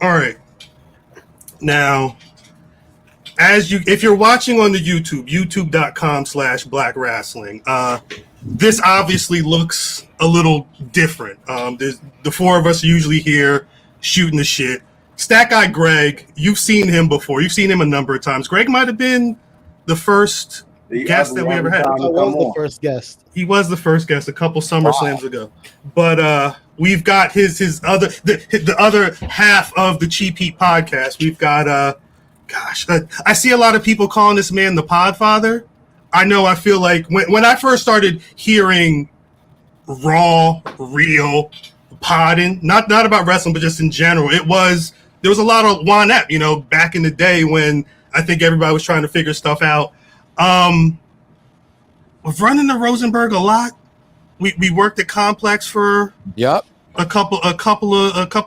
All right. Now, if you're watching on the youtube.com/Black Rasslin, this obviously looks a little different. The four of us are usually here shooting the shit. Stat Guy Greg, you've seen him before. You've seen him a number of times. Greg might have been the first guest that we ever had. I was the first guest. He was the first guest a couple SummerSlams ago. But we've got the other half of the Cheap Heat podcast. We've got I see a lot of people calling this man the Podfather. I feel like when I first started hearing raw, real podding, not about wrestling, but just in general, there was a lot of Juanette, back in the day when I think everybody was trying to figure stuff out. We've run into Rosenberg a lot. We worked at Complex for a couple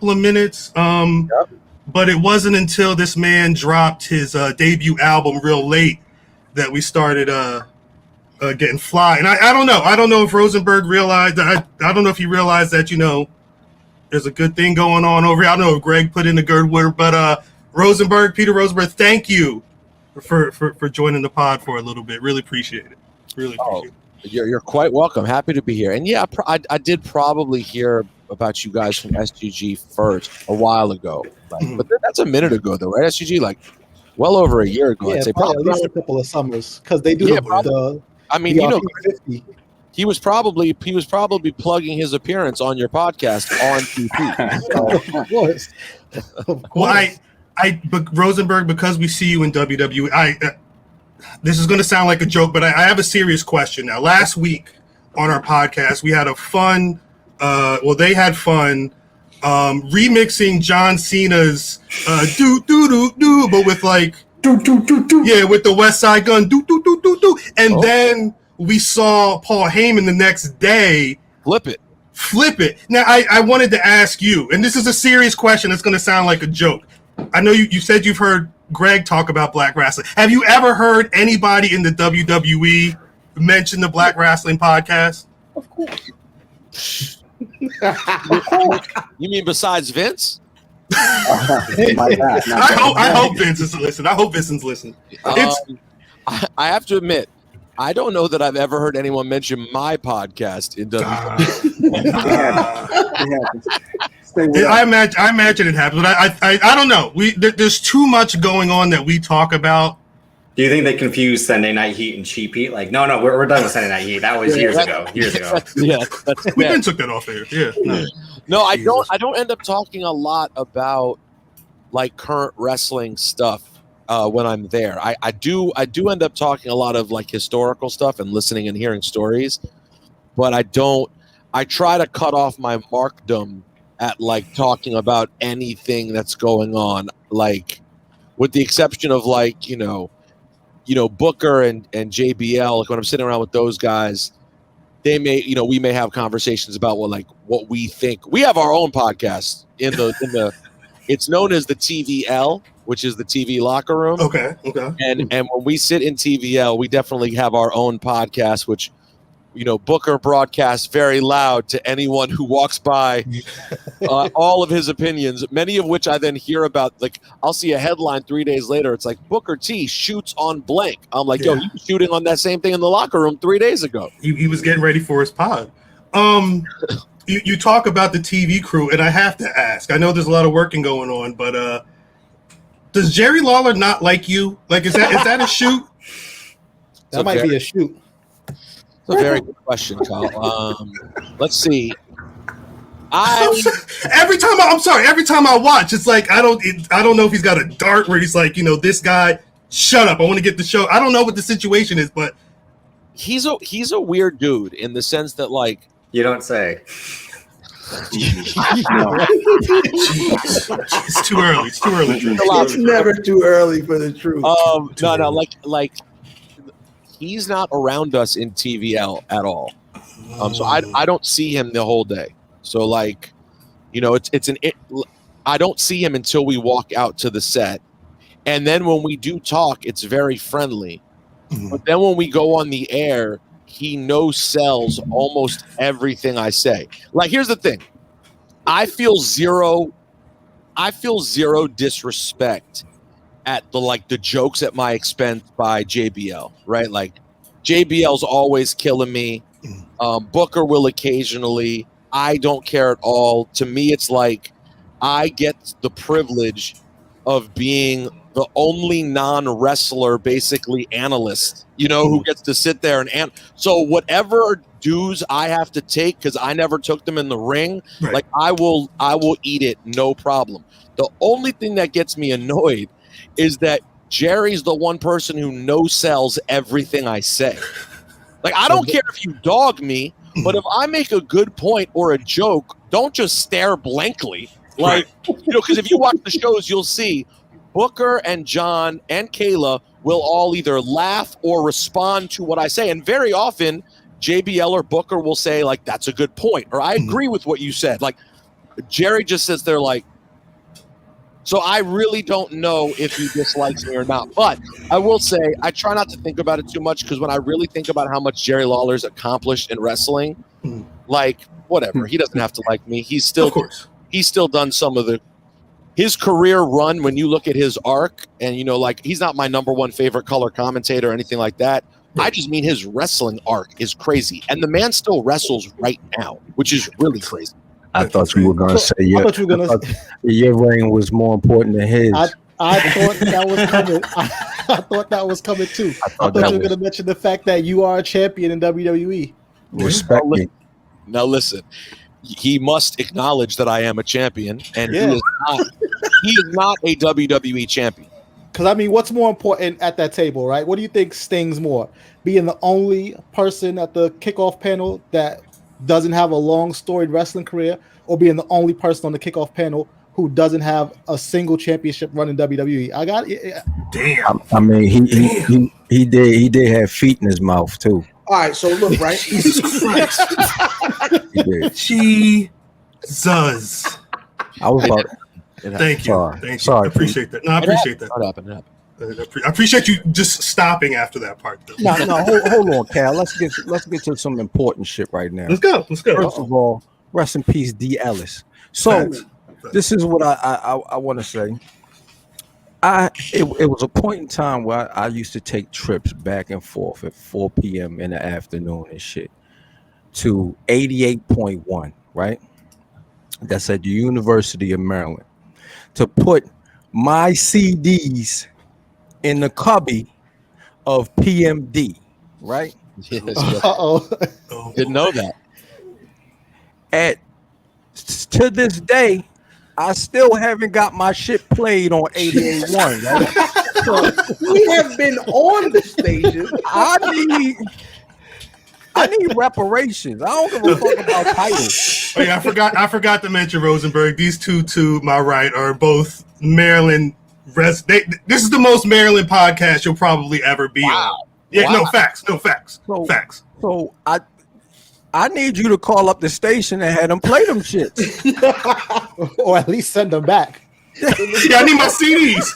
of minutes. But it wasn't until this man dropped his debut album real late that we started getting fly. And I don't know. I don't know if Rosenberg realized. I don't know if he realized that there's a good thing going on over here. I don't know if Greg put in the good word, but Peter Rosenberg, thank you for joining the pod for a little bit. Really appreciate it. Really appreciate it. You're quite welcome. Happy to be here. And yeah, I did probably hear about you guys from SGG first a while ago. But that's a minute ago, though, right? SGG, well over a year ago. Yeah, I'd say probably at least a couple of summers because they do the I mean, he was probably plugging his appearance on your podcast on TP. Of course. Well, but Rosenberg, because we see you in WWE, this is going to sound like a joke, but I have a serious question now. Last week on our podcast, we had a fun. They had fun remixing John Cena's do do do do, but with with the West Side Gun do do do do do, and then we saw Paul Heyman the next day flip it. Now I wanted to ask you, and this is a serious question. It's going to sound like a joke. I know you said you've heard Greg talk about Black Rasslin. Have you ever heard anybody in the WWE mention the Black Rasslin podcast? Of course. You mean besides Vince? I hope Vince is listening. I hope Vincent's listening. I have to admit, I don't know that I've ever heard anyone mention my podcast in WWE. I imagine it happens, but I don't know. There's too much going on that we talk about. Do you think they confused Sunday Night Heat and Cheap Heat? No, we're done with Sunday Night Heat. That was years ago. Yeah, we then took that off air. Yeah. No, I don't end up talking a lot about current wrestling stuff when I'm there. I do end up talking a lot of historical stuff and listening and hearing stories, but I try to cut off my markdom at talking about anything that's going on, with the exception of Booker and JBL. When I'm sitting around with those guys, they may, we may have conversations about what we think. We have our own podcast in the it's known as the TVL, which is the TV locker room. Okay. And when we sit in TVL, we definitely have our own podcast, which Booker broadcasts very loud to anyone who walks by, all of his opinions, many of which I then hear about. I'll see a headline 3 days later. It's Booker T shoots on blank. I'm yo, he was shooting on that same thing in the locker room 3 days ago. He was getting ready for his pod. You talk about the TV crew, and I have to ask. I know there's a lot of working going on, but does Jerry Lawler not like you? Is that a shoot? That might be a shoot. That's a very good question, Kyle. Let's see. Every time I watch, it's I don't know if he's got a dart where he's this guy, shut up, I want to get the show. I don't know what the situation is, but he's a weird dude in the sense that you don't say. It's too early. It's too early. It's never too early for the truth. No, he's not around us in TVL at all. So I don't see him the whole day. So I don't see him until we walk out to the set. And then when we do talk, it's very friendly. Mm-hmm. But then when we go on the air, he no-sells almost everything I say. Here's the thing. I feel zero I feel zero disrespect at the jokes at my expense by JBL, right? Like JBL's always killing me. Booker will occasionally. I don't care at all. To me, it's like I get the privilege of being the only non-wrestler, basically analyst, who gets to sit there and so whatever dues I have to take, because I never took them in the ring, right. Like I will eat it, no problem. The only thing that gets me annoyed is that Jerry's the one person who no-sells everything I say. Like, I don't care if you dog me, but if I make a good point or a joke, don't just stare blankly. Like, because if you watch the shows, you'll see Booker and John and Kayla will all either laugh or respond to what I say. And very often, JBL or Booker will say, like, that's a good point, or I agree with what you said. Like, Jerry just sits there like, so I really don't know if he dislikes me or not. But I will say I try not to think about it too much, because when I really think about how much Jerry Lawler's accomplished in wrestling, like, whatever. He doesn't have to like me. He's still done some of his career run. When you look at his arc, and like, he's not my number one favorite color commentator or anything like that. I just mean his wrestling arc is crazy, and the man still wrestles right now, which is really crazy. I thought you were going to say your reign was more important than his. I thought that was coming. I thought that was coming too. I thought you were going to mention the fact that you are a champion in WWE. Respect me. Now listen, he must acknowledge that I am a champion, and he is not a WWE champion. Because, I mean, what's more important at that table, right? What do you think stings more? Being the only person at the kickoff panel that doesn't have a long storied wrestling career, or being the only person on the kickoff panel who doesn't have a single championship run in WWE? I got it. Damn. I mean, he did have feet in his mouth too. All right, so look, right? Jesus Christ. Jesus. I was about. Thank you. Thank you. I appreciate that. No, I appreciate that. What happened? I appreciate you just stopping after that part, though. No, hold on, Cal. Let's get to some important shit right now. Let's go. First of all, rest in peace, D. Ellis. So, this is what I want to say. It was a point in time where I used to take trips back and forth at 4 p.m. in the afternoon and shit to 88.1, right? That's at the University of Maryland, to put my CDs in the cubby of PMD, right? Yes. Didn't know that. To this day, I still haven't got my shit played on 88.1. Right? So we have been on the station. I need reparations. I don't give a fuck about titles. Oh yeah, I forgot to mention Rosenberg. These two to my right are both Maryland. This is the most Maryland podcast you'll probably ever be on. Yeah, wow. Facts. Facts. So I need you to call up the station and have them play them shits, or at least send them back. Yeah, I need my CDs.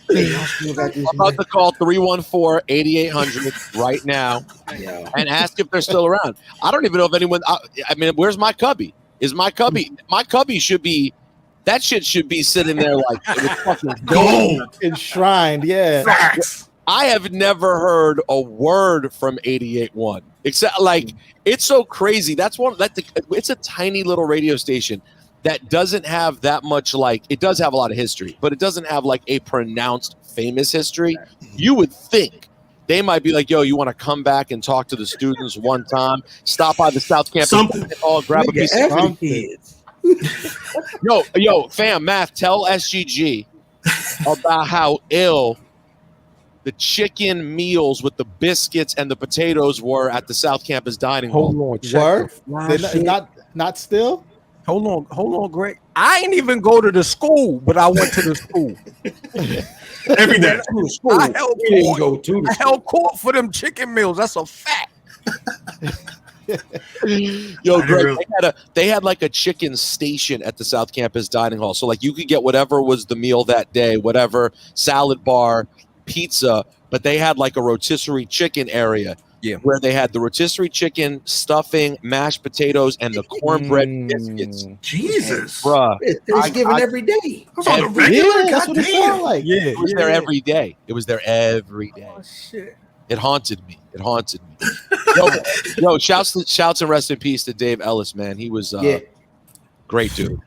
I'm about to call 314-8800 right now and ask if they're still around. I don't even know if anyone. I mean, where's my cubby? Is my cubby? My cubby should be. That shit should be sitting there like with fucking gold enshrined. Yeah. Facts. I have never heard a word from 88.1 except like it's so crazy. That's one. It's a tiny little radio station that doesn't have that much, like, it does have a lot of history, but it doesn't have like a pronounced famous history. You would think they might be like, yo, you want to come back and talk to the students one time, stop by the South Campus, grab a piece of something. Yo, fam, Math, tell SGG about how ill the chicken meals with the biscuits and the potatoes were at the South Campus dining hall. Hold on, not still. Hold on, Greg. I ain't even go to the school, but I went to the school every day. I held court for them chicken meals. That's a fact. Yo, Greg, they had like a chicken station at the South Campus dining hall. So like you could get whatever was the meal that day, whatever, salad bar, pizza, but they had like a rotisserie chicken area. where they had the rotisserie chicken, stuffing, mashed potatoes, and the cornbread biscuits. Jesus, bruh. It's Thanksgiving every day. I was on the regular. Yeah, that's what it sounded like. Yeah, It was there every day. It was there every day. Oh shit! It haunted me. It haunted me. Yo, shouts and rest in peace to Dave Ellis, man. He was great dude.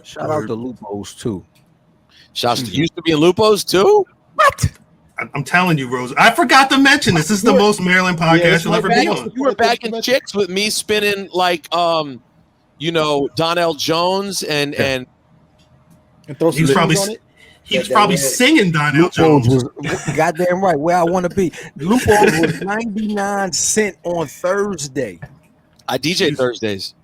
Shout out to Lupo's too. Shouts to used to be in Lupo's too. What? I'm telling you, Rose. I forgot to mention this. This is the most Maryland podcast you'll ever be on. You were bagging chicks with me spinning like Donnell Jones and throw he was some probably on it. he was probably singing Donnell Jones. Was goddamn right where I want to be. Lupo's was 99 cents on Thursday. I DJ Thursdays.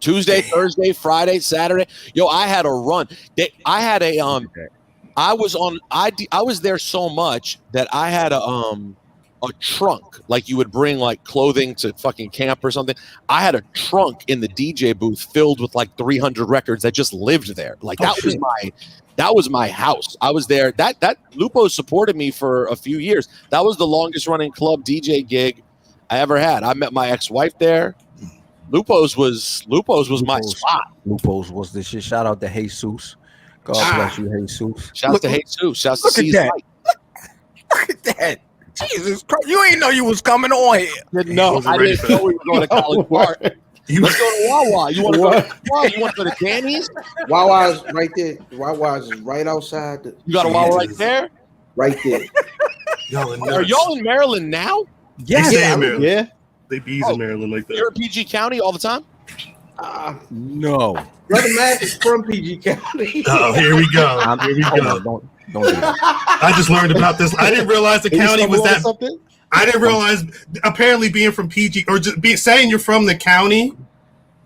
Tuesday, Thursday, Friday, Saturday. Yo, I had a run. I had a I was there so much that I had a trunk, like you would bring like clothing to fucking camp or something. I had a trunk in the DJ booth filled with like 300 records that just lived there. Like that was my house. I was there. That Lupo supported me for a few years. That was the longest running club DJ gig I ever had. I met my ex-wife there. Lupo's was my spot. Lupo's was the shit. Shout out to Jesus. God bless you, Jesus. Shouts to Jesus. Shouts to Look at that. Look at that. Jesus Christ. You ain't know you was coming on here. No, I didn't know we were going to College Park. Let's go to Wawa. You want to go to Wawa? You want to go to Danny's? Wawa's right there. Wawa's is right outside. You got a Wawa right there? Right there. Are y'all in Maryland now? Yes. Yeah. They bees in Maryland like that. You're in PG County all the time? No. Brother Matt is from PG County. Oh, here we go. Here we go. Don't do that. I just learned about this. I didn't realize the county was that. Something? I didn't realize. Apparently, being from PG or just saying you're from the county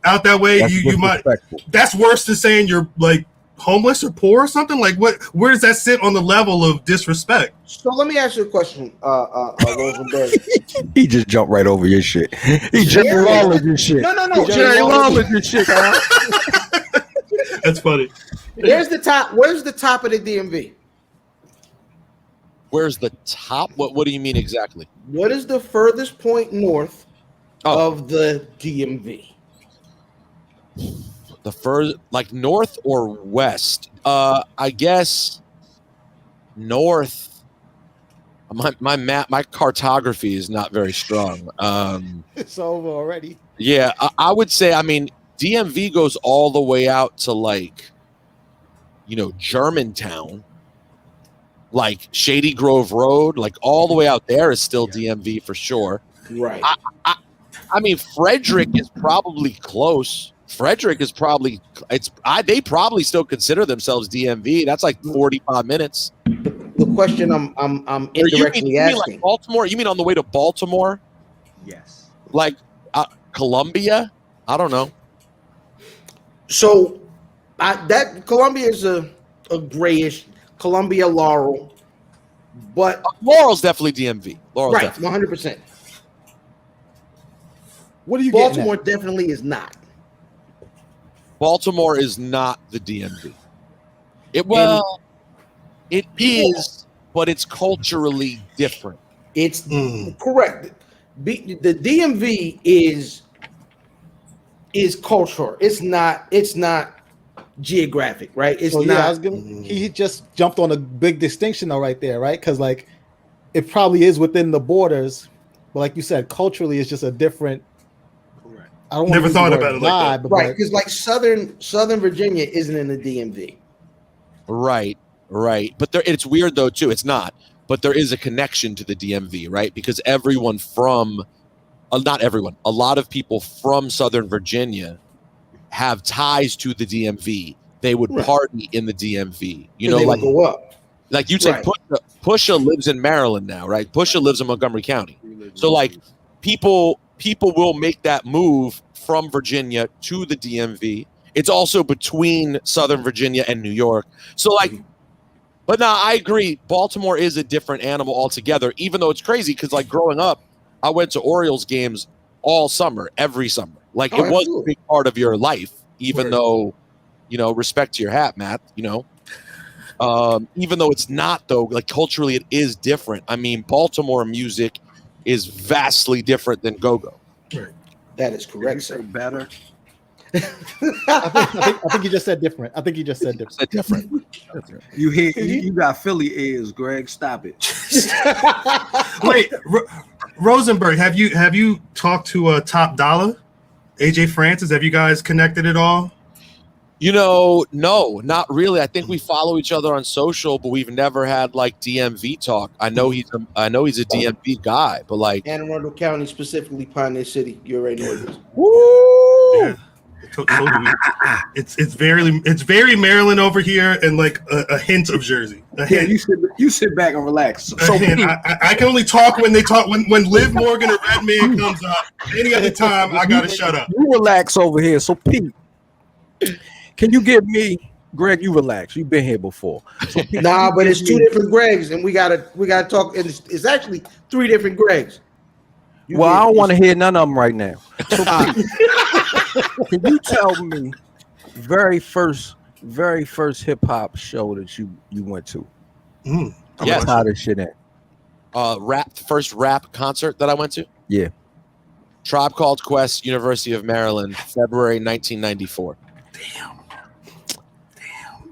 out that way, you might. That's worse than saying you're like homeless or poor or something. Like what? Where does that sit on the level of disrespect? So let me ask you a question, Rosenberg. He just jumped right over your shit. He Jerry Lawler your shit. No. Jerry Lawler your shit. That's funny. Where's the top of the DMV? Where's the top? What do you mean exactly? What is the furthest point north of the DMV? The further, like north or west? I guess north. My cartography is not very strong. It's over already. Yeah, I would say. I mean, DMV goes all the way out to like, Germantown, like Shady Grove Road, like all the way out there is still DMV for sure. Right. I mean, Frederick is probably close. Frederick is probably they probably still consider themselves DMV. That's like 45 minutes. The question I'm indirectly asking. Like Baltimore? You mean on the way to Baltimore? Yes. Like Columbia? I don't know. So that Columbia is a grayish Columbia Laurel, but Laurel's definitely DMV. Laurel's right, definitely. 100%. What are you Baltimore definitely is not. Baltimore is not the DMV. It is, but it's culturally different. It's correct. The DMV is culture. It's not geographic, right? It's not. Yeah, he just jumped on a big distinction though, right there, right? Because like it probably is within the borders, but like you said, culturally, it's just a different. Correct. I don't never thought about it like that. Right, because like Southern Virginia isn't in the DMV. Right. But it's weird though too. It's not, but there is a connection to the DMV, right? Because everyone from, not everyone, a lot of people from Southern Virginia have ties to the DMV. They would party in the DMV. Like go up. Like you said, Pusha lives in Maryland now, right? Pusha lives in Montgomery County. So like people will make that move from Virginia to the DMV. It's also between Southern Virginia and New York. So like, but no, I agree. Baltimore is a different animal altogether, even though it's crazy because like growing up, I went to Orioles games all summer, every summer. Like it was a big part of your life, even though, respect to your hat, Matt, even though it's not though, like culturally it is different. I mean, Baltimore music is vastly different than go-go. Right. That is correct, Say sir. better. I think you just said different. I think you just said different. Said different. You hear? You got Philly ears, Greg. Stop it. Wait, Rosenberg, have you talked to Top Dollar, AJ Francis? Have you guys connected at all? You know, no, not really. I think we follow each other on social, but we've never had like DMV talk. I know he's a DMV guy, but like Anne Arundel County, specifically Pioneer City. You already know this. woo! Yeah. It's very Maryland over here, and like a hint of Jersey. A Yeah, hint. you sit back and relax. So A hint. I can only talk when they talk. When Liv Morgan or Redman comes up. Any other time, I gotta shut up. You relax over here. So Pete, can you give me, Greg? You relax. You've been here before. So Pete, Nah, but it's two different Gregs, and we gotta talk. And it's actually three different Gregs. Well, I don't want to hear none of them right now. So Pete, can you tell me very first hip hop show that you went to? Mm. I'm Yes. gonna tie this shit in. First rap concert that I went to? Yeah. Tribe Called Quest, University of Maryland, February 1994.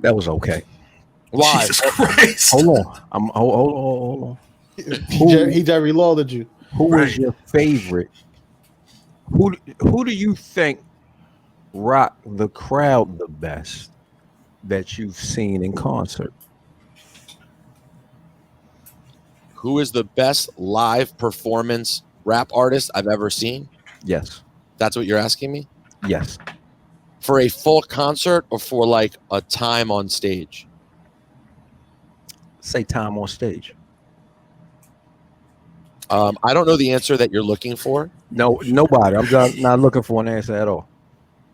That was okay. Why? Jesus Christ. Hold on. Hold on. He Jerry Lawler you. Who was Right. your favorite? Who do you think rocked the crowd the best that you've seen in concert? Who is the best live performance rap artist I've ever seen? Yes. That's what you're asking me? Yes. For a full concert or for like a time on stage? Say time on stage. I don't know the answer that you're looking for. No, nobody. I'm not looking for an answer at all.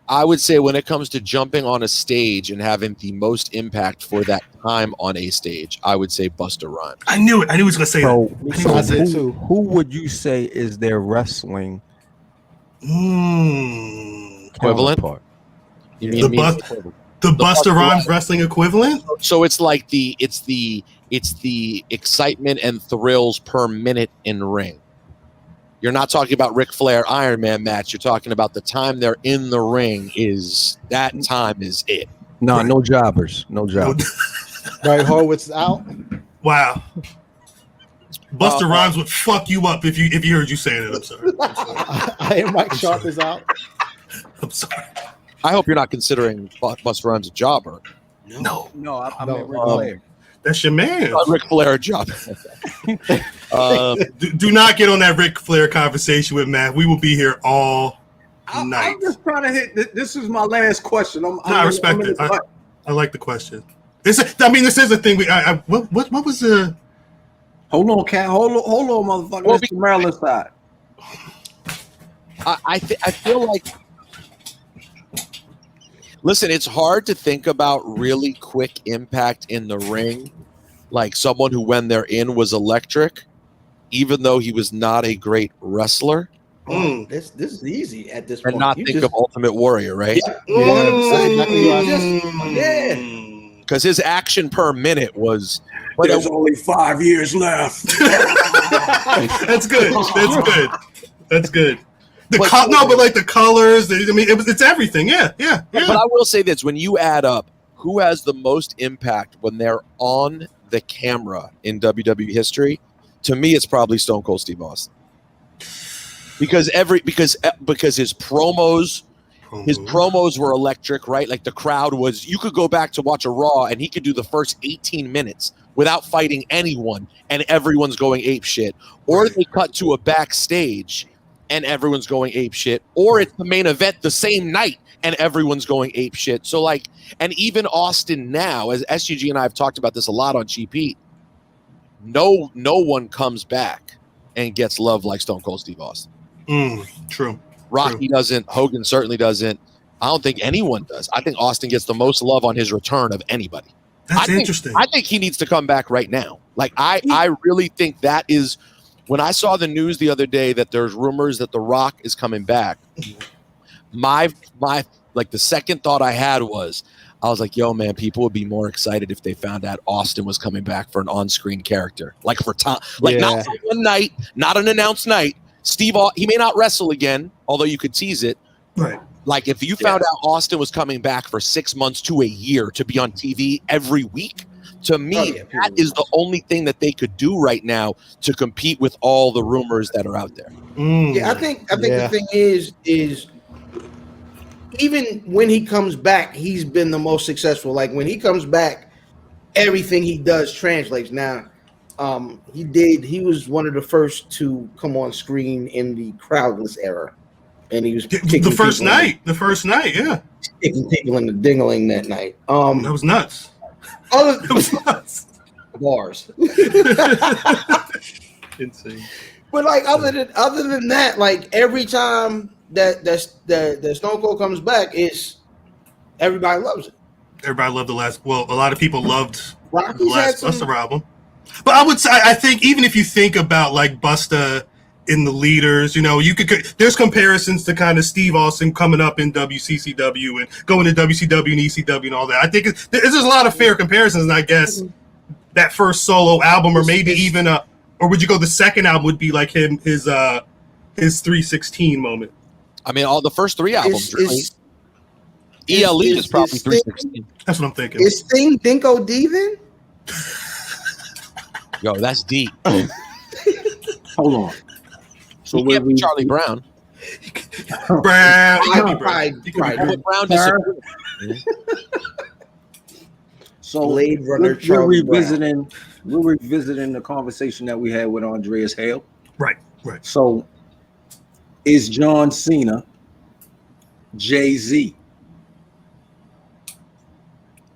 I would say when it comes to jumping on a stage and having the most impact for that time on a stage, I would say Busta Rhymes. I knew it. I knew he was gonna say So, that. I did too. who would you say is their wrestling Equivalent? counterpart? You The Busta Busta Rhymes Rhymes. wrestling equivalent? So it's like the excitement and thrills per minute in ring. You're not talking about Ric Flair Iron Man match. You're talking about the time they're in the ring is it. No jobbers. No jobbers. Right, Horowitz is out. Wow. Busta Rhymes would fuck you up if you heard you saying it. I'm sorry. I am Mike Sharp is out. I'm sorry. I hope you're not considering Busta Rhymes a jobber. No, I No, mean Ric Flair. that's your man. Ric Flair a jobber. Do not get on that Ric Flair conversation with Matt. We will be here all night. I'm just trying to hit. This is my last question. I respect it. I like the question. This is a thing. What was the? Hold on, Cat. Hold on, motherfucker. Well, This is Maryland side. I feel like. Listen, it's hard to think about really quick impact in the ring, like someone who, when they're in, was electric, even though he was not a great wrestler. This is easy at this point. And not think of Ultimate Warrior, right? Yeah. Because his action per minute was. There's only 5 years left. That's good. That's good. But like the colors. It's everything. Yeah. But I will say this: when you add up who has the most impact when they're on the camera in WWE history, to me, it's probably Stone Cold Steve Austin. Because his promos were electric, right? Like the crowd was. You could go back to watch a Raw, and he could do the first 18 minutes without fighting anyone, and everyone's going ape shit. Or they cut to a backstage, and everyone's going ape shit. Or it's the main event the same night, and everyone's going ape shit. So like, and even Austin now, as SGG and I have talked about this a lot on GP, no one comes back and gets love like Stone Cold Steve Austin. True. Rocky doesn't. Hogan certainly doesn't. I don't think anyone does. I think Austin gets the most love on his return of anybody. That's interesting. I think he needs to come back right now. Like I really think that is. When I saw the news the other day that there's rumors that The Rock is coming back, my like the second thought I had was, I was like, yo, man, people would be more excited if they found out Austin was coming back for an on-screen character. Like for time, like not for one night, not an announced night. Steve, he may not wrestle again, although you could tease it. Right. Like if you found out Austin was coming back for 6 months to a year to be on TV every week, to me, that is the only thing that they could do right now to compete with all the rumors that are out there. Yeah, I think the thing is even when he comes back, he's been the most successful. Like when he comes back, everything he does translates. Now, he was one of the first to come on screen in the crowdless era. And he was the first night, yeah. Kicking people in the dingling that night. That was nuts. It was nuts. Bars. Insane. But like other than that, like every time that Stone Cold comes back, everybody loves it. Everybody loved a lot of people loved Rocky's the last Busta album. But I would say, I think even if you think about like Busta in the leaders, you know, there's comparisons to kind of Steve Austin coming up in WCCW and going to WCW and ECW and all that. I think there's a lot of fair comparisons, and I guess that first solo album, or maybe even or would you go the second album would be like his 316 moment. I mean, all the first three albums. ELE is probably 316. That's what I'm thinking. Is Sting Dinko D then? Yo, that's deep. Hold on. So we have Charlie Brown. Brown disappeared. So we're revisiting the conversation that we had with Andreas Hale. Right. So is John Cena Jay-Z?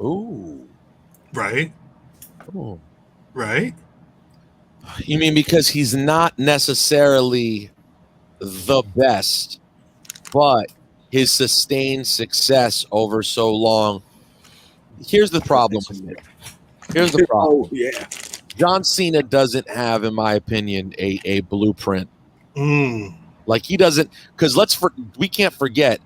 Ooh. Right. Ooh. Right. You mean because he's not necessarily the best, but his sustained success over so long. Here's the problem with it. Here's the problem. Oh, yeah. John Cena doesn't have, in my opinion, a blueprint. Like he doesn't, because we can't forget,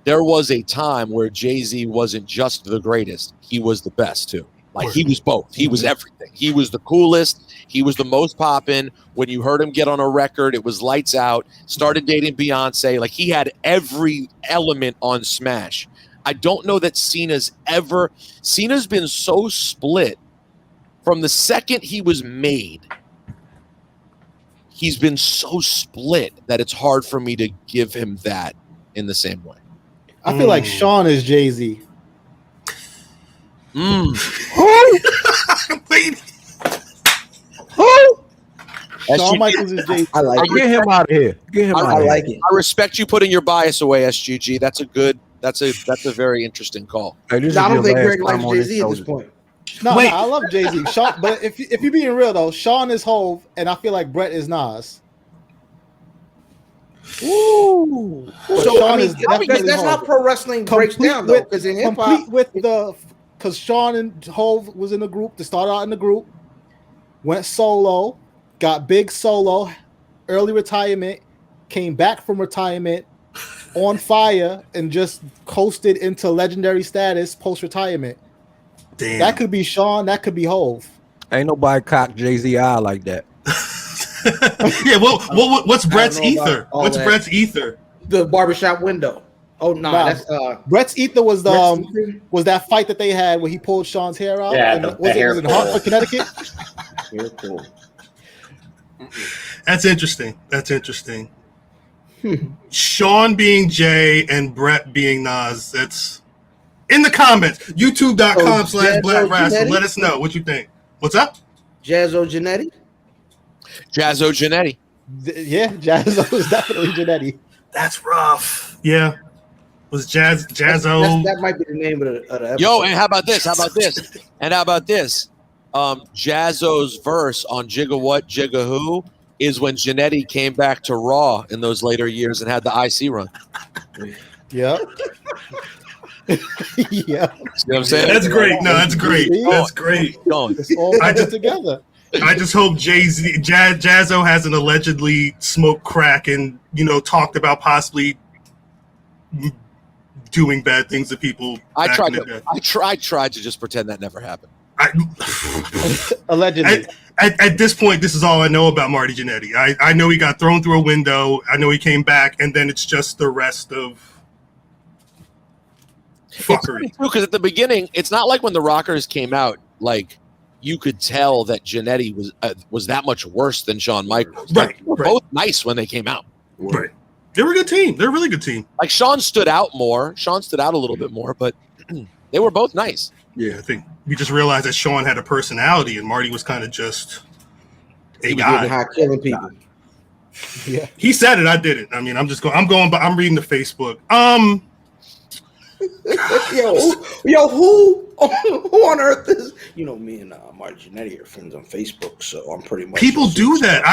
there was a time where Jay-Z wasn't just the greatest; he was the best too. Like he was both. He was everything. He was the coolest. He was the most poppin'. When you heard him get on a record, it was lights out. Started dating Beyonce. Like he had every element on Smash. I don't know that Cena's been so split from the second he was made. He's been so split that it's hard for me to give him that in the same way. I feel like Shawn is Jay-Z. Wait. Shawn Michaels is Jay-Z. I like it. Get him out of here. I like it. I respect you putting your bias away, SGG. That's a very interesting call. I don't think Greg likes Jay-Z at this point. No, I love Jay-Z. Shawn, but if you're being real though, Shawn is Hove, and I feel like Brett is Nas. Ooh. So I mean, that's how pro wrestling breaks down though. Because in hip hop, because Shawn and Hove was in the group to start out in the group, went solo, got big solo, early retirement, came back from retirement, on fire, and just coasted into legendary status post retirement. Damn. That could be Shawn. That could be Hove. Ain't nobody cock Jay-Z eye like that. Yeah, what's Brett's ether? What's Brett's ether? The barbershop window. Oh no, that's Brett's ether was was that fight that they had where he pulled Shawn's hair out. Yeah, and was it in Hartford, Connecticut? Hair pull. That's interesting. Shawn being Jay and Brett being Nas. That's in the comments. YouTube.com/Black Rasslin. Let us know what you think. What's up? Jaz-O Jannetty. Jaz-O Jannetty. Yeah, Jaz-O is definitely Jannetty. That's rough. Yeah. Was Jaz-O? That might be the name of the episode. Yo, and how about this? Jaz-O's verse on Jigga What, Jigga Who is when Jannetty came back to Raw in those later years and had the IC run. Yeah. Yeah. You know what I'm saying? That's great. No, that's great. That's great. It's all together. I just hope Jaz-O hasn't allegedly smoked crack and talked about possibly doing bad things to people. I tried to just pretend that never happened. Allegedly. At this point, this is all I know about Marty Jannetty. I know he got thrown through a window. I know he came back, and then it's just the rest of fuckery. Because at the beginning, it's not like when the Rockers came out, like you could tell that Jannetty was that much worse than Shawn Michaels. Right. They were both nice when they came out. Right. They were a good team. They're a really good team. Like Shawn stood out more. Shawn stood out a little bit more, but they were both nice. Yeah, I think we just realized that Shawn had a personality and Marty was kind of just a guy. Killing people. Yeah. He said it. I didn't. I mean, I'm reading the Facebook. Yo, who on earth is, me and Marty Jannetty are friends on Facebook, so I'm pretty much. People do that.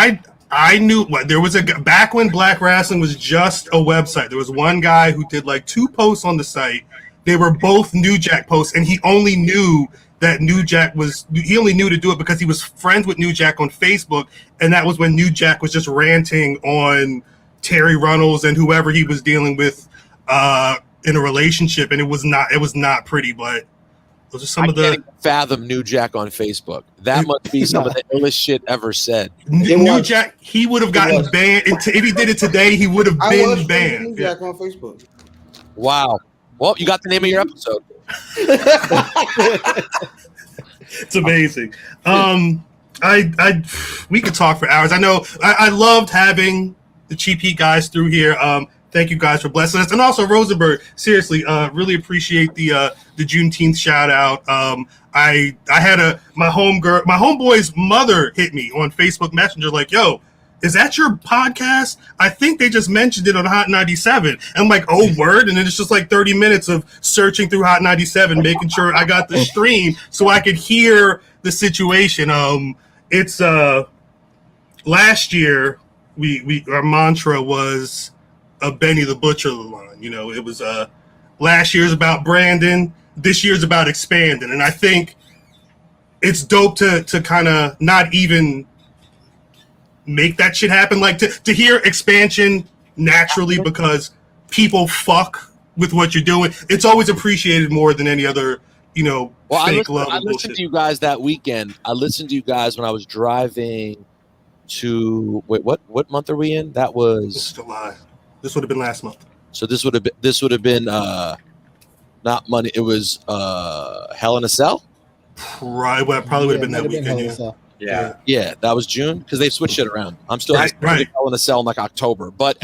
I knew there was back when Black Rasslin was just a website. There was one guy who did like 2 posts on the site. They were both New Jack posts, and he only knew that New Jack he only knew to do it because he was friends with New Jack on Facebook, and that was when New Jack was just ranting on Terry Runnels and whoever he was dealing with in a relationship, and it was not pretty, but those are some of the. I can't even fathom New Jack on Facebook. That must be some of the illest shit ever said. New Jack, he would have gotten banned if he did it today. He would have been banned. New Jack on Facebook. Wow. Well, you got the name of your episode. It's amazing. We could talk for hours. I know. I loved having the Cheap Heat guys through here. Thank you guys for blessing us, and also Rosenberg. Seriously, really appreciate the Juneteenth shout out. I had my homeboy's mother hit me on Facebook Messenger like, "Yo, is that your podcast? I think they just mentioned it on Hot 97." And I'm like, "Oh, word!" And then it's just like 30 minutes of searching through Hot 97, making sure I got the stream so I could hear the situation. It's last year our mantra was a Benny the Butcher line. It was last year's about Brandon, this year's about expanding, and I think it's dope to kind of not even make that shit happen, like to hear expansion naturally because people fuck with what you're doing. It's always appreciated more than any other, fake love. I listened to you guys that weekend. I listened to you guys when I was driving to what month are we in? That was July. This would have been last month. So this would have been not Monday. It was Hell in a Cell. Probably would have been that weekend. Yeah, that was June because they switched it around. I'm still Hell in a Cell in like October, but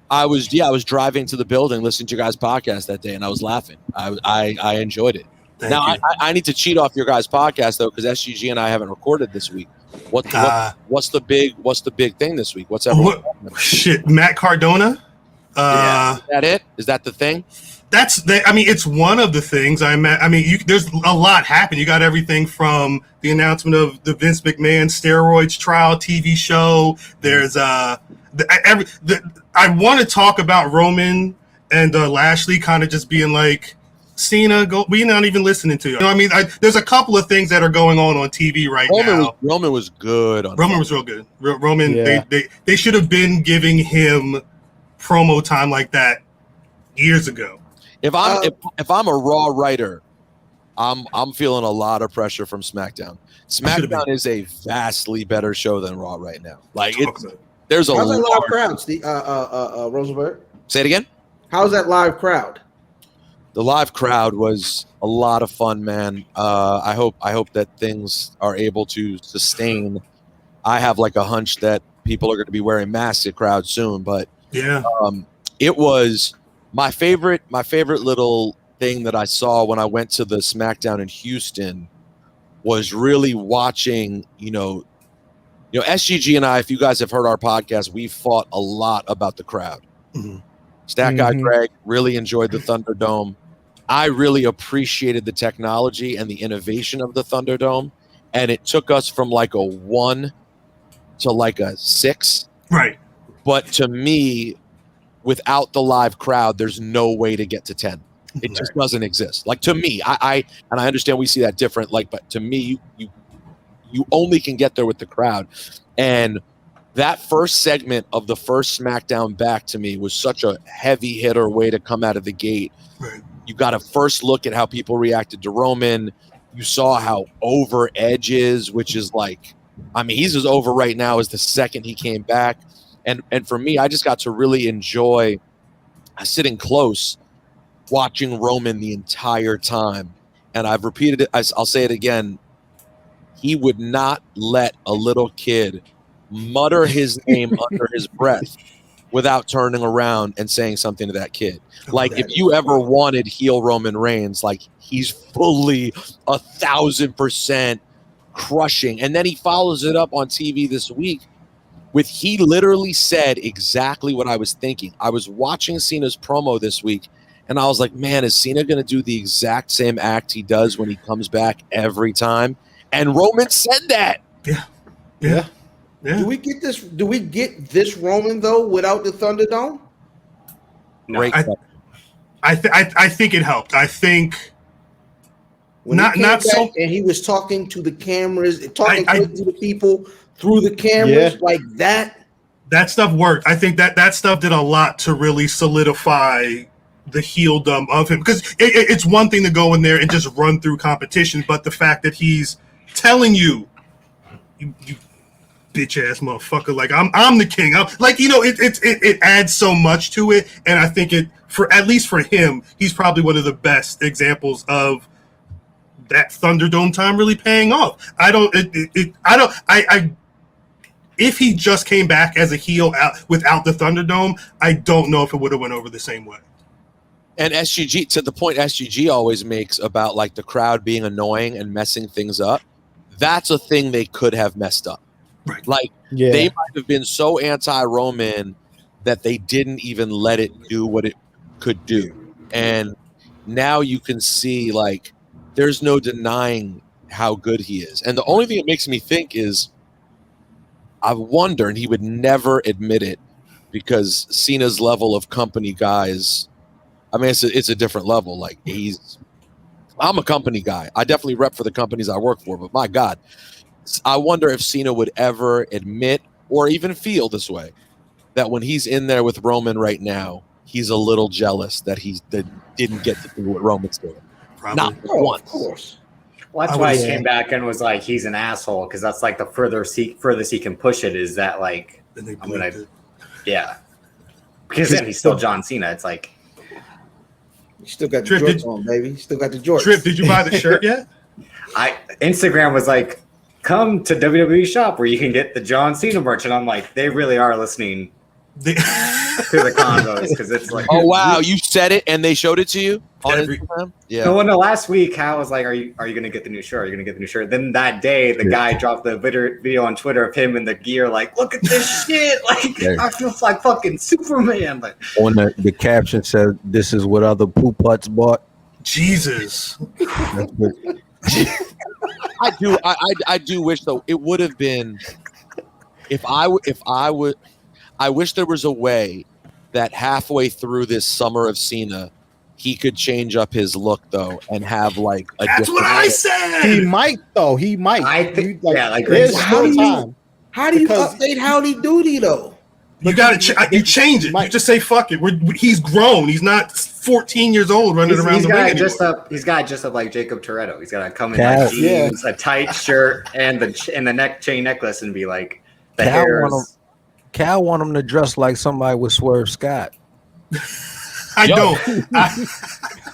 I was driving to the building listening to your guys' podcast that day, and I was laughing. I enjoyed it. I need to cheat off your guys' podcast though because SGG and I haven't recorded this week. What's the big thing this week? What's everyone? Shit, Matt Cardona. Is that it? Is that the thing? It's one of the things. There's a lot happening. You got everything from the announcement of the Vince McMahon steroids trial TV show. There's I want to talk about Roman and Lashley kind of just being like, Cena, we're not even listening to you. There's a couple of things that are going on TV right now. Roman was good. Roman was real good. Roman, they should have been giving him promo time like that years ago. If I'm a Raw writer, I'm feeling a lot of pressure from SmackDown. SmackDown is a vastly better show than Raw right now. Like there's a How's that live crowd. Rosenberg? Say it again. How's that live crowd? The live crowd was a lot of fun, man. I hope that things are able to sustain. I have like a hunch that people are going to be wearing masks at crowd soon, but it was my favorite little thing that I saw when I went to the SmackDown in Houston was really watching, SGG and I, if you guys have heard our podcast, we fought a lot about the crowd. Mm-hmm. Stat Guy Greg really enjoyed the Thunderdome. I really appreciated the technology and the innovation of the Thunderdome, and it took us from like a 1 to like a 6. Right. But to me, without the live crowd, there's no way to get to 10. It just doesn't exist. Like to me, I understand we see that different. Like, but to me, you only can get there with the crowd. And that first segment of the first SmackDown back to me was such a heavy hitter way to come out of the gate. Right. You got a first look at how people reacted to Roman. You saw how over Edge is, which is like, I mean, he's as over right now as the second he came back. And for me, I just got to really enjoy sitting close, watching Roman the entire time. And I've repeated it. I'll say it again. He would not let a little kid mutter his name under his breath without turning around and saying something to that kid. Like, if you ever wanted heel Roman Reigns, like, he's fully 1,000% crushing. And then he follows it up on TV this week with, he literally said exactly what I was thinking. I was watching Cena's promo this week, and I was like, man, is Cena going to do the exact same act he does when he comes back every time? And Roman said that. Yeah. Do we get this? Do we get this Roman though without the Thunderdome? No. I think it helped. I think When not so. And he was talking to the cameras, talking to the people through the cameras like that. That stuff worked. I think that stuff did a lot to really solidify the heeldom of him, because it's one thing to go in there and just run through competition, but the fact that he's telling you bitch ass motherfucker, like I'm the king. It adds so much to it, and I think at least for him, he's probably one of the best examples of that Thunderdome time really paying off. If he just came back as a heel without the Thunderdome, I don't know if it would have went over the same way. And SGG, to the point SGG always makes about like the crowd being annoying and messing things up, that's a thing they could have messed up. Right. Like, they might have been so anti-Roman that they didn't even let it do what it could do. And now you can see, like, there's no denying how good he is. And the only thing that makes me think is, I wonder, and he would never admit it, because Cena's level of company guys, I mean, it's a different level. Like, I'm a company guy. I definitely rep for the companies I work for, but my God, I wonder if Cena would ever admit or even feel this way, that when he's in there with Roman right now, he's a little jealous that that didn't get to do what Roman's doing. Probably. Not once. Of course. Well, that's why he came back and was like, he's an asshole, because that's like the furthest he can push it, is that like, because then he's still John Cena. It's like, you still got the jorts on, baby. You still got the jorts. Trip, did you buy the shirt yet? Instagram was like, come to WWE shop where you can get the John Cena merch, and I'm like, they really are listening to the convos, because it's like, oh wow, you said it and they showed it to you on Instagram. Yeah. No, last week, Hal was like, "Are you gonna get the new shirt? Are you gonna get the new shirt?" Then that day, the guy dropped the video on Twitter of him in the gear, like, "Look at this shit! Like, I feel like fucking Superman." Like, on the caption said, "This is what other poop butts bought." Jesus. I do wish though it would have been I wish there was a way that halfway through this summer of Cena, he could change up his look though and have like a That's different. what I said. He might though. He might. I think, there's still time. How do you update Howdy Doody though? You gotta you change it. You just say fuck it. He's grown. He's not 14 years old running around the ring anymore. He's got just up like Jacob Toretto. He's got to come in like jeans, a tight shirt, and the chain necklace, and be like the hairs. Cal want him to dress like somebody with Swerve Scott. I don't.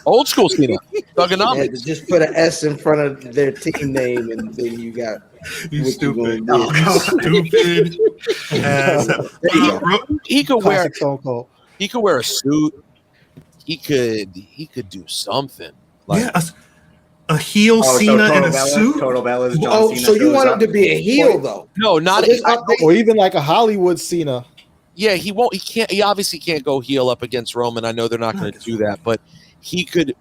Old school Cena. Thugonomics. Yeah, just put an S in front of their team name, and then you got you stupid. Stupid. He could wear a suit. He could do something. Like, a heel Cena in a suit. Total Bella's John Cena. So you want him to be a heel though? No, not or even like a Hollywood Cena. Yeah, he won't. He can't. He obviously can't go heel up against Roman. I know they're not going to do that, but he could.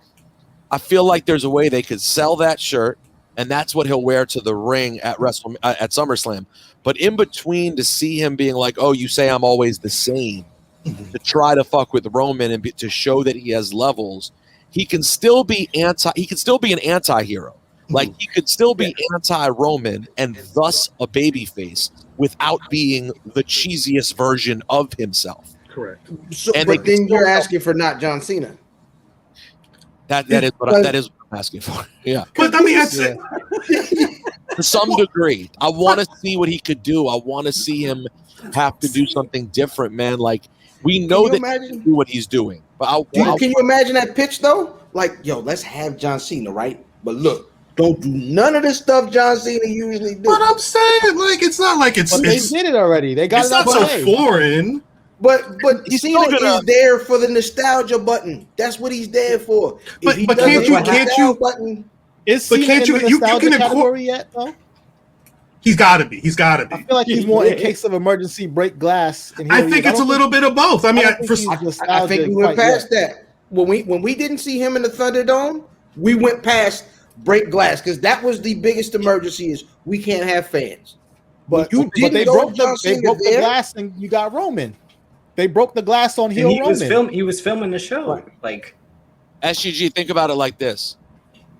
I feel like there's a way they could sell that shirt, and that's what he'll wear to the ring at at SummerSlam. But in between, to see him being like, "Oh, you say I'm always the same," to try to fuck with Roman and to show that he has levels, he can still be He can still be an anti-hero. Like, he could still be anti-Roman and thus a babyface without being the cheesiest version of himself. Correct. So, but then you're asking for not John Cena. That is what I'm asking for. Yeah. But I mean, to some degree, I want to see what he could do. I want to see him have to do something different, man. Like, we know that he can do what he's doing. But can you imagine that pitch though? Like, yo, let's have John Cena, right? But look, don't do none of the stuff John Cena usually do. But I'm saying, like, it's not like it's. But they did it already. They got it's it out not so way. foreign. But Cena is there for the nostalgia button. That's what he's there for. But can't you? Button, is Cena in the nostalgia category yet though? He's got to be. He's got to be. I feel like he's more in case of emergency break glass. And I think it's a little bit of both. I mean, I think we went past that. When we didn't see him in the Thunderdome, we went past break glass because that was the biggest emergency. Is we can't have fans. But they broke the glass and you got Roman. They broke the glass on heel Roman. He was filming the show. Right. Like SGG, think about it like this: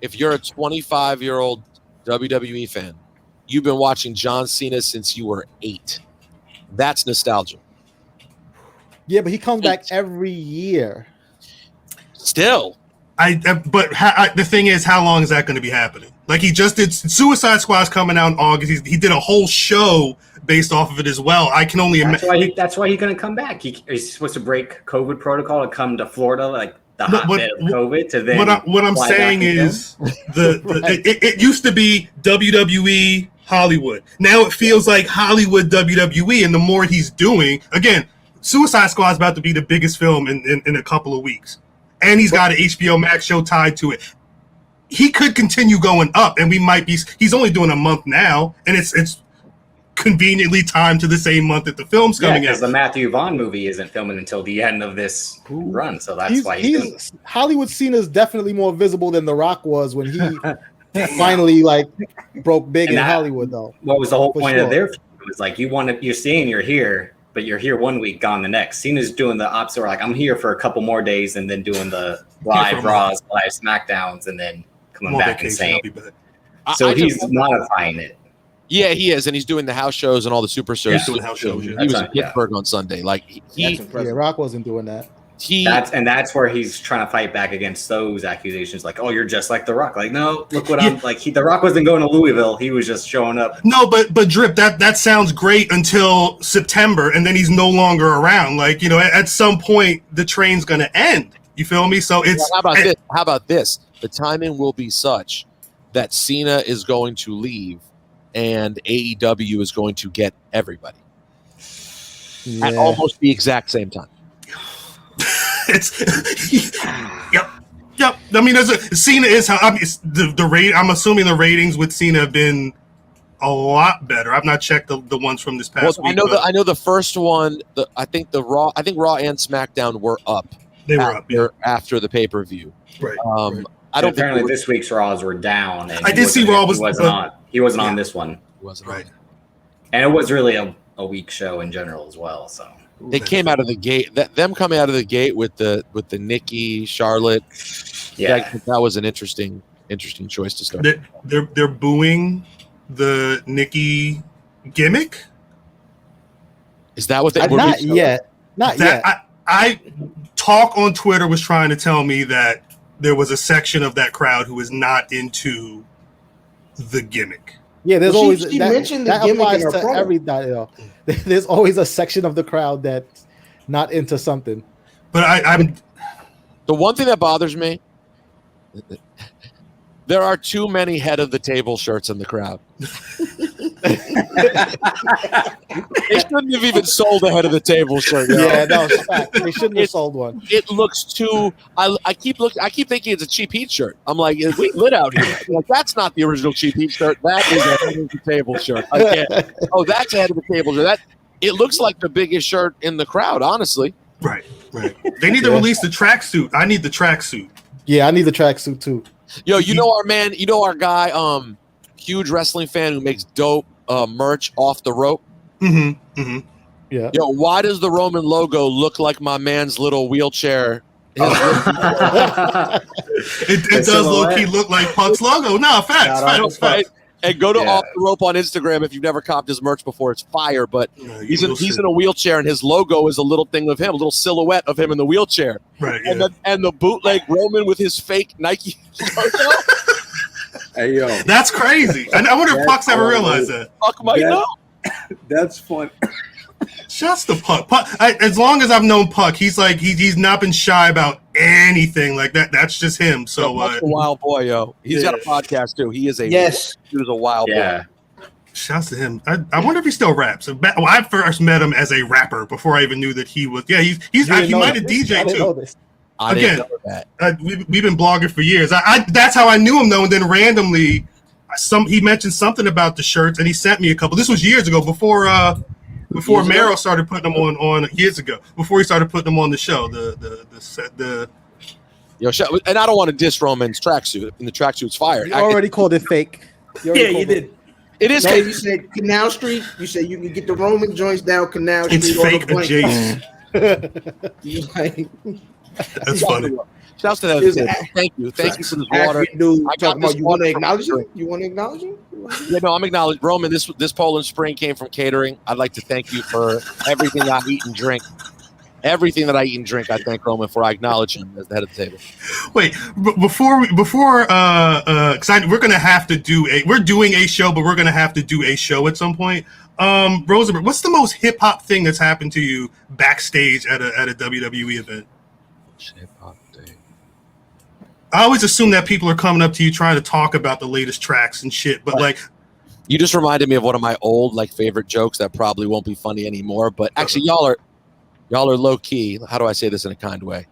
if you're a 25-year-old WWE fan, you've been watching John Cena since you were 8. That's nostalgia. Yeah, but he comes back every year. Still, the thing is, how long is that going to be happening? Like, he just did Suicide Squad's coming out in August. He did a whole show based off of it as well. I can only imagine. That's why he's going to come back. He's supposed to break COVID protocol to come to Florida, like the hotbed of COVID. To then what I'm saying is, it used to be WWE Hollywood. Now it feels like Hollywood WWE, and the more he's doing, again, Suicide Squad is about to be the biggest film in a couple of weeks, and he's got an HBO Max show tied to it. He could continue going up, and we might be. He's only doing a month now, and it's conveniently timed to the same month that the film's coming out. Because the Matthew Vaughn movie isn't filming until the end of this run, so that's why he's doing this. Hollywood Cena is definitely more visible than The Rock was when he finally broke big in Hollywood, though. What was the whole point of their film? It was like you're saying you're here, but you're here one week, gone the next. Cena's doing the opposite. Like, I'm here for a couple more days, and then doing the live Raws, live SmackDowns, and then coming back and saying. So he's modifying it. Yeah, he is, and he's doing the house shows and all the super shows. He's doing house shows. He was in Pittsburgh on Sunday. Like Rock wasn't doing that. That's where he's trying to fight back against those accusations. Like, oh, you're just like The Rock. Like, no, look what I'm like. The Rock wasn't going to Louisville. He was just showing up. No, but Drip, that sounds great until September, and then he's no longer around. Like, at some point the train's going to end. You feel me? So it's How about this? The timing will be such that Cena is going to leave, and AEW is going to get everybody at almost the exact same time. Yep. I mean, Cena is how the rate. I'm assuming the ratings with Cena have been a lot better. I've not checked the ones from this past week. I know the first one. I think Raw and SmackDown were up. They were up after the pay-per-view. Right. I don't apparently this week's Raws were down. And I did see Raw wasn't on. He wasn't on this one. He wasn't right. And it was really a weak show in general as well. So they came out of the gate. Them coming out of the gate with the Nikki, Charlotte. Yeah, that was an interesting choice to start. They're booing the Nikki gimmick. Is that what they? Not yet. Not yet. I talk on Twitter was trying to tell me that there was a section of that crowd who is not into the gimmick. Yeah, there's always she mentioned the gimmick applies in her to promo. everybody. There's always a section of the crowd that's not into something. But I'm the one thing that bothers me. There are too many head of the table shirts in the crowd. They shouldn't have even sold a head of the table shirt. Yeah, no, it's fact. They shouldn't have sold one. It looks too. I keep thinking it's a cheap heat shirt. I'm like, we lit out here. Like, that's not the original cheap heat shirt. That is a head of the table shirt. Oh, that's a head of the table shirt. It looks like the biggest shirt in the crowd. Honestly. Right. They need to release the tracksuit. I need the tracksuit. Yeah, I need the tracksuit too. Yo, our guy, huge wrestling fan who makes dope merch off the rope. Mm-hmm. Yeah. Yo, why does the Roman logo look like my man's little wheelchair? It does low key look like Punk's logo. No, facts. And go to Off the Rope on Instagram if you've never copped his merch before. It's fire. But he's in a wheelchair, and his logo is a little thing of him, a little silhouette of him in the wheelchair. Right. And the bootleg Roman with his fake Nike logo. Hey, yo. That's crazy. I wonder if Puck's ever realized that. Puck might know. That's fun. Just the Puck. As long as I've known Puck, he's like he's not been shy about anything like that. That's just him. So Puck's a wild boy, yo. He's got a podcast too. He is a wild boy. Shouts to him. I wonder if he still raps. Well, I first met him as a rapper before I even knew that he was. Yeah, he might have DJ too. I didn't know that. We've been blogging for years. That's how I knew him though. And then randomly, he mentioned something about the shirts, and he sent me a couple. This was years ago, before Mero started putting them on years ago. Before he started putting them on the show, and I don't want to diss Roman's tracksuit. And the tracksuit's fire. You already called it fake. You did. It is fake. fake. You said Canal Street. You said you can get the Roman joints down Canal Street. It's fake adjacent. That's funny. Shouts to that. Thank you for this water. You want to acknowledge him? You want to acknowledge him? Yeah, no, I'm acknowledging Roman. This Poland Spring came from catering. I'd like to thank you for everything I eat and drink. Everything that I eat and drink, I thank Roman for. I acknowledge him as the head of the table. Wait, before, because we're gonna have to do we're doing a show, but we're gonna have to do a show at some point. Rosenberg, what's the most hip hop thing that's happened to you backstage at a WWE event? Hip hop thing. I always assume that people are coming up to you trying to talk about the latest tracks and shit, but like. You just reminded me of one of my old favorite jokes that probably won't be funny anymore. But actually, y'all are low key. How do I say this in a kind way?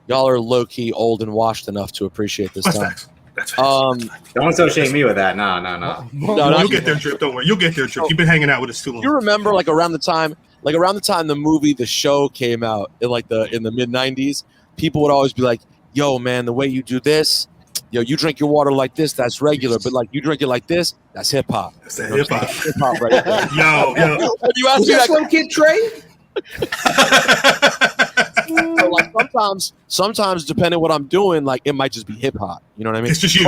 Y'all are low key, old and washed enough to appreciate this time. That's facts. Don't associate me with that. No. You'll get their drip. Don't worry. You'll get their drip. You've been hanging out with us too long. You remember around the time the movie The Show came out in the mid '90s, people would always be like, "Yo, man, the way you do this, you drink your water like this, that's regular, but you drink it like this, that's hip hop." That's hip hop. Hip hop, right there. Yo. You asked me that Slim Kid Trey? Sometimes depending what I'm doing, it might just be hip hop. You know what I mean? It's just you.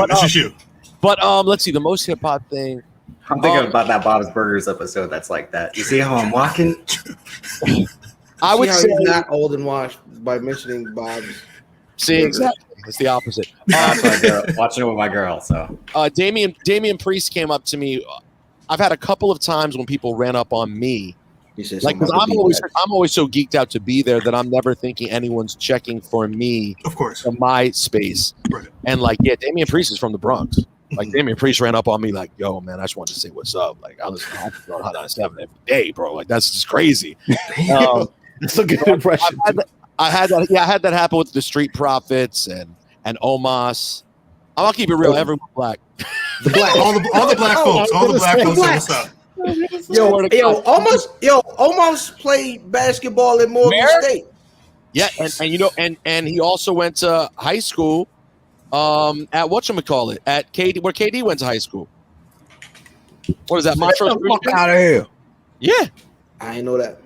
But let's see, the most hip hop thing. I'm thinking about that Bob's Burgers episode that's like that. You see how I'm walking? I would say he's not old and washed by mentioning Bob's. See, exactly. It's the opposite. Watching it with my girl. So Damian Priest came up to me. I've had a couple of times when people ran up on me. Because I'm always so geeked out to be there that I'm never thinking anyone's checking for me. Of course. For my space. Right. And Damian Priest is from the Bronx. Damian Priest ran up on me yo, man, I just wanted to say what's up. I was on Hot 97 every day, bro. That's just crazy. It's a good impression. I had that happen with the Street Profits and Omos. I'm gonna keep it real. Everyone black. The black, all the black folks, all the black folks. What's up? Almost played basketball at Morgan State. Yeah, and he also went to high school at whatchamacallit, at KD, where KD went to high school. What is that? Montrose? Get the fuck out of here. Yeah. I ain't know that.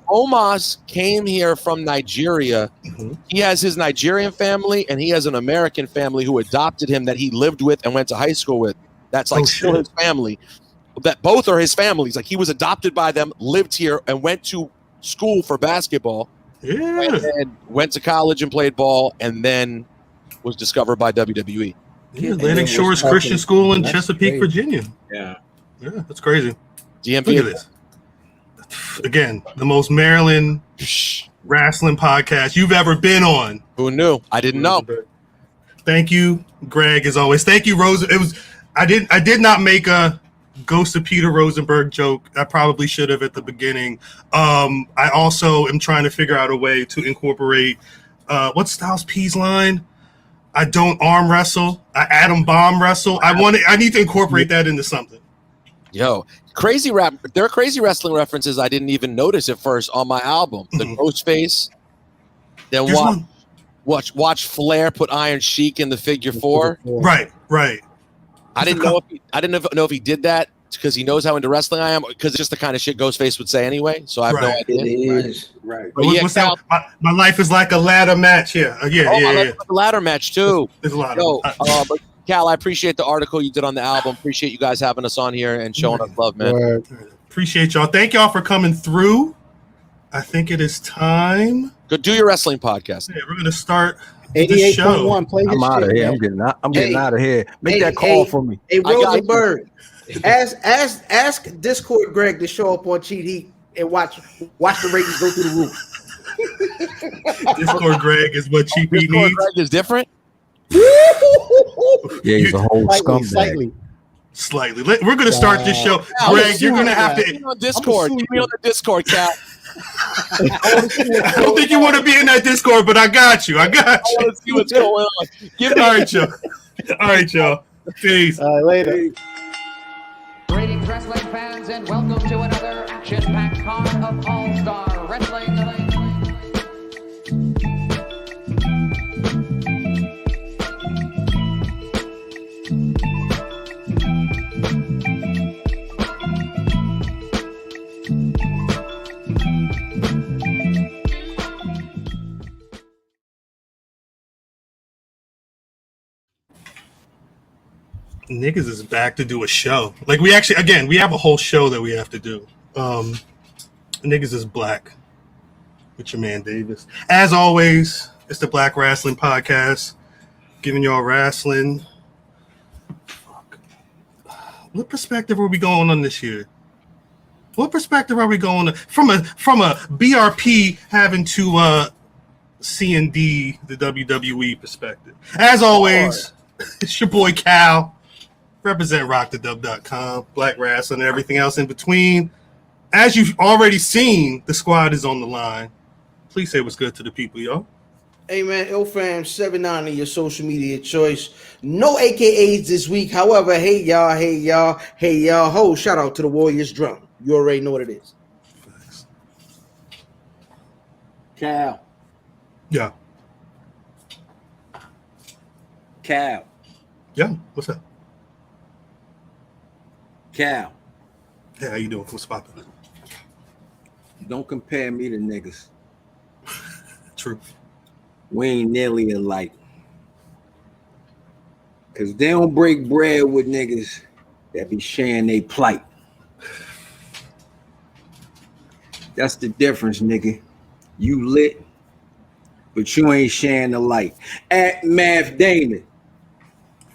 Omos came here from Nigeria. Mm-hmm. He has his Nigerian family, and he has an American family who adopted him that he lived with and went to high school with. That's still his family. That both are his families. He was adopted by them, lived here, and went to school for basketball. Yeah. And went to college and played ball, and then was discovered by WWE. Yeah, Atlantic Shores Christian School in Chesapeake, Virginia. Yeah, that's crazy. DMV. Look at this. Again, the most Maryland wrestling podcast you've ever been on. Who knew? I didn't know. Thank you, Greg, as always. Thank you, Rose. I did not make a Ghost of Peter Rosenberg joke. I probably should have at the beginning. I also am trying to figure out a way to incorporate what's Styles P's line? I don't arm wrestle. I atom bomb wrestle. I need to incorporate that into something. Yo, there are crazy wrestling references I didn't even notice at first on my album. The Ghostface. Then watch Flair put Iron Sheik in the figure 4. Right. I didn't know if he did that because he knows how into wrestling I am, because it's just the kind of shit Ghostface would say anyway. So I have no idea. It is. Right. But what's that? My life is like a ladder match. Yeah. My life is like a ladder match too. There's a lot. Cal, I appreciate the article you did on the album. Appreciate you guys having us on here and showing us love, man. Appreciate y'all. Thank y'all for coming through. I think it is time. Go do your wrestling podcast. Yeah, we're gonna start 88.1. I'm out of here. I'm getting out of here. Make that call for me. Hey, Rosenberg, ask Discord Greg to show up on Cheat Heat and watch the ratings go through the roof. Discord Greg is what Cheat Heat needs. Greg is different. Yeah, he's a whole scumbag. Slightly. We're going to start this show. Greg, you're going to have to. On Discord. Keep me on the Discord, Cal. I don't think you want to be in that Discord, but I got you. I want to see what's going on. All right, y'all. Peace. Later. Greetings, wrestling fans, and welcome to another action-packed card of All-Star Wrestling. Niggas is back to do a show. Like we have a whole show that we have to do. Niggas is Black with your man Davis. As always, it's the Black Rasslin Podcast, giving y'all wrestling. Fuck. What perspective are we going on this year? What perspective are we going from a BRP having to C and D the WWE perspective? As always, it's your boy Cal. Represent rockthedub.com, Black Rasslin, and everything else in between. As you've already seen, the squad is on the line. Please say what's good to the people, y'all. Hey, man, IlFam79 on your social media choice. No AKAs this week. However, hey, y'all. Ho, shout out to the Warriors drum. You already know what it is. Thanks. Cal. Yeah. Cal. Yeah, what's up? Cal. Hey, how you doing? What's poppin'? Don't compare me to niggas. True. We ain't nearly alike. Because they don't break bread with niggas that be sharing their plight. That's the difference, nigga. You lit, but you ain't sharing the light. At Math Damon.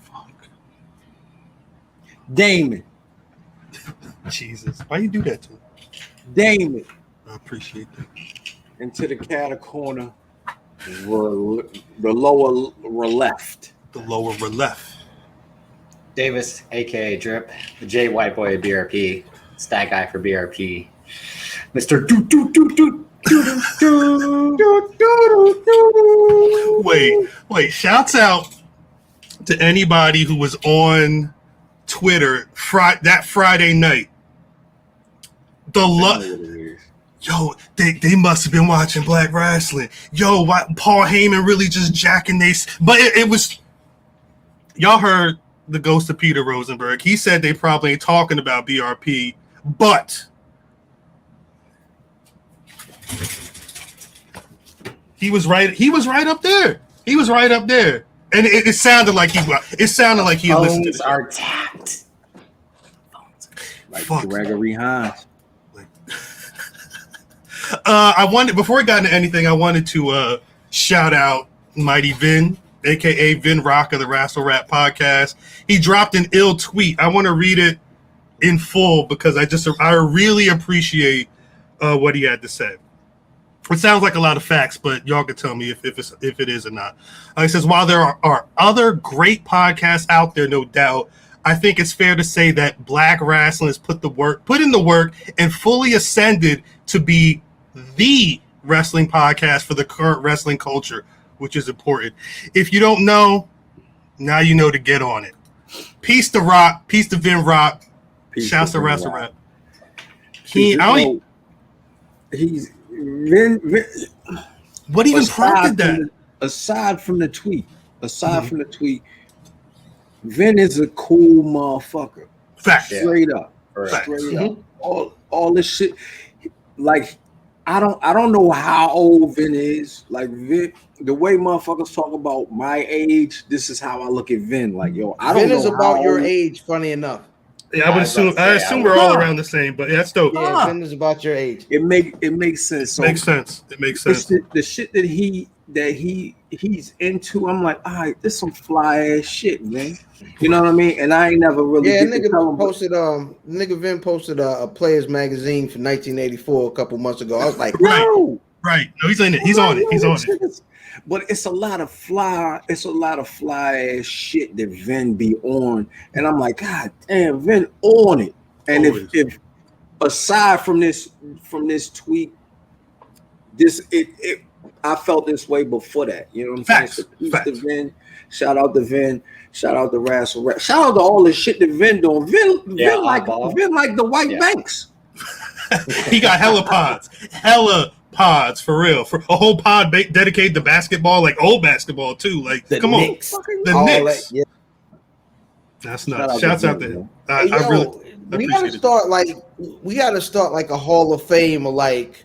Fuck. Damon. Jesus. Why you do that to him? Damon. I appreciate that. Into the cat corner, the lower left. The lower left. Davis, aka Drip, the J White Boy of BRP, stat guy for BRP, Mr. Wait, shouts out to anybody who was on Twitter that Friday night. Yo, they must have been watching Black Rasslin. Yo, why Paul Heyman really just jacking but it was, y'all heard the ghost of Peter Rosenberg. He said they probably ain't talking about BRP, but he was right up there. And it sounded like he listened to Phones are tapped. Like Gregory Hines. Before we got into anything, I wanted to shout out Mighty Vin, aka Vin Rock of the Wrestle Rap Podcast. He dropped an ill tweet. I want to read it in full because I really appreciate what he had to say. It sounds like a lot of facts, but y'all can tell me if it is or not. He says, while there are other great podcasts out there, no doubt, I think it's fair to say that Black Rasslin has put in the work, and fully ascended to be the wrestling podcast for the current wrestling culture, which is important. If you don't know, now you know to get on it. Peace to Rock, peace to Vin Rock. Shouts to Wrestle Rap. What even prompted that? Aside from the tweet, Vin is a cool motherfucker. Fact. Straight up. Fact. Straight up. All this shit. Like, I don't know how old Vin is. Like Vin, the way motherfuckers talk about my age, this is how I look at Vin. Like, yo, I don't know. Vin is about your old. age, funny enough. Yeah, I assume we're all around the same, but yeah, that's dope. Yeah, Vin is about your age. It makes sense. So makes sense. It makes sense. The shit that he's into, I'm like, all right, this some fly ass shit, man. You know what I mean? And I ain't never really. Yeah, nigga Vin posted a Players magazine for 1984 a couple months ago. I was like, right. No, he's in it. He's on it. He's on it. But it's a lot of fly ass shit that Vin be on, and I'm like, God damn, Vin on it. And if aside from this tweet, I felt this way before that. You know what I'm saying? So peace to Vin. Shout out to Vin. Shout out to Rassle. Shout out to all the shit that Vin doing. Vin like the white banks. He got hella pods for real. For a whole pod dedicated to basketball, like old basketball too. Like, come Knicks. on, the Knicks. That, yeah. That's nuts. Shouts out to him. I really we gotta start like a Hall of Fame or like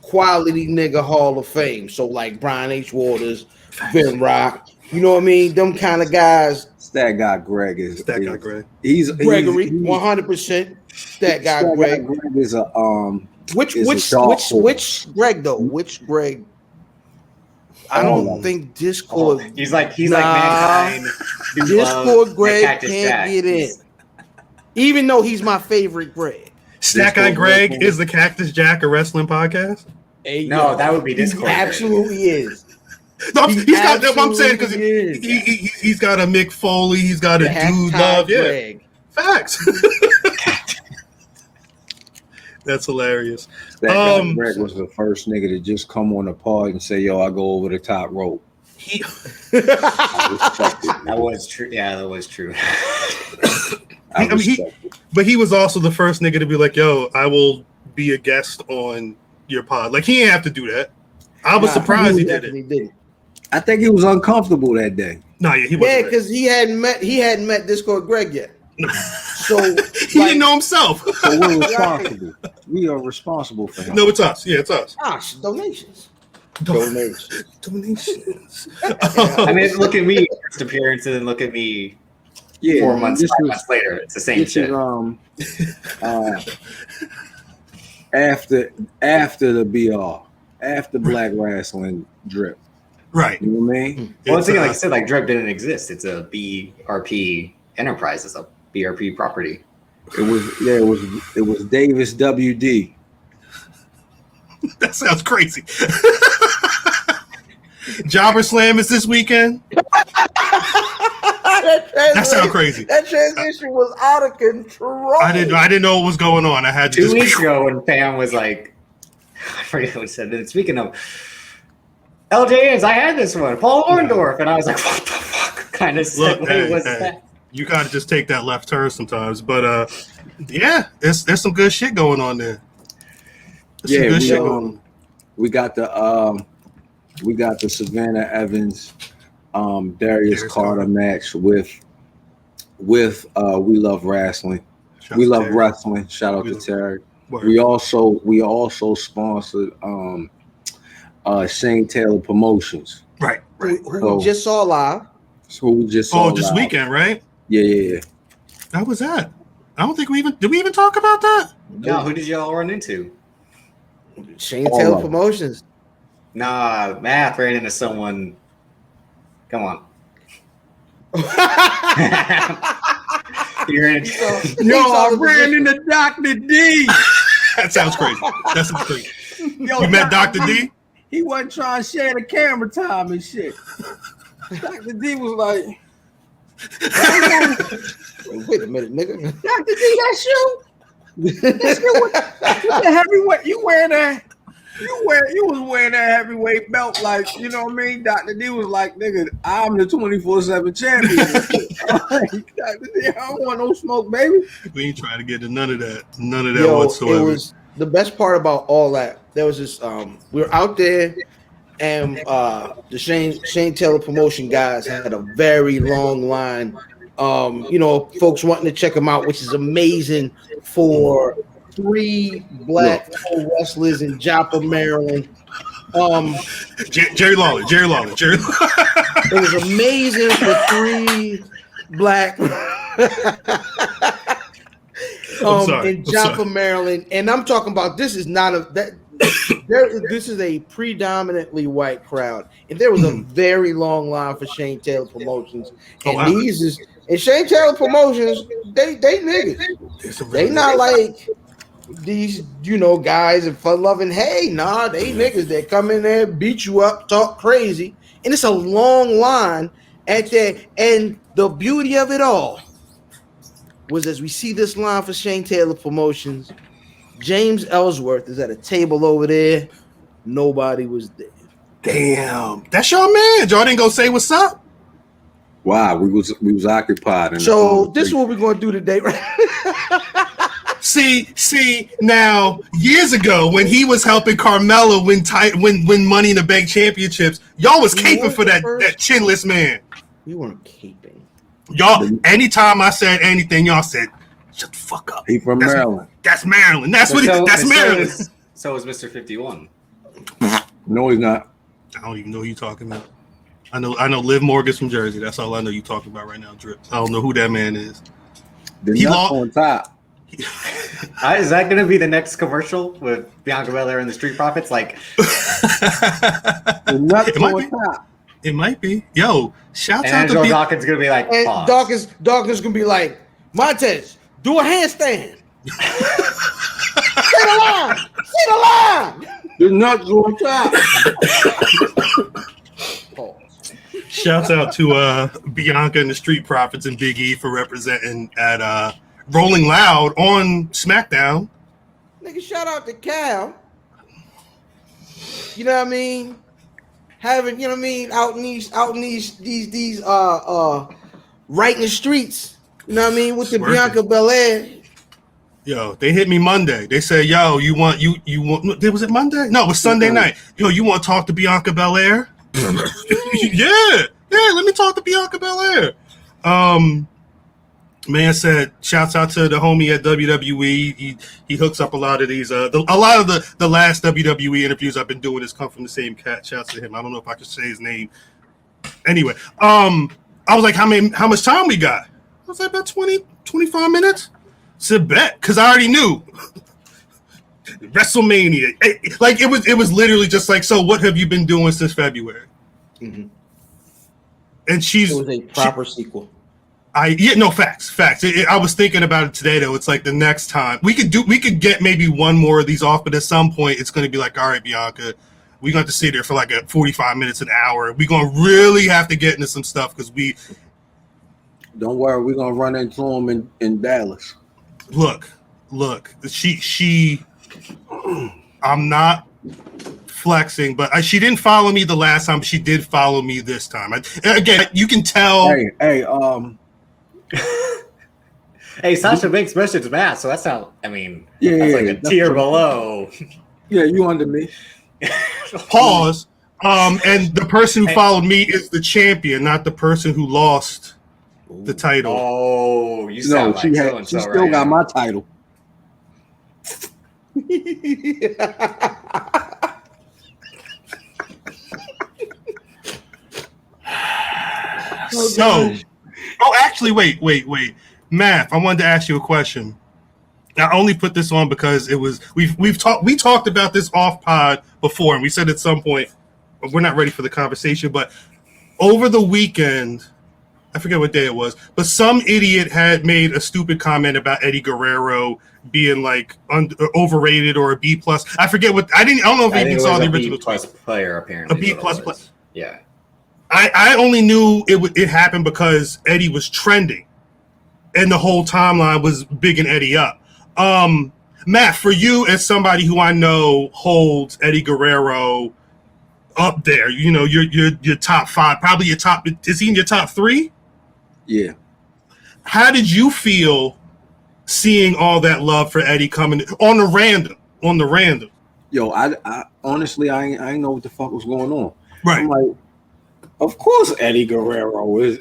quality nigga Hall of Fame. So like Brian H. Waters, Vin Rock. You know what I mean? Them kind of guys. That guy Greg is. That guy Greg. He's Gregory, 100%. That guy Greg. Greg is a Which Greg though? Which Greg? I don't think Discord. He's like Mankind. Discord Greg can't get in. Even though he's my favorite Greg. Stack Eye Greg is the Cactus Jack of Wrestling Podcast? No, that would be Discord. He absolutely is. No, he's got that. I'm saying because he's got a Mick Foley, he's got a Dude Love. Greg. Yeah, facts. That's hilarious. That guy Greg was the first nigga to just come on the pod and say, "Yo, I go over the top rope." That was true. Yeah, that was true. But he was also the first nigga to be like, "Yo, I will be a guest on your pod." Like, he didn't have to do that. I was surprised he did it. I think he was uncomfortable that day. No, yeah, he wasn't. Yeah, because he hadn't met Discord Greg yet. So he didn't know himself. So we're responsible. We are responsible for him. No, it's us. Yeah, it's us. Gosh, donations. I mean, look at me first appearance, and then look at me 4 months, 5 months later. It's the same shit. After the BR, after Black Rasslin drip. Right. You know what I mean? Well, it's like I said, like drip didn't exist. It's a BRP enterprise. It's a BRP property. It was Davis WD. That sounds crazy. Jobber Slam is this weekend. That sounds crazy. That transition was out of control. I didn't know what was going on. I had to 2 weeks ago when Pam was like, I forget what he said. And speaking of LJNs, I had this one, Paul Orndorff, and I was like, what the fuck kind of segue was that? You gotta just take that left turn sometimes, but yeah, there's some good shit going on there. We got the Savannah Evans, Darius Carter match with We Love Wrestling. We Love Wrestling. Shout out to Terry. We also sponsored Shane Taylor Promotions. Right. Who we just saw live. So we just saw this weekend, right? Yeah. How was that? I don't think did we even talk about that? No, who did y'all run into? Shane Taylor Promotions. Nah, Math ran into someone. Come on. I ran into Dr. D. That sounds crazy. That sounds crazy. You met Dr. D? He wasn't trying to share the camera time and shit. Dr. D was like, wait a minute, nigga. Dr. D, that's you? That's you with the heavyweight. You was wearing that heavyweight belt, like, you know what I mean? Dr. D was like, nigga, I'm the 24/7 champion. Dr. D, I don't want no smoke, baby. We ain't trying to get into none of that whatsoever. It was the best part about all that. There was this we were out there, and the Shane Taylor Promotion guys had a very long line. Folks wanting to check them out, which is amazing for 3 black pro wrestlers in Joppa, Maryland. Jerry Lawler. It was amazing for 3 black in Joppa, Maryland. And I'm talking about this is a predominantly white crowd. And there was a very long line for Shane Taylor Promotions. And Shane Taylor Promotions, they niggas. They not like these, guys and fun loving. Hey, nah, they niggas that come in there, beat you up, talk crazy. And it's a long line at that. And the beauty of it all was, as we see this line for Shane Taylor Promotions, James Ellsworth is at a table over there. Nobody was there. Damn, that's your man. Y'all didn't go say what's up. Wow, we was occupied. So this is what we're gonna do today, right? See, now years ago when he was helping Carmella win Money in the Bank championships, y'all was caping for that chinless man. We weren't caping. Y'all, anytime I said anything, y'all said, "Shut the fuck up." He from Maryland. That's Maryland. That's Maryland. So is Mr. 51. No, he's not. I don't even know who you're talking about. I know Liv Morgan's from Jersey. That's all I know you're talking about right now, Drip. I don't know who that man is. He lost on top. Is that going to be the next commercial with Bianca Belair and the Street Profits? Like, it might be. Yo, shout out to Angelo Dawkins going to be like, and Dawkins going to be like, Montez, do a handstand. Say the line. The nuts on top. Shouts out to Bianca and the Street Profits and Big E for representing at Rolling Loud on SmackDown. Nigga, shout out to Cal. You know what I mean? Having, out in these right in the streets. You know what I mean? With the Bianca Belair. Yo, they hit me Monday. They said, "Yo, you want? Was it Monday? No, it was Sunday night. Yo, you want to talk to Bianca Belair?" yeah. Let me talk to Bianca Belair. Man said, "Shouts out to the homie at WWE. He hooks up a lot of these. A lot of the last WWE interviews I've been doing has come from the same cat. Shouts to him. I don't know if I can say his name. Anyway, I was like, how much time we got? I was like, about 20, 25 minutes. Said bet, because I already knew WrestleMania. It was literally just like, so what have you been doing since February? Mm-hmm. And it was a proper sequel. Facts. I was thinking about it today though. It's like the next time we could get maybe one more of these off, but at some point it's going to be like, all right, Bianca, we're going to sit there for like 45 minutes, an hour. We're going to really have to get into some stuff because Don't worry, we're going to run into him in Dallas. Look, she I'm not flexing, but she didn't follow me the last time, but she did follow me this time. Again, you can tell. Hey, Sasha Banks messaged Matt, so that's not, that's like a tier below. Yeah, you under me. Pause. And the person who followed me is the champion, not the person who lost the title. Oh, you sound she still got my title. Actually, wait. Math, I wanted to ask you a question. I only put this on because it was we talked about this off pod before, and we said at some point we're not ready for the conversation, but over the weekend, I forget what day it was, but some idiot had made a stupid comment about Eddie Guerrero being like overrated or a B+. I forget what I don't know if I even saw the original B+ player apparently. A B+ player. Yeah. I only knew it happened because Eddie was trending, and the whole timeline was bigging Eddie up. Matt, for you as somebody who I know holds Eddie Guerrero up there, your top 5, probably your top. Is he in your top 3? Yeah. How did you feel seeing all that love for Eddie coming on the random? Yo, I honestly I ain't know what the fuck was going on. Right. I'm like, of course Eddie Guerrero is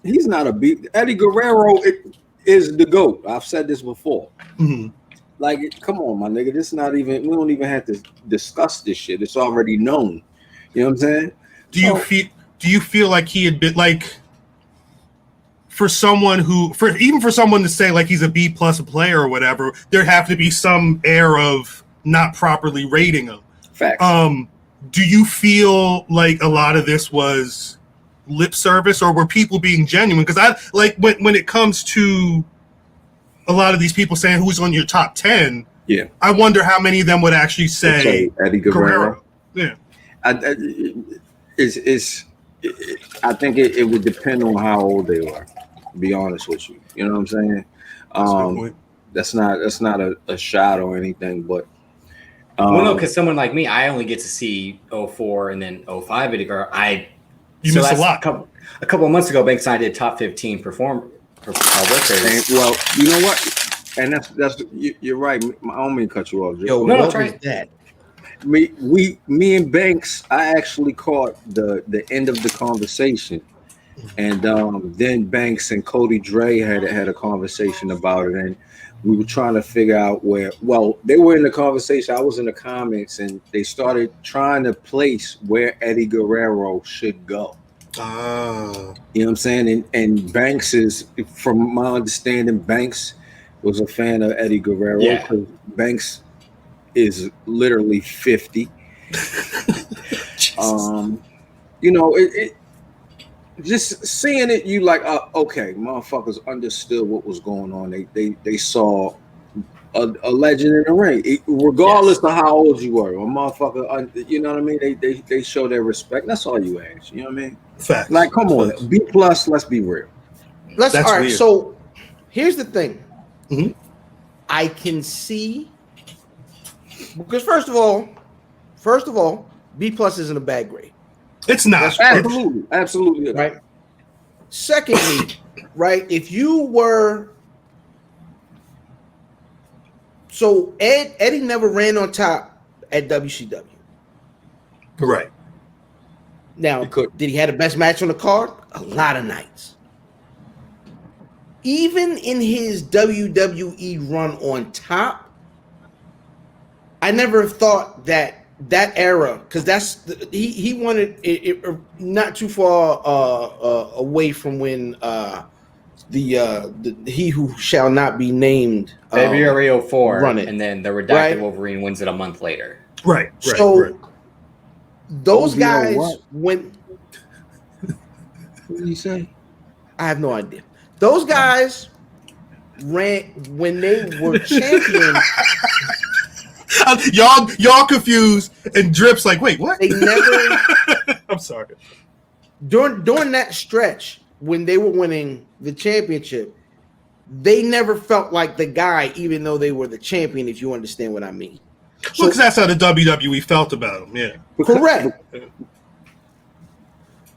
he's not a beat. Eddie Guerrero is the GOAT. I've said this before. Mm-hmm. Like, come on, my nigga. This not even. We don't even have to discuss this shit. It's already known. You know what I'm saying? Do you feel like he had been like, for someone to say like he's a B+ player or whatever, there have to be some air of not properly rating him. Facts. Do you feel like a lot of this was lip service, or were people being genuine? Because I like when it comes to a lot of these people saying who's on your top 10. Yeah, I wonder how many of them would actually say Eddie Guerrero. Yeah, I think it would depend on how old they were. To be honest with you, you know what I'm saying? That's not a shot or anything, but well, no, because someone like me, I only get to see 04 and then 05 Eddie Guerrero. You miss a lot. A couple of months ago, Banks and I did top 15 workers. Well, you know what? And that's you're right. I don't mean to cut you off. Yo, no, what was that? Me and Banks, I actually caught the end of the conversation, and then Banks and Cody Dre had a conversation about it, and we were trying to figure out where. Well, they were in the conversation. I was in the comments, and they started trying to place where Eddie Guerrero should go. You know what I'm saying? And Banks is, from my understanding, Banks was a fan of Eddie Guerrero. Yeah. Banks is literally 50. You know, it just seeing it, you like, okay, motherfuckers understood what was going on. They saw a legend in the ring, regardless of how old you were. A motherfucker, you know what I mean? They show their respect. That's all you ask. You know what I mean? Facts. Like, come on, B+. Let's be real. All right. Weird. So here's the thing. Mm-hmm. I can see, because first of all, B+ isn't a bad grade. It's not. Absolutely. Right. Secondly, right, if you were, so Eddie never ran on top at WCW. Right. Now, did he have the best match on the card? A lot of nights. Even in his WWE run on top, I never thought that era, because he wanted it not too far away from when the he who shall not be named February 04 run it, and then the redacted right? Wolverine wins it a month later. Right. So those guys went. What did he say? I have no idea. Those guys ran when they were champion. Y'all confused, and Drip's like, wait, what? They never. I'm sorry. During that stretch when they were winning the championship, they never felt like the guy, even though they were the champion. If you understand what I mean. So, because that's how the WWE felt about him. Yeah. Correct.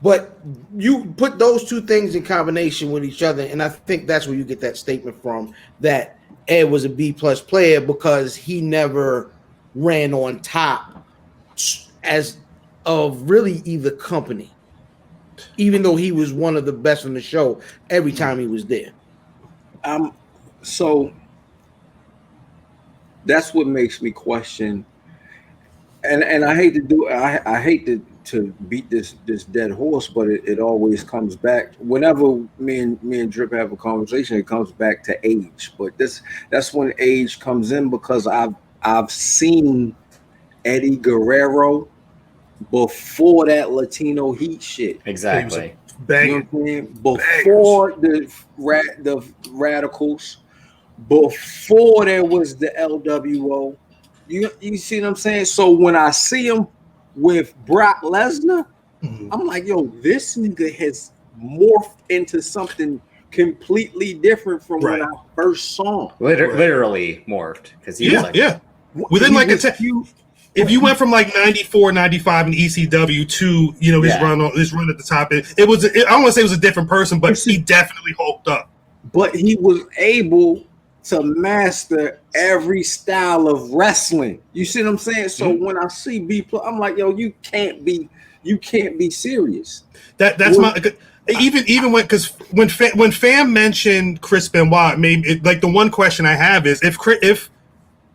But you put those two things in combination with each other, and I think that's where you get that statement from, that Ed was a B+ player because he never ran on top as of really either company, even though he was one of the best on the show every time he was there. So that's what makes me question, and I hate to do I hate to beat this dead horse, but it always comes back. Whenever me and Drip have a conversation, it comes back to age. But that's when age comes in, because I've seen Eddie Guerrero before that Latino Heat shit. Exactly. Banging. You know what I'm saying? Before the Radicals, before there was the LWO. You see what I'm saying? So when I see him with Brock Lesnar, I'm like, yo, this nigga has morphed into something completely different from when I first saw him. Literally morphed, because he was like, within like if you went from like 94, 95 in ECW to his run at the top, it was I don't want to say it was a different person, but he definitely hulked up. But he was able to master every style of wrestling. You see what I'm saying? So when I see B+, I'm like, yo, you can't be serious. That's even when Fam mentioned Chris Benoit, maybe like the one question I have is if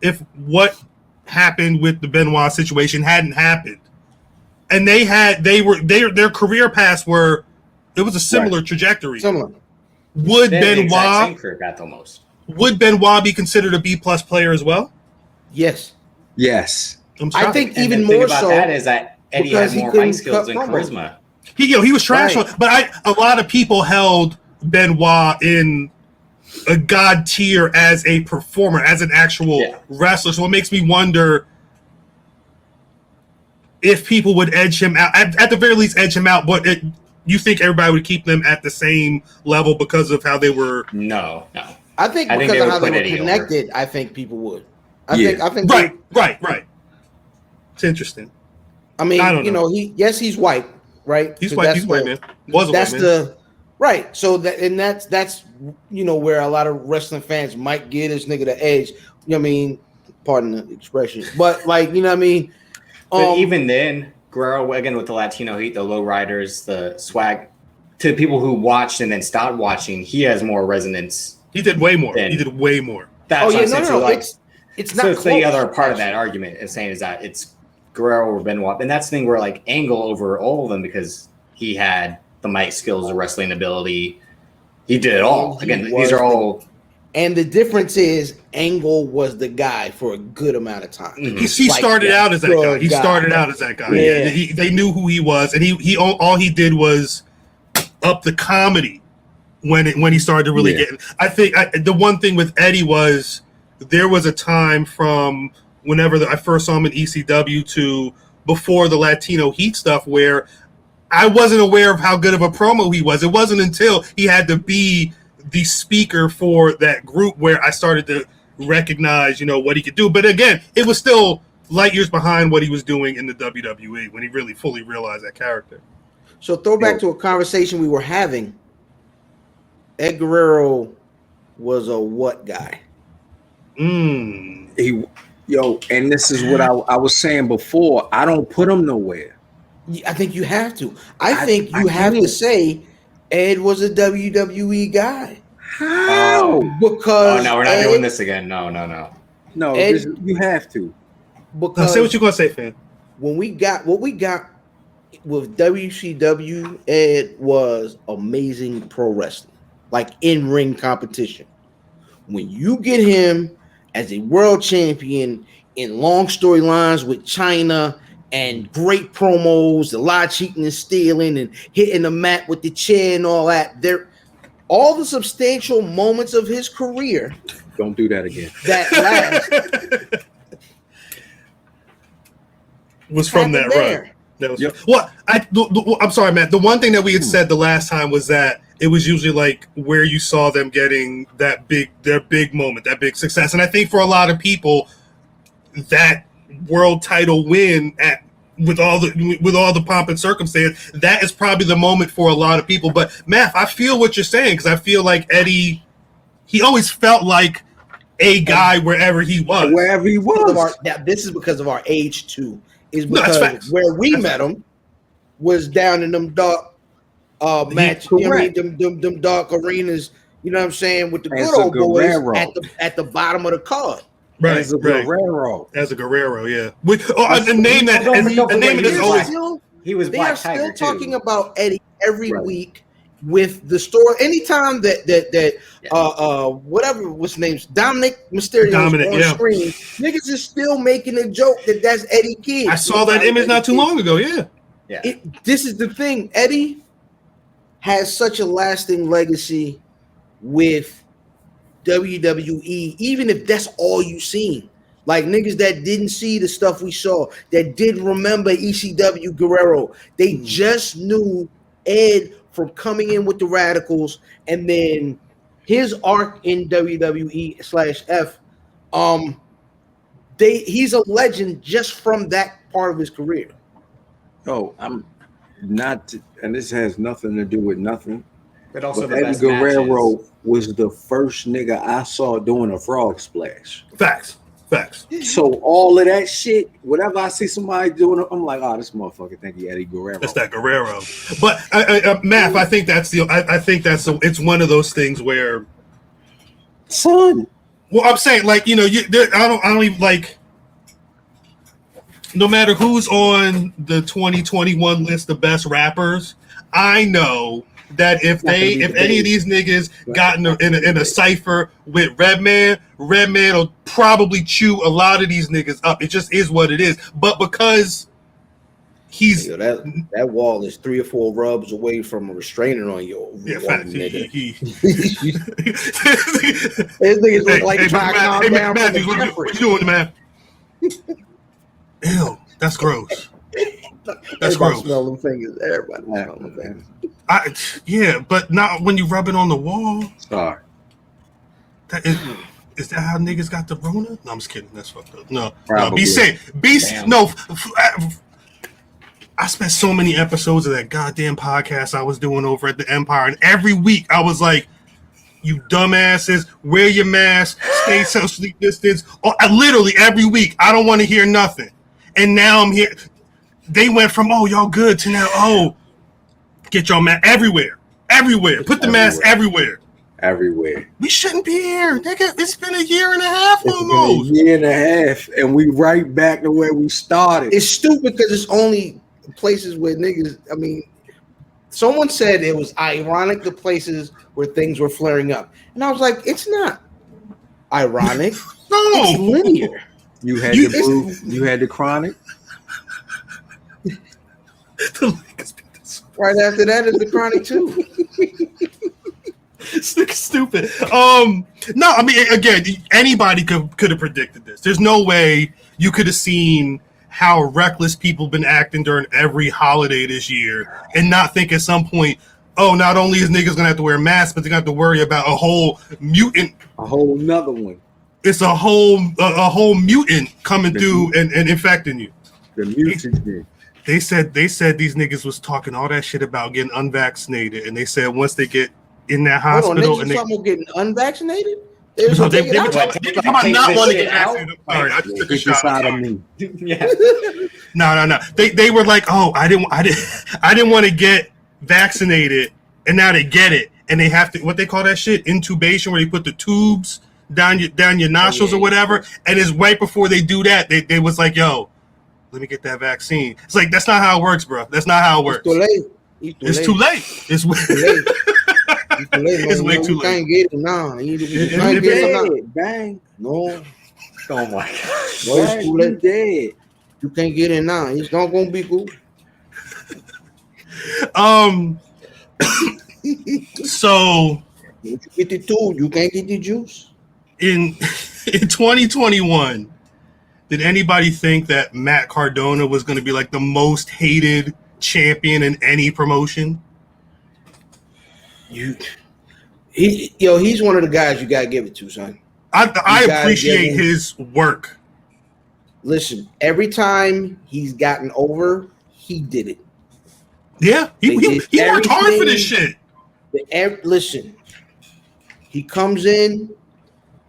if what happened with the Benoit situation hadn't happened, and their career paths were, it was a similar trajectory. Similar. Would Benoit same career path almost? Would Benoit be considered a B+ player as well? Yes. Yes. I think And even the thing more about so that is that Eddie because had he more couldn't mic skills cut and promos. charisma. He was trash, Right. but a lot of people held Benoit in a god tier as a performer, as an actual wrestler. So it makes me wonder if people would edge him out, at the very least edge him out, but you think everybody would keep them at the same level because of how they were? No. I think because they of would how they put were Eddie connected, I think people would. I think Right. It's interesting. I mean, I don't know. he's white, right? He's white. He's white man. Was a That's white man. right. So that's where a lot of wrestling fans might give this nigga the edge. You know what I mean? Pardon the expression, but like, you know what I mean. But even then, Guerrero, again, with the Latino heat, the lowriders, the swag, to people who watched and then stopped watching, he has more resonance. He did way more. That's what I'm saying. So it's not. So it's close, the other part of that actually. argument is saying is that it's Guerrero or Benoit, and that's the thing where like Angle over all of them because he had the mic skills, the wrestling ability, he did it all. Again, these are all. And the difference is Angle was the guy for a good amount of time. He started out as that guy. He started out as that guy. Yeah. They knew who he was, and he all he did was up the comedy when he started to really get. I think the one thing with Eddie was there was a time from whenever I first saw him in ECW to before the Latino heat stuff where I wasn't aware of how good of a promo he was. It wasn't until he had to be the speaker for that group where I started to recognize, what he could do. But again, it was still light years behind what he was doing in the WWE when he really fully realized that character. So throw back to a conversation we were having. Ed Guerrero was a what guy? And this is what I was saying before. I don't put him nowhere. I think you have to. I think you have to say Ed was a WWE guy. How? Because no, we're not doing this again. No. Ed, you have to. Because say what you're gonna say, fam. When we got what we got with WCW, Ed was amazing pro wrestling, like in-ring competition. When you get him as a world champion in long storylines with China and great promos, a lot of cheating and stealing and hitting the mat with the chair and all that. All the substantial moments of his career. Don't do that again. That last was from that run. That was I'm sorry, Matt. The one thing that we had said the last time was that it was usually like where you saw them getting their big moment, that big success. And I think for a lot of people, that world title win with all the pomp and circumstance, that is probably the moment for a lot of people. But Matt, I feel what you're saying because I feel like Eddie, he always felt like a guy wherever he was. Wherever he was. Now, this is because of our age too. Is because where we met him was down in them dark match, them dark arenas. You know what I'm saying? With the good old boys at the bottom of the card. Right, as a Guerrero. As a Guerrero, yeah. The name that is always. He was Black Tiger. They are still talking about Eddie every week with the story. Anytime that whatever what's name's Dominic Mysterio on screen, niggas is still making a joke that's Eddie Kidd. I saw that image not too long ago. Yeah. This is the thing. Eddie has such a lasting legacy with WWE, even if that's all you seen. Like niggas that didn't see the stuff we saw, that didn't remember ECW Guerrero, they just knew Ed from coming in with the Radicals, and then his arc in WWE/F. He's a legend just from that part of his career. Oh, I'm not, and this has nothing to do with nothing. But also, but Eddie Guerrero was the first nigga I saw doing a frog splash. Facts. So all of that shit, whatever I see somebody doing it, I'm like, oh, this motherfucker think he Eddie Guerrero. That's that Guerrero. But Math, I think that's it's one of those things where, son, Well, I'm saying, like, you know, I don't even like. No matter who's on the 2021 list of best rappers, I know that if any of these niggas got in a cipher with Redman will probably chew a lot of these niggas up. It just is what it is. But because he's that wall is 3 or 4 rubs away from a restraining on you. Yeah, facts. His niggas look like trying to calm down. Matthews, what you doing, man? Ew, that's gross. That's gross. Smell them fingers. Everybody smell them fingers. Yeah, but not when you rub it on the wall. Sorry. Is that how niggas got the Rona? No, I'm just kidding. That's fucked up. No, Probably. Be safe. No. I spent so many episodes of that goddamn podcast I was doing over at the Empire, and every week I was like, "You dumbasses, wear your mask, stay socially distanced." Literally every week, I don't want to hear nothing. And now I'm here. They went from y'all good to now get your mask everywhere. Put the mask everywhere. We shouldn't be here, nigga. It's been a year and a half almost. Been a year and a half, and we right back to where we started. It's stupid because it's only places where niggas. I mean, someone said it was ironic the places where things were flaring up, and I was like, it's not ironic. No, it's linear. You had the chronic. Right after that is the chronic too. Stupid. No, I mean, again, anybody could have predicted this. There's no way you could have seen how reckless people been acting during every holiday this year and not think at some point, not only is niggas gonna have to wear masks, but they're gonna have to worry about a whole mutant, a whole nother one. It's a whole mutant coming through and infecting you. The mutant. They said these niggas was talking all that shit about getting unvaccinated, and they said once they get in that hospital and they talking about getting unvaccinated. They were talking about not wanting to get vaccinated. Sorry, I just took a shot of me. Yeah. No. They were like, I didn't want to get vaccinated, and now they get it, and they have to what they call that shit, intubation, where they put the tubes down your nostrils or whatever, and it's right before they do that, they was like, yo, let me get that vaccine. It's like, that's not how it works, bro. That's not how it works. It's too late. It's way too late. You can't get it now. You can't get it. Bang. No. Oh my God. No, it's too late. Dead. You can't get it now. It's not gonna be cool. So you get the tube, you can't get the juice. In 2021, did anybody think that Matt Cardona was going to be like the most hated champion in any promotion? He's one of the guys you gotta give it to, son. I appreciate his work. Listen, every time he's gotten over, he did it. Yeah, he worked hard for this shit. Listen, he comes in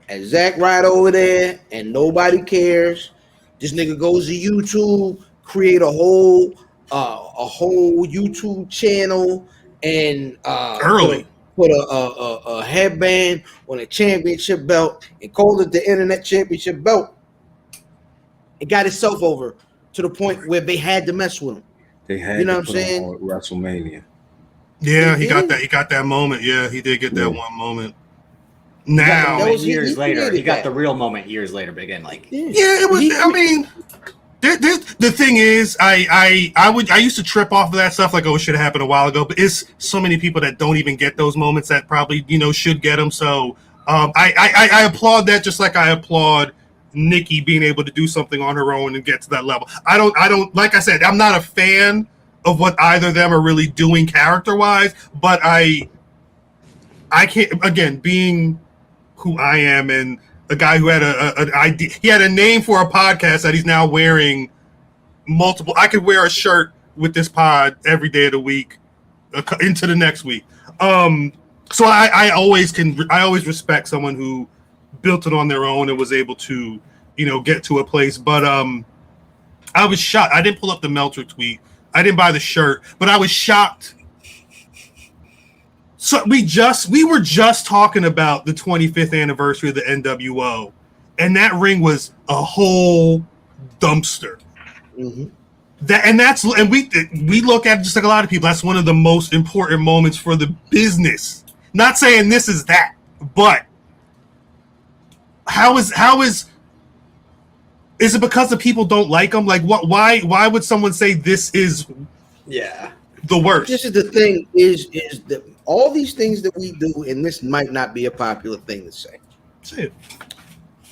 and Zack right over there, and nobody cares. This nigga goes to YouTube, create a whole YouTube channel, and early put a headband on a championship belt and called it the Internet Championship belt. It got itself over to the point where they had to mess with him. They had, you know what I'm saying? WrestleMania. Yeah, he got that. He got that moment. Yeah, he did get that one moment. Now, years later, he got the real moment years later. But again, like, it was. I mean, the thing is, I used to trip off of that stuff like, oh, it should have happened a while ago. But it's so many people that don't even get those moments that probably should get them. So I applaud that, just like I applaud Nikki being able to do something on her own and get to that level. I don't like I said, I'm not a fan of what either of them are really doing character wise, but I can't, again, being who I am and a guy who had an idea, he had a name for a podcast that he's now wearing multiple. I could wear a shirt with this pod every day of the week into the next week. So I always respect someone who built it on their own and was able to, get to a place. But I was shocked. I didn't pull up the Meltzer tweet. I didn't buy the shirt, but I was shocked. So we were just talking about the 25th anniversary of the NWO, and that ring was a whole dumpster. Mm-hmm. We look at it just like a lot of people. That's one of the most important moments for the business. Not saying this is that, but how is it because the people don't like them? Like what? Why would someone say this is the worst? This is the thing is that all these things that we do, and this might not be a popular thing to say. Say it.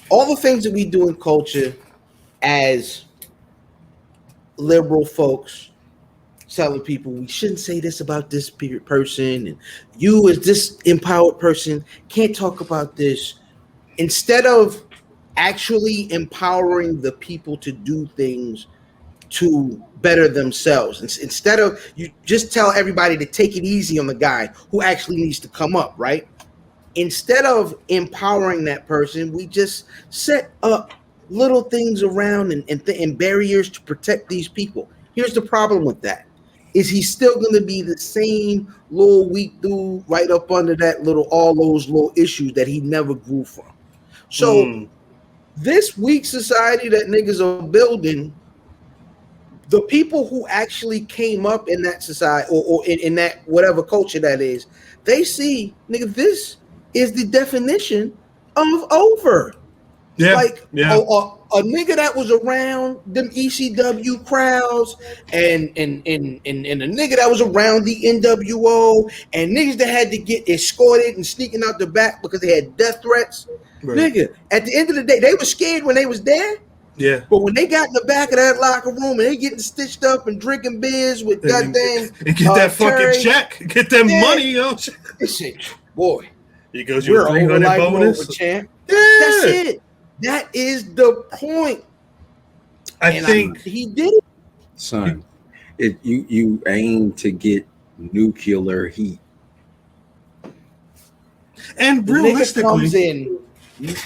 All the things that we do in culture as liberal folks telling people we shouldn't say this about this person, and you as this empowered person can't talk about this, instead of actually empowering the people to do things to better themselves. Instead of you just tell everybody to take it easy on the guy who actually needs to come up, right? Instead of empowering that person, we just set up little things around and barriers to protect these people. Here's the problem with that, is he's still going to be the same little weak dude right up under that all those little issues that he never grew from. So this weak society that niggas are building, the people who actually came up in that society or in that whatever culture that is, they see, nigga, this is the definition of over. Yeah, a nigga that was around them ECW crowds and a nigga that was around the NWO and niggas that had to get escorted and sneaking out the back because they had death threats. Right. Nigga, at the end of the day, they were scared when they was there. Yeah. But when they got in the back of that locker room and they getting stitched up and drinking beers with goddamn and get that fucking check, get that money, yo. This shit, boy. He goes, your 300 bonus. Champ. Yeah. That's it. That is the point. I think he did it. Son, you aim to get nuclear heat. And the realistically, nigga comes in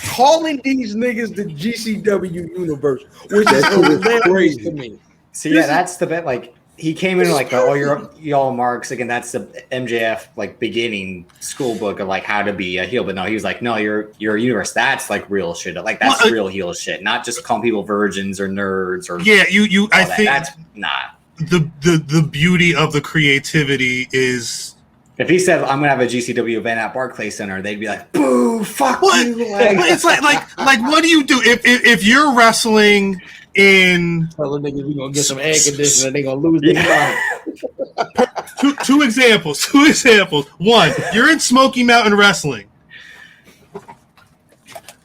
calling these niggas the GCW universe, which is hilarious to me. So yeah, that's the bit. Like he came in like, oh, y'all marks again. That's the MJF like beginning school book of like how to be a heel. But no, he was like, no, you're a universe. That's like real shit. Like that's real heel shit, not just calling people virgins or nerds or you. I think that's not the beauty of the creativity is. If he said, I'm going to have a GCW event at Barclays Center, they'd be like, boo, fuck you. It's like, what do you do? If you're wrestling in... Tell the niggas we're going to get some air conditioner and they're going to lose their mind. Two examples. One, you're in Smoky Mountain Wrestling.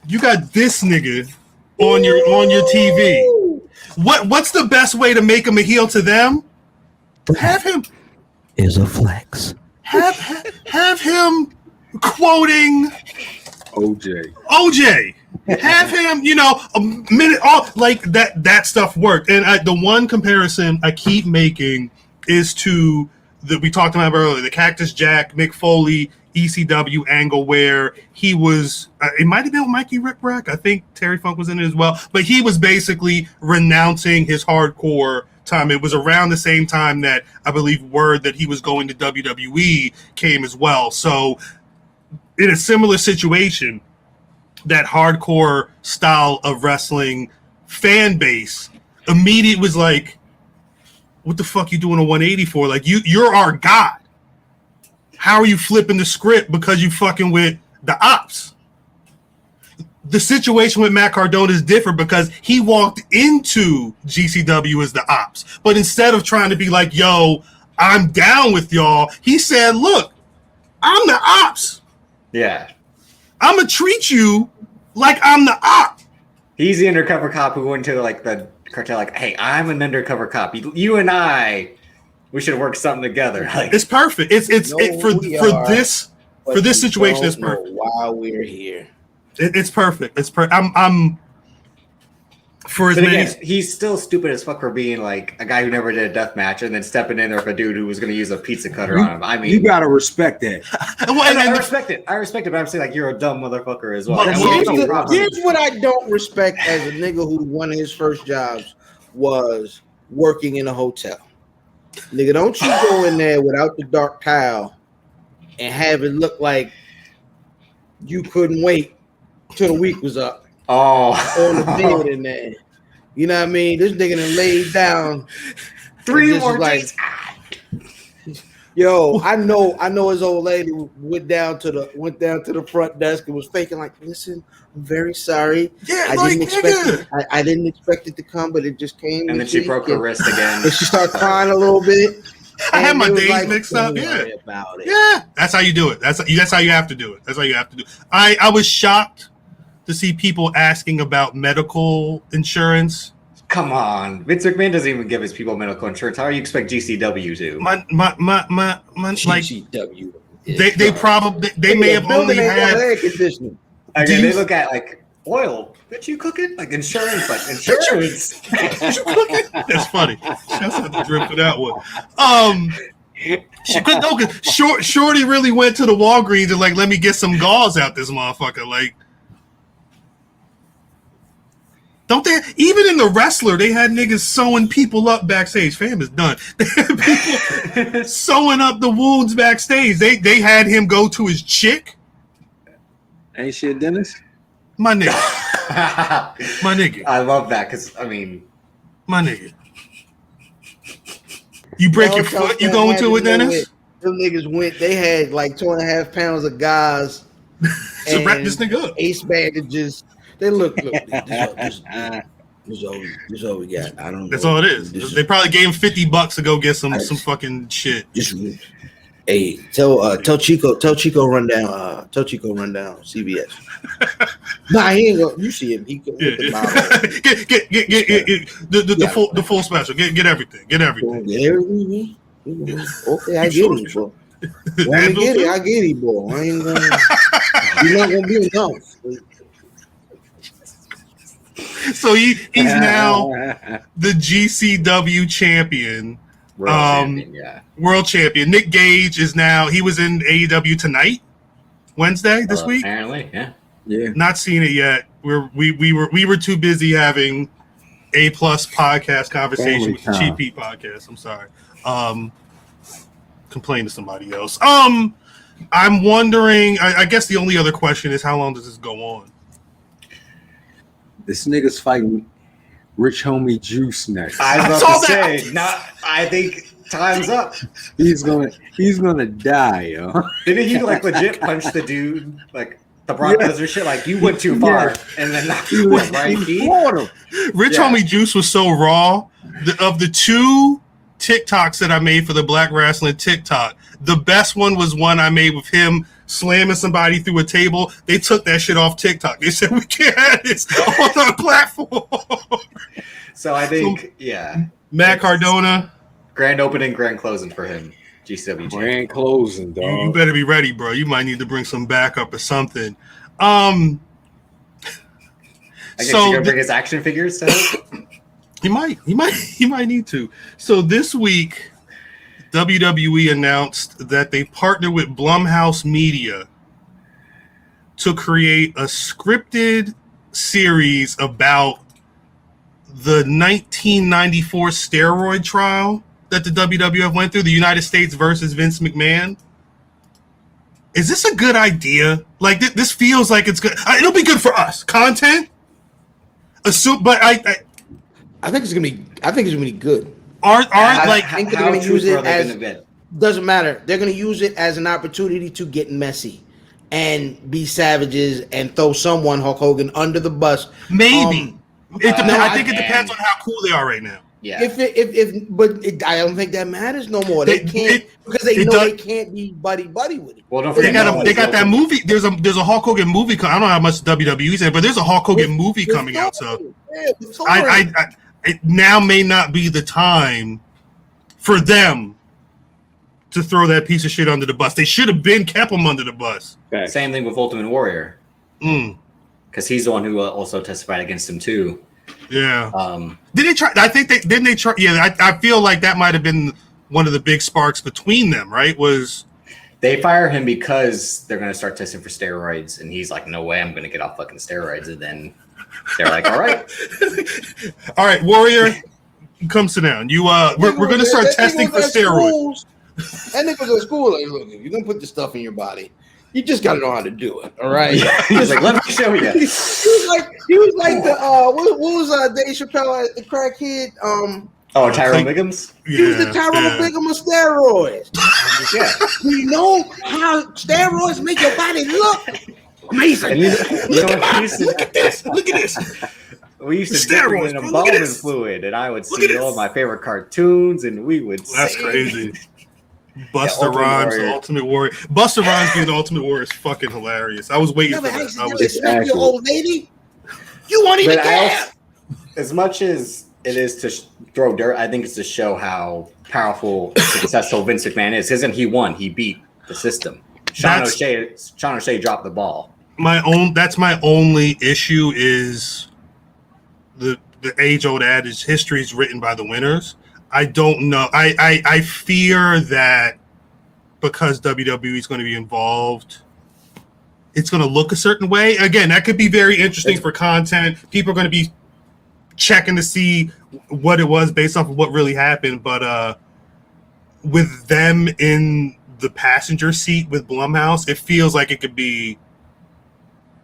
You got this nigga on your TV. What's the best way to make him a heel to them? Have him... Is a flex. Have him quoting OJ. Have him, a minute off like that stuff worked. And the one comparison I keep making is to we talked about earlier, the Cactus Jack, Mick Foley, ECW angle where he was, it might have been with Mikey Rickbrack. I think Terry Funk was in it as well. But he was basically renouncing his hardcore time. It was around the same time that I believe word that he was going to WWE came as well. So in a similar situation, that hardcore style of wrestling fan base immediately was like, what the fuck you doing a 180 for? Like you're our god. How are you flipping the script because you fucking with the ops? The situation with Matt Cardona is different because he walked into GCW as the ops. But instead of trying to be like, yo, I'm down with y'all, he said, look, I'm the ops. Yeah. I'm going to treat you like I'm the op. He's the undercover cop who went to the cartel like, hey, I'm an undercover cop. You and I, we should work something together. Like, it's perfect. For this situation, it's perfect. While we're here. It's perfect. It's perfect. I'm for as but many. Again, he's still stupid as fuck for being like a guy who never did a death match and then stepping in there with a dude who was going to use a pizza cutter on him. I mean, you gotta respect that. I respect it. I respect it, but I'm saying like you're a dumb motherfucker as well. Here's what I don't respect as a nigga who one of his first jobs was working in a hotel. Nigga, don't you go in there without the dark towel and have it look like you couldn't wait till the week was up. Oh, on the field in there. You know what I mean? This nigga done laid down 3 more days. Yo, I know his old lady went down to the front desk and was faking like, listen, I'm very sorry. Yeah, I didn't expect it to come, but it just came. And then she broke her wrist again. And she started crying a little bit. I had my days mixed up. Yeah, yeah, that's how you do it. That's how you have to do it. That's how you have to do it. I was shocked to see people asking about medical insurance. Come on, Vince McMahon doesn't even give his people medical insurance. How do you expect GCW to? My like GCW. They may have only had air conditioning. Again, they look at like oil. Bitch, you cooking? Like insurance, like insurance. That's funny. Shouts out to Drip for that one. Shorty really went to the Walgreens and like, let me get some gauze out this motherfucker. Like, don't they? Even in the wrestler, they had niggas sewing people up backstage. Fam is done. They had people sewing up the wounds backstage. They had him go to his chick. Ain't she a dentist? My nigga. My nigga. I love that because I mean, my nigga. You break your foot, you going to a dentist? Them niggas went. They had like 2.5 pounds of gauze. To wrap this nigga up. Ace bandages. They look. This is all we got. I don't know. That's all it is. They probably gave him $50 to go get some fucking shit. Just hey, tell Chico run down. Tell Chico run down CBS. Nah, he ain't go. You see him? He get the full special. Get everything. Get everything. Okay, I get it, bro. I get it, bro. I ain't gonna. You're not gonna be enough. So he's now the GCW champion. World champion. Nick Gage is now. He was in AEW tonight, Wednesday this week. Apparently, yeah. Not seen it yet. We were too busy having A+ podcast conversation with the Cheap Heat podcast. I'm sorry. Complain to somebody else. I'm wondering. I guess the only other question is how long does this go on? This nigga's fighting Rich Homie Juice next. I was about to say, I think time's up. He's gonna die, yo. Didn't he like legit punch the dude like the Brock Lesnar shit? Like you went too far, and then he went right. Rich Homie Juice was so raw. Of the 2 TikToks that I made for the Black Rasslin TikTok, the best one was one I made with him slamming somebody through a table. They took that shit off TikTok. They said we can't have this on our platform. So I think, Matt Cardona. Grand opening, grand closing for him. GCW. Grand closing, dog. You better be ready, bro. You might need to bring some backup or something. I guess you're gonna bring his action figures to him? He might need to. So this week, WWE announced that they partnered with Blumhouse Media to create a scripted series about the 1994 steroid trial that the WWF went through, the United States versus Vince McMahon. Is this a good idea? Like, this feels like it's good. It'll be good for us. Content? But I think it's gonna be good. I think they're gonna use it as doesn't matter. They're gonna use it as an opportunity to get messy and be savages and throw someone, Hulk Hogan, under the bus. Maybe. I think it depends on how cool they are right now. Yeah. I don't think that matters no more. They can't because they know they can't be buddy with it. Well, don't forget they got that movie. There's a Hulk Hogan movie. I don't know how much WWE's in, but there's a Hulk Hogan movie coming out. So it now may not be the time for them to throw that piece of shit under the bus. They should have kept him under the bus. Okay. Same thing with Ultimate Warrior. Because he's the one who also testified against him too. Yeah. Did they try? I think didn't they try? Yeah, I feel like that might have been one of the big sparks between them. Right? Was they fire him because they're going to start testing for steroids, and he's like, "No way, I'm going to get off fucking steroids." And then they're like, "All right, Warrior, come sit down. We're going to start testing for steroids." That nigga was at school. Like, look, if you're gonna put this stuff in your body, you just gotta know how to do it. All right. He's like, let me show you. he was like the what was Dave Chappelle the crackhead? Tyrone Biggums? He was the Tyrone Biggum of steroids. Yeah. You know how steroids make your body look amazing. Look at this. Look at this. We used to dip in embalming fluid, and I would see all my favorite cartoons, and we would. That's crazy. Busta Rhymes, the Ultimate Warrior. Busta Rhymes being the Ultimate Warrior is fucking hilarious. I was waiting for that. Your old lady. You won't even care. As much as it is to throw dirt, I think it's to show how powerful, successful Vince McMahon is. Isn't he won? He beat the system. Sean O'Shea dropped the ball. That's my only issue is the age-old adage, history is written by the winners. I don't know. I fear that because WWE is going to be involved, it's going to look a certain way. Again, that could be very interesting for content. People are going to be checking to see what it was based off of what really happened. But with them in the passenger seat with Blumhouse, it feels like it could be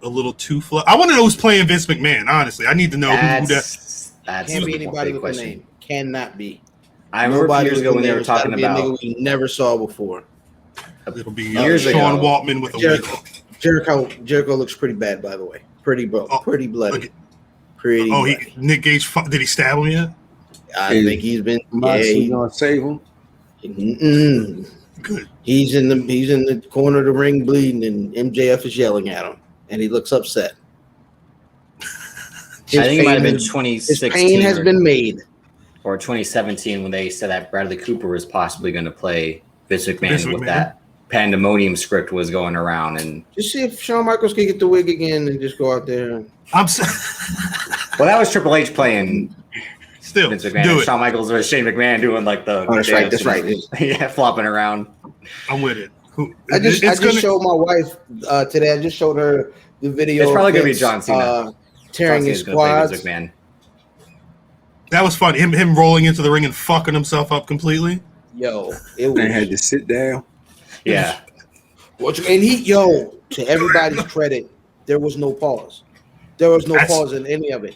a little too I want to know who's playing Vince McMahon, honestly. I need to know who that. Can't be anybody with a name. Cannot be. I remember a few years ago when they were talking about a nigga we never saw before. It'll be Sean Waltman with a wig. Jericho looks pretty bad, by the way. Pretty bloody. Okay. Pretty. Oh, Nick Gage, did he stab him yet? I think he's been. He's gonna save him. Good. He's in the corner of the ring bleeding, and MJF is yelling at him, and he looks upset. I think it might have been 2016. His pain has been made. Or 2017 when they said that Bradley Cooper was possibly going to play Vince McMahon with that pandemonium script was going around. And just see if Shawn Michaels can get the wig again and just go out there. Well, that was Triple H playing still Vince McMahon. Shawn Michaels was Shane McMahon doing like the that's right. Yeah, flopping around. I'm with it. I just showed my wife today. I just showed her the video. It's probably going to be John Cena tearing his quads. That was fun. Him rolling into the ring and fucking himself up completely. Yo, They had to sit down. Yeah. And to everybody's credit, there was no pause. There was no pause in any of it.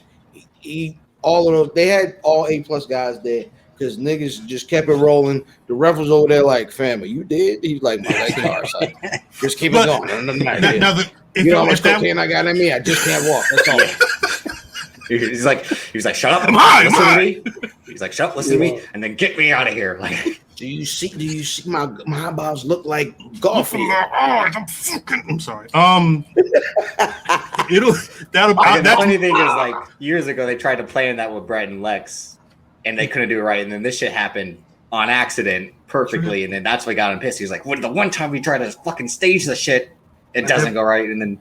They had all A+ guys there because niggas just kept it rolling. The ref was over there like, "Family, you did?" He's like, "My legs are sorry. Just keep it going." You know how much cocaine I got in me? I just can't walk. That's all. He was like, "Shut up, listen to me." He's like, "Shut up, listen to me, and then get me out of here." Like, do you see my eyeballs look like golf? I'm sorry. The funny thing is, like, years ago they tried to plan that with Brett and Lex, and they couldn't do it right, and then this shit happened on accident perfectly, and then that's what got him pissed. He was like, "When the one time we tried to fucking stage the shit, it doesn't go right," and then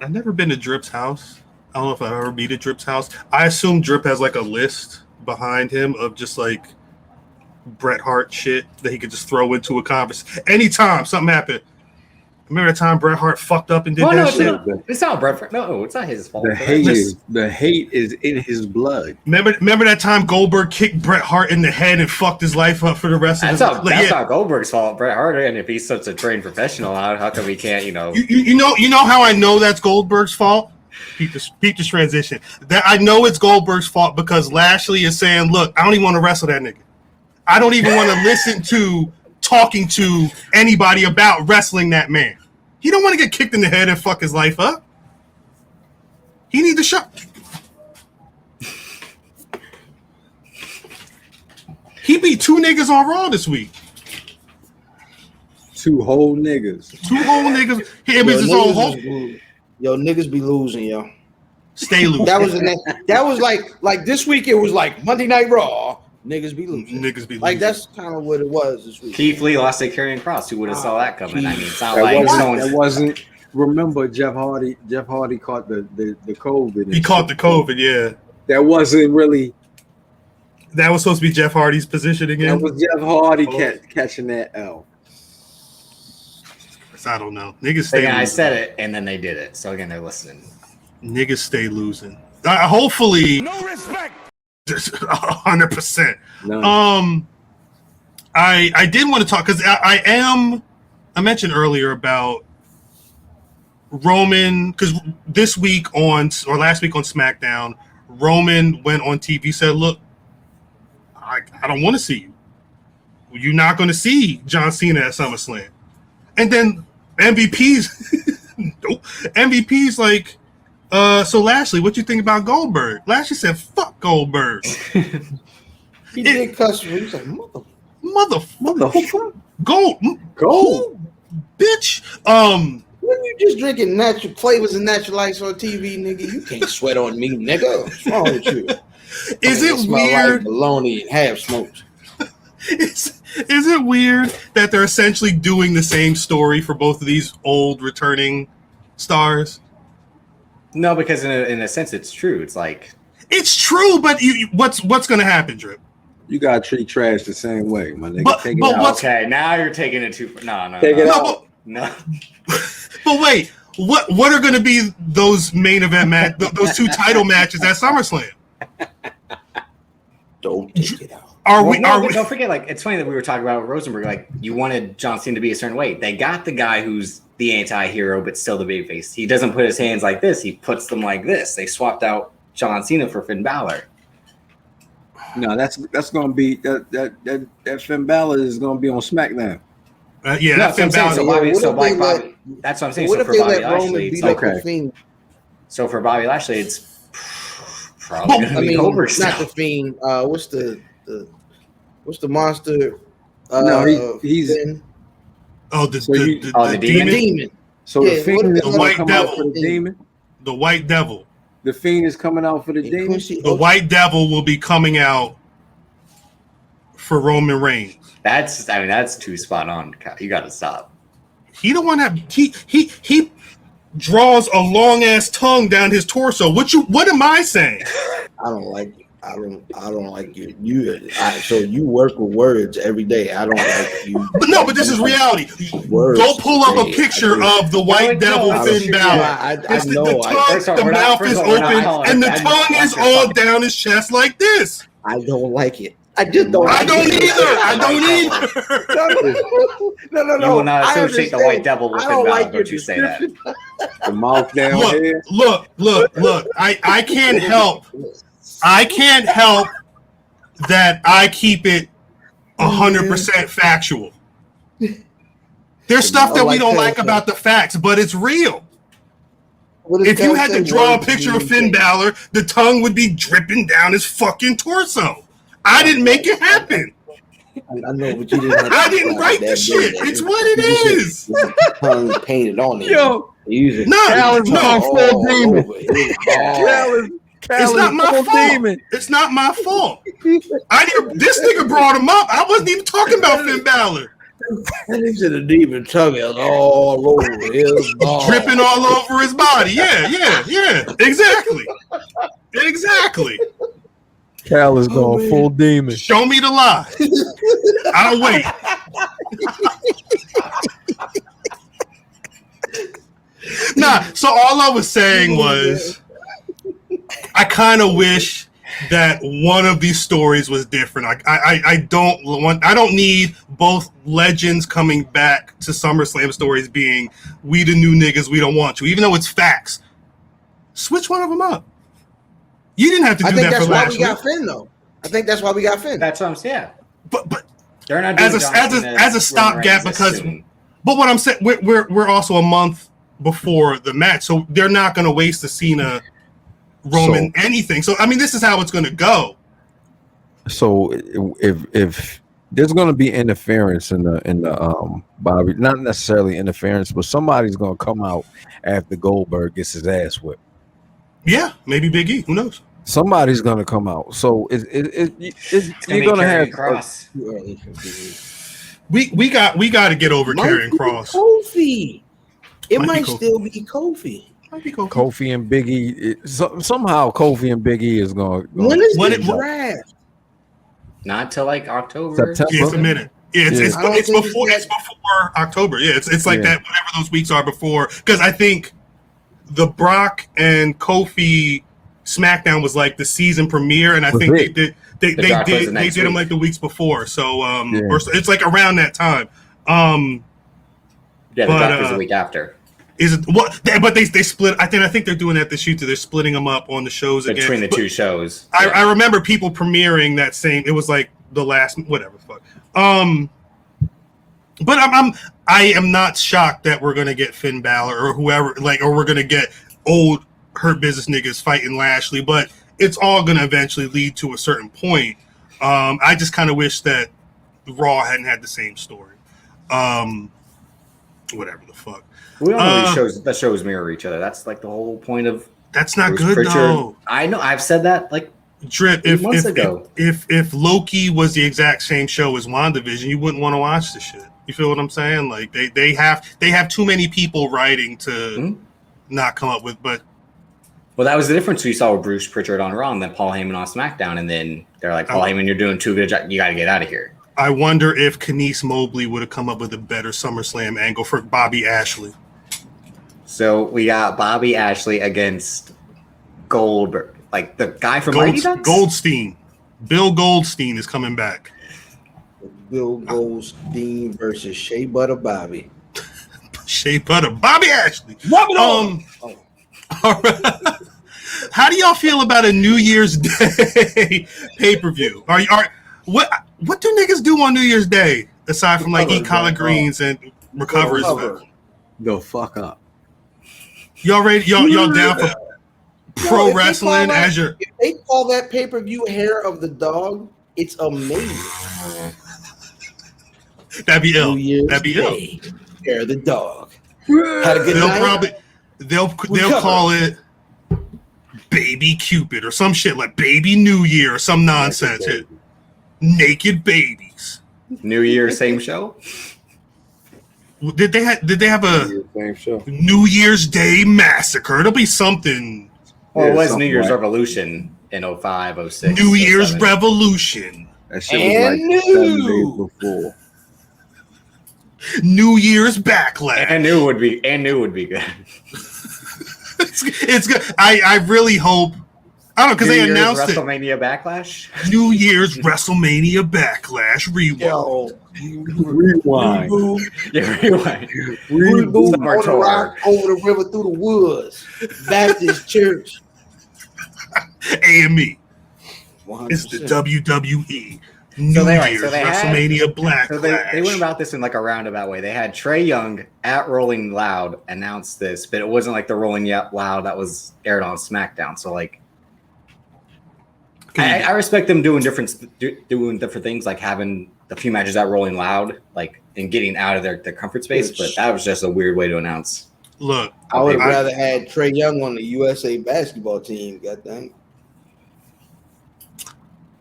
I've never been to Drip's house. I don't know if I've ever been to Drip's house. I assume Drip has like a list behind him of just like Bret Hart shit that he could just throw into a conversation. Anytime something happened. Remember that time Bret Hart fucked up and did that shit? It's not Bret. No, it's not his fault. The hate is in his blood. Remember that time Goldberg kicked Bret Hart in the head and fucked his life up for the rest of his life? That's not Goldberg's fault. Bret Hart, and if he's such a trained professional, how come he can't? You know how I know that's Goldberg's fault? Peep this transition. That I know it's Goldberg's fault because Lashley is saying, "Look, I don't even want to wrestle that nigga. I don't even want to listen to talking to anybody about wrestling that man. He don't want to get kicked in the head and fuck his life up. He need to shut." He beat 2 niggas on Raw this week. 2 whole niggas. 2 whole niggas. Him is his own whole. Yo, niggas be losing, yo. Stay losing. That was like this week. It was like Monday Night Raw. Niggas be losing. Like that's kind of what it was this week. Keith Lee lost to Karrion Kross. Who would have saw that coming? I mean, it's not that wasn't. Remember, Jeff Hardy caught the COVID. He caught the COVID. Yeah. That wasn't really. That was supposed to be Jeff Hardy's position again. That was Jeff Hardy catching that L. I don't know. Niggas stay losing. I said it, and then they did it. So again, they're listening. Niggas stay losing. Hopefully, no respect. 100%. No. I did want to talk because I mentioned earlier about Roman, because last week on SmackDown, Roman went on TV, said, look, I don't want to see you. You're not going to see John Cena at SummerSlam. And then MVP's like, so Lashley, what you think about Goldberg? Lashley said, fuck Goldberg. He did cuss. He was like, motherfucker. Gold. Bitch. When you just drinking natural flavors and natural ice on TV, nigga, you can't sweat on me, nigga. What's wrong with you? Is it weird? Like bologna and half smoked. Is it weird that they're essentially doing the same story for both of these old returning stars? No, because in a sense, it's true. It's like it's true, but what's going to happen, Drip? You gotta treat trash the same way, my nigga. Okay, now you're taking it too far. No. No. But wait, what are going to be those main event those two title matches at SummerSlam? Don't take it out. Don't forget, like, it's funny that we were talking about Rosenberg. Like, you wanted John Cena to be a certain way. They got the guy who's the anti-hero, but still the babyface. He doesn't put his hands like this. He puts them like this. They swapped out John Cena for Finn Balor. No, that's going to be that Finn Balor is going to be on SmackDown. Finn Balor. That's what I'm saying. So for Bobby Lashley, it's okay. So for Bobby Lashley, it's probably going to be over. Not the Fiend. What's the monster? He's the demon. So the Fiend is the white devil. For the demon. The white devil. The Fiend is coming out for the demon. The white devil will be coming out for Roman Reigns. That's too spot on. You got to stop. He don't want to. He draws a long ass tongue down his torso. What am I saying? I don't like it. I don't like you. So you work with words every day. I don't like you. But this is reality. Go pull up a picture of the white devil Finn Balor. I know. The mouth is open and the tongue is all down his chest like this. I don't like it. I just don't. I don't either. No. You will not associate the white devil with Finn Balor. Don't you say that? The mouth down here. Look. I can't help. I can't help that I keep it 100% factual. There's stuff that we don't like about the facts, but it's real. If you had to draw a picture of Finn Balor, the tongue would be dripping down his fucking torso. I didn't make it happen. I know, but you didn't. I didn't write the shit. It's what it is. Tongue painted on it. No. It's not my fault. It's not my fault. This nigga brought him up. I wasn't even talking about Finn Balor. And he said the demon tongue is all over his body. Dripping all over his body. Yeah. Exactly. Cal is going full demon. Show me the lie. I'll wait. So all I was saying was I kind of wish that one of these stories was different. I don't need both legends coming back to SummerSlam stories being we the new niggas, we don't want you, even though it's facts. Switch one of them up. You didn't have to do that for last week. I think that's why we got Finn, though. I think that's why we got Finn. That's what I'm saying. But they're not as a stopgap because. But what I'm saying, we're also a month before the match, so they're not going to waste the Cena Roman anything. So I mean, this is how it's going to go. So if there's going to be interference in the Bobby, not necessarily interference, but somebody's going to come out after Goldberg gets his ass whipped. Yeah, maybe Big E. Who knows? Somebody's going to come out. So you're going to have Kross. We got to get over Karrion Kross. Kofi. It might still be Kofi. Kofi and Big E. Somehow Kofi and Big E is going. When is the draft? Not till like October. September. Yeah, it's a minute. Yeah, it's before October. Yeah, it's like that. Whatever those weeks are before, because I think the Brock and Kofi SmackDown was like the season premiere, and I think They did them like the weeks before, so or it's like around that time. The draft is the week after. Is it what? But they split. I think they're doing that this year too. They're splitting them up on the shows between the two shows. I remember people premiering that same. It was like the last whatever. Fuck. But I am not shocked that we're gonna get Finn Balor or whoever, or we're gonna get old Hurt Business niggas fighting Lashley. But it's all gonna eventually lead to a certain point. I just kind of wish that Raw hadn't had the same story. Whatever the fuck. We all know these shows mirror each other. That's like the whole point of. That's not good Pritchard. though. I know. I've said that like Drip. If Loki was the exact same show as WandaVision, you wouldn't want to watch the shit. You feel what I'm saying? Like they have too many people writing to not come up with. But well, that was the difference we saw with Bruce Pritchard on Raw and then Paul Heyman on SmackDown, and then they're like, Paul Heyman, you're doing too good. You got to get out of here. I wonder if Kenice Mobley would have come up with a better SummerSlam angle for Bobby Ashley. So we got Bobby Ashley against Goldberg, like the guy from Mighty Ducks? Goldstein. Bill Goldstein is coming back. Bill Goldstein versus Shea Butter Bobby. Shea Butter Bobby Ashley. Rub it on. All right. How do y'all feel about a New Year's Day pay-per-view? What do niggas do on New Year's Day aside from like eat collard greens and recover? The fuck up. Y'all ready? Y'all down for pro wrestling as your? If they call that pay-per-view Hair of the Dog, it's amazing. That'd be ill. That'd be ill. Hair of the Dog. Had a good night. They'll call it Baby Cupid or some shit like Baby New Year or some nonsense. Naked babies. New Year, same show. Did they have a same show. New Year's Day massacre? It'll be something. Well, it was New Year's Revolution in 05, 06. New Year's Revolution. That shit was like 7 days before. New Year's Backlash. And new would be good. it's good. I really hope. I don't know because they announced WrestleMania Backlash. New Year's WrestleMania Backlash rewind. Rewind. Reboot on the rock over the river through the woods. Baptist Church. AME. It's the WWE. New Year's WrestleMania Backlash. So they went about this in like a roundabout way. They had Trey Young at Rolling Loud announce this, but it wasn't like the Rolling Loud that was aired on SmackDown. So like. I respect them doing different things, like having a few matches at Rolling Loud, like and getting out of their comfort space. But that was just a weird way to announce. Look, I would have rather had Trey Young on the USA basketball team. Goddamn.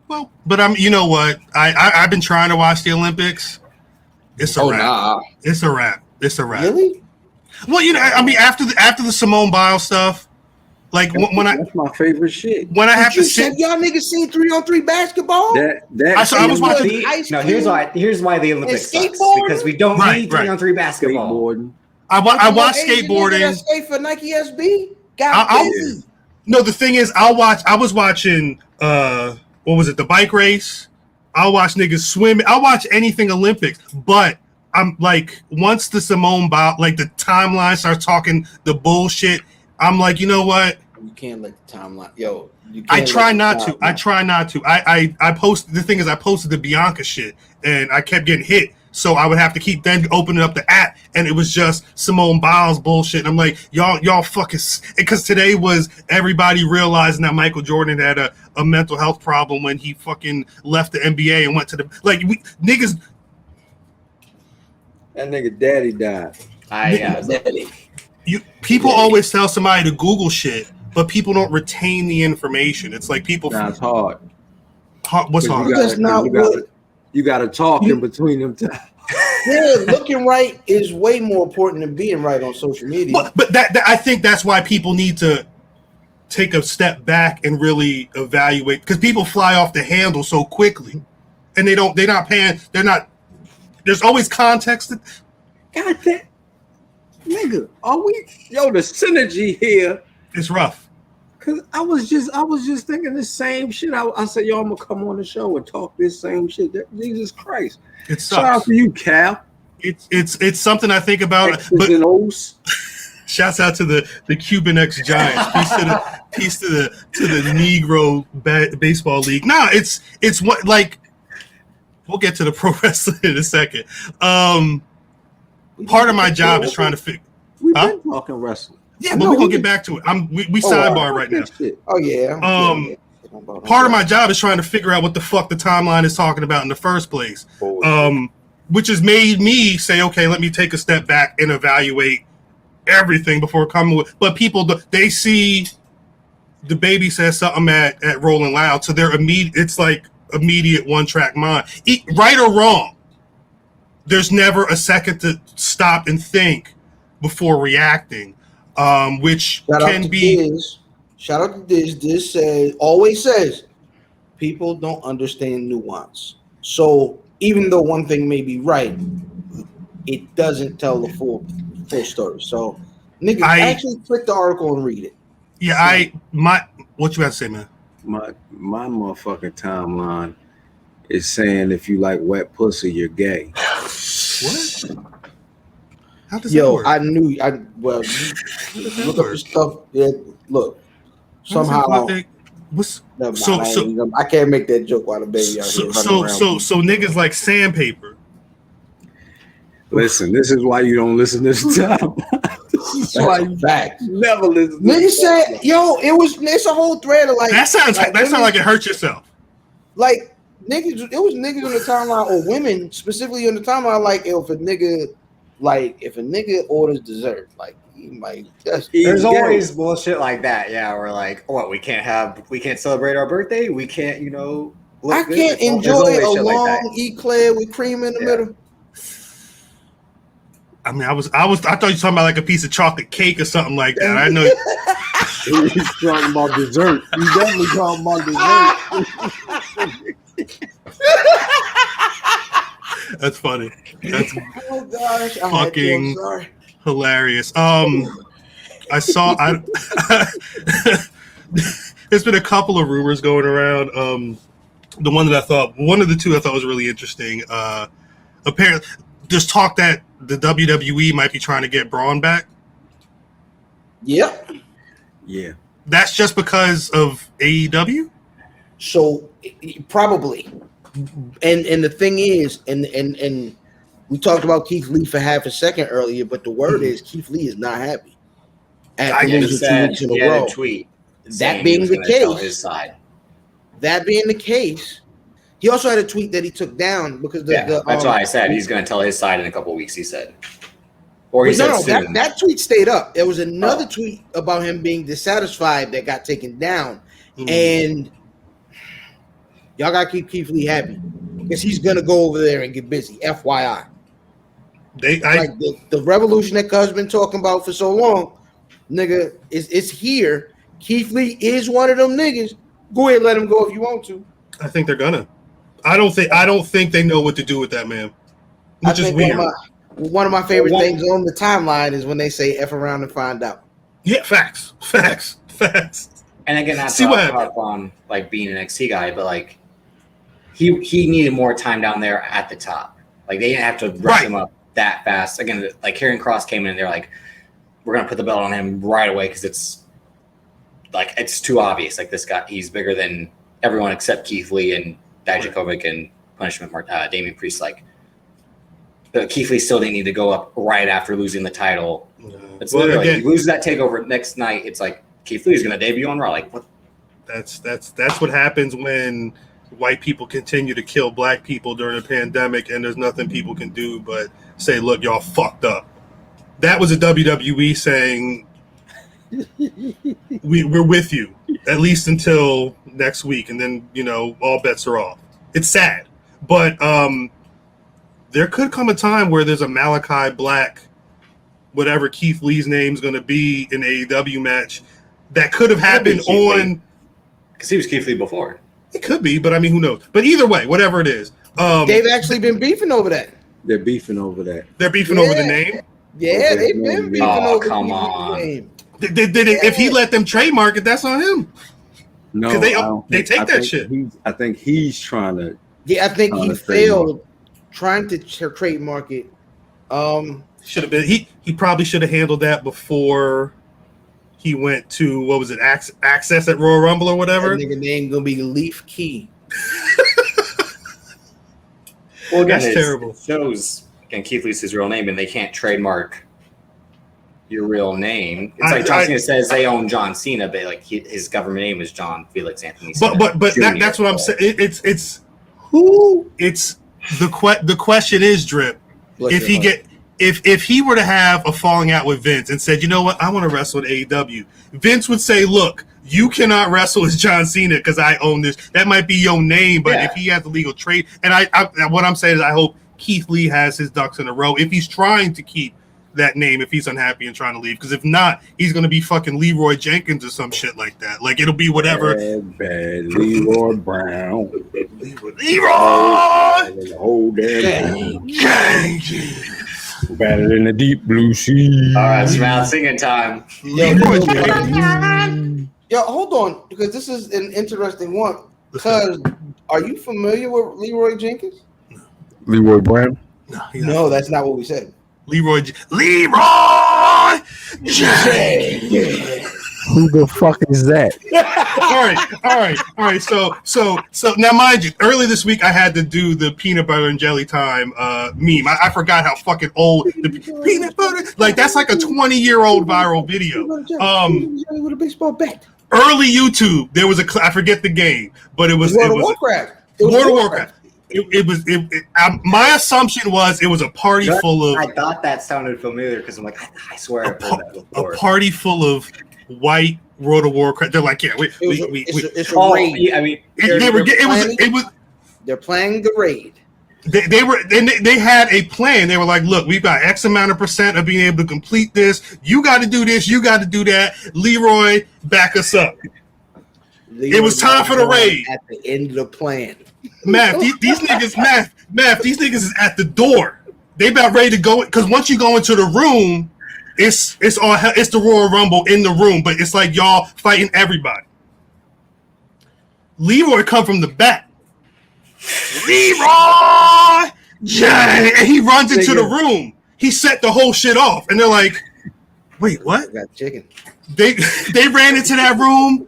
Well, but you know what? I've been trying to watch the Olympics. It's a wrap. Nah. It's a wrap. It's a wrap. Really? Well, you know, I mean, after the Simone Biles stuff. Like that's my favorite shit. When I have to sit, y'all niggas seen 3-on-3 basketball. I was watching. No, here's why the Olympics sucks, because we don't need 3-on-3 basketball. I watch skateboarding. Skate for Nike SB. No, the thing is, I was watching. What was it? The bike race. I'll watch niggas swimming. I'll watch anything Olympics, but I'm like, once the Simone Biles, like the timeline starts talking the bullshit, I'm like, you know what? You can't let the timeline, yo. I try not to. I post. The thing is, I posted the Bianca shit, and I kept getting hit. So I would have to keep then opening up the app, and it was just Simone Biles bullshit. And I'm like, y'all fucking, because today was everybody realizing that Michael Jordan had a mental health problem when he fucking left the NBA and went to the niggas. That nigga daddy died. Daddy. People always tell somebody to Google shit, but people don't retain the information. It's like people. It's hard. What's hard? You got to talk in between them times. Yeah, looking right is way more important than being right on social media. But that I think that's why people need to take a step back and really evaluate, because people fly off the handle so quickly, and they're not paying. They're not. There's always context. God damn, nigga, the synergy here is rough. Cause I was just thinking the same shit. I said, yo, I'm gonna come on the show and talk this same shit. Jesus Christ! It sucks. Shout out to you, Cal. It's something I think about. But shouts out to the Cuban X Giants. Peace to the Negro baseball league. Nah, it's what like. We'll get to the pro wrestling in a second. Part of my job is trying to figure. We've been talking wrestling. Yeah, but we're gonna get back to it. We sidebar right now. Oh yeah. Part of my job is trying to figure out what the fuck the timeline is talking about in the first place. Which has made me say, okay, let me take a step back and evaluate everything before coming with. But people, they see the baby says something at Rolling Loud, so they're it's like immediate one track mind. Right or wrong, there's never a second to stop and think before reacting. Which can be. Shout out to Diz. Diz always says people don't understand nuance. So even though one thing may be right, it doesn't tell the full story. So niggas, actually click the article and read it. Yeah, what you got to say, man? My motherfucking timeline is saying if you like wet pussy, you're gay. What? How does that work? I knew. Look up the stuff. Yeah, look. Somehow. I can't make that joke while the baby out here. So niggas like sandpaper. Listen, this is why you don't listen to this time. This is why you never listen. Niggas said, "Yo, it's a whole thread of like." That sounds like it hurts yourself. Like niggas, it was niggas on the timeline or women specifically on the timeline. Like if a nigga orders dessert, like he might. There's always bullshit like that. Yeah, we're like, what? We can't celebrate our birthday. We can't, I can't enjoy a long eclair with cream in the middle. I mean, I thought you were talking about like a piece of chocolate cake or something like that. I know. He's talking about dessert. He's definitely talking about dessert. That's funny. That's fucking hilarious. I saw. There's been a couple of rumors going around. One of the two I thought was really interesting. Apparently, there's talk that the WWE might be trying to get Braun back. Yep. Yeah. That's just because of AEW? So probably. And the thing is, and we talked about Keith Lee for half a second earlier, but the word is Keith Lee is not happy. I just said he had a tweet. That being the case, he also had a tweet that he took down because that's why I said he's going to tell his side in a couple of weeks. He said, or he said soon. That tweet stayed up. There was another tweet about him being dissatisfied that got taken down, and y'all got to keep Keith Lee happy because he's going to go over there and get busy. FYI, the revolution that Cuz been talking about for so long, nigga, it's here. Keith Lee is one of them niggas. Go ahead, let him go if you want to. I think they're gonna. I don't think they know what to do with that man, which is weird. One of my favorite things on the timeline is when they say "F around and find out." Yeah, facts. And again, that's harp on like being an NXT guy, but like he needed more time down there at the top. Like they didn't have to rush him up that fast. Again, like Karrion Kross came in and they're like, "We're gonna put the belt on him right away because it's too obvious. Like this guy, he's bigger than everyone except Keith Lee and Dijakovic and Punishment Damian Priest." Like Keith Lee still didn't need to go up right after losing the title. It's literally he loses that takeover next night. It's like Keith Lee is going to debut on Raw. Like what? That's what happens when white people continue to kill black people during a pandemic, and there's nothing people can do but say, "Look, y'all fucked up." That was a WWE saying, we're with you at least until next week, and then all bets are off. It's sad, but there could come a time where there's a Malachi Black, whatever Keith Lee's name's going to be, in an AEW match that could have happened on because he was Keith Lee before. It could be, but I mean, who knows? But either way, whatever it is, they've actually been beefing over that. They're beefing over that. They're beefing over the name. Yeah, they've been beefing over the name. If he let them trademark it, that's on him. No, they take that shit. I think he's trying to. Yeah, I think he failed trying to trademark it. Should have been. He probably should have handled that before he went to what was it? Access at Royal Rumble or whatever. That nigga name gonna be Leaf Key. Well, again, that's terrible. It shows again Keith Lee's his real name, and they can't trademark your real name. It's like John Cena says they own John Cena, but like his government name is John Felix Anthony Cena. But that's what I'm saying. It's who? It's the question is Drip. If he were to have a falling out with Vince and said, you know what, I want to wrestle at AEW, Vince would say, look, you cannot wrestle as John Cena because I own this. That might be your name, but if he has the legal trade, and what I'm saying is I hope Keith Lee has his ducks in a row if he's trying to keep that name, if he's unhappy and trying to leave, because if not, he's going to be fucking Leroy Jenkins or some shit like that. Like it'll be whatever. Bad Leroy Brown. Leroy! Whole damn better than the deep blue sea. All right, it's mouth singing time. Yo, hold on, because this is an interesting one. Because are you familiar with Leroy Jenkins? Leroy Brown? No, that's not what we said. Leroy Jenkins. Who the fuck is that? All right. So now, mind you, early this week I had to do the peanut butter and jelly time meme. I forgot how fucking old the peanut butter. Like that's like a 20-year-old viral video. With a baseball bat. Early YouTube, there was I forget the game, but it was World of Warcraft. World of Warcraft. My assumption was it was a party full of. I thought that sounded familiar because I'm like, I swear I've heard that before. A party full of white World of Warcraft. They're like, yeah, it's a raid. Yeah, I mean, they're playing the raid. They had a plan. They were like, look, we've got X amount of % of being able to complete this. You got to do this. You got to do that. Leroy, back us up. It was time for the raid. At the end of the plan. Math, these niggas is at the door. They about ready to go because once you go into the room, it's the Royal Rumble in the room, but it's like y'all fighting everybody. Leroy come from the back. Leroy, and he runs into the room. He set the whole shit off, and they're like, "Wait, what?" Got chicken. They ran into that room,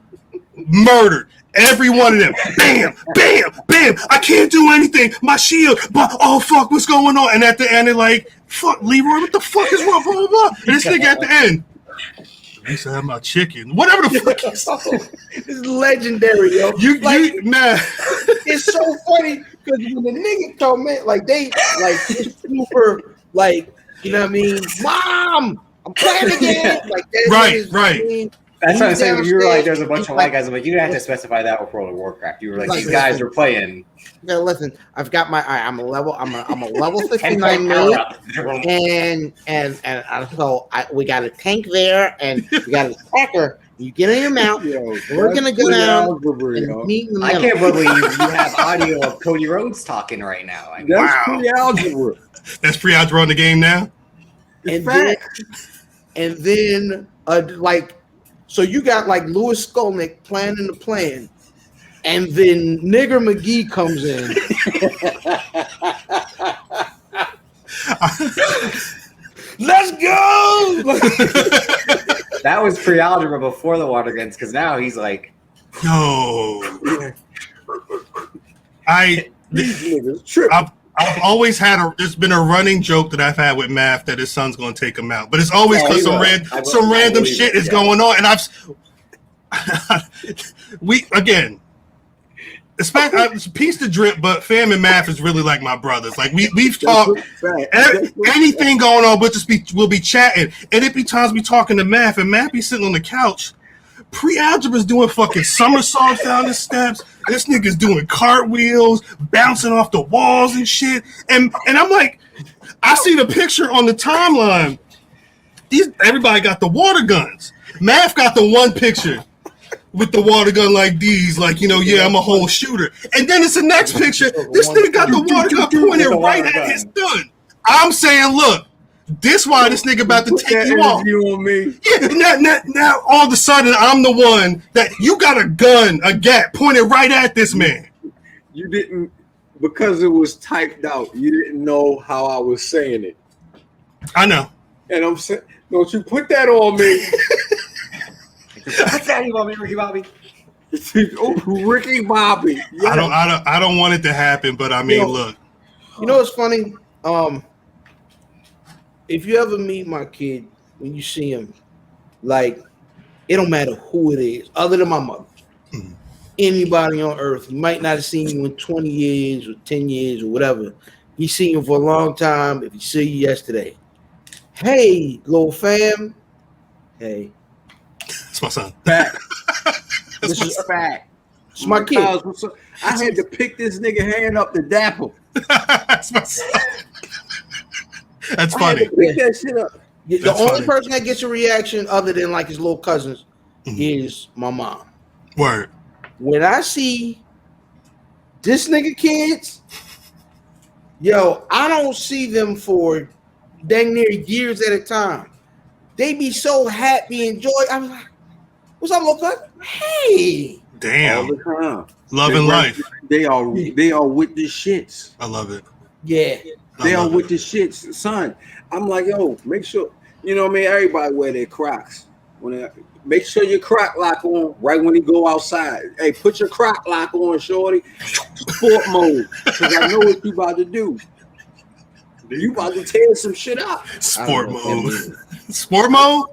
murdered every one of them. Bam, bam, bam. I can't do anything. My shield. But oh fuck, what's going on? And at the end, they're like, "Fuck, Leroy, what the fuck is wrong?" Blah, blah, blah. And this nigga at the end, he said, "I'm my chicken." Whatever the fuck he said. It's legendary, yo. Man. It's so funny because when the nigga told me, it's super, you know what I mean? Mom, I'm playing again. Right. That's what I'm saying. When you were like, there's a bunch of white guys. I'm like, you didn't have to specify that with World of Warcraft. You were like, these guys are playing. Yeah, listen, I've got I'm a level 59 mate, and so we got a tank there, and we got a attacker. You get in your mouth. We're gonna go down and meet in the middle. I can't believe you have audio of Cody Rhodes talking right now. That's pre-algebra. That's pre-algebra on the game now. And then so you got like Louis Skolnick planning the plan, and then Nigger McGee comes in. Let's go! That was pre-algebra before the Waterguns, because now he's like, yo. I've always had there's been a running joke that I've had with Math that his son's going to take him out, but it's always because some random shit is going on, and peace to Drip, but Fam and Math is really like my brothers. Like we've talked anything going on, but we'll be chatting, and it be times we talking to Math, and Math be sitting on the couch. Pre-algebra's doing fucking somersaults down the steps. This nigga's doing cartwheels, bouncing off the walls and shit. And I'm like, I see the picture on the timeline. Everybody got the water guns. Math got the one picture with the water gun like these, like, I'm a whole shooter. And then it's the next picture. This nigga got the water gun pointed right at his gun. I'm saying, look, This why this nigga about to Put take that you off. energy on me. Yeah, now all of a sudden I'm the one that you got a gun, a gat pointed right at this man. You didn't, because it was typed out. You didn't know how I was saying it. I know. And I'm saying, don't you put that on me. What's that you want me, Ricky Bobby? Ricky Bobby. Yes. I don't want it to happen, but I mean, look. You know what's funny? If you ever meet my kid, when you see him, like, it don't matter who it is, other than my mother. Mm-hmm. Anybody on earth, you might not have seen you in 20 years or 10 years or whatever. He's seen you for a long time. If he see you yesterday, hey, little fam. Hey. That's my son. Fact. This is fact. It's my kid. I had to pick this nigga hand up to dap him. That's my son. That's funny. Pick that shit up. The only person that gets a reaction other than like his little cousins is my mom. Word. When I see this nigga kids, yo, I don't see them for dang near years at a time. They be so happy and joy. I was like, what's up, little cousin? Hey. Damn. All the time. Love and life. They are with the shits. I love it. Yeah. They are with the shits, son. I'm like, yo, make sure, you know what I mean? Everybody wear their Crocs. Make sure your Croc lock on right when you go outside. Hey, put your Croc lock on, shorty. Sport mode. Because I know what you about to do. You about to tear some shit up. Sport mode. Sport mode?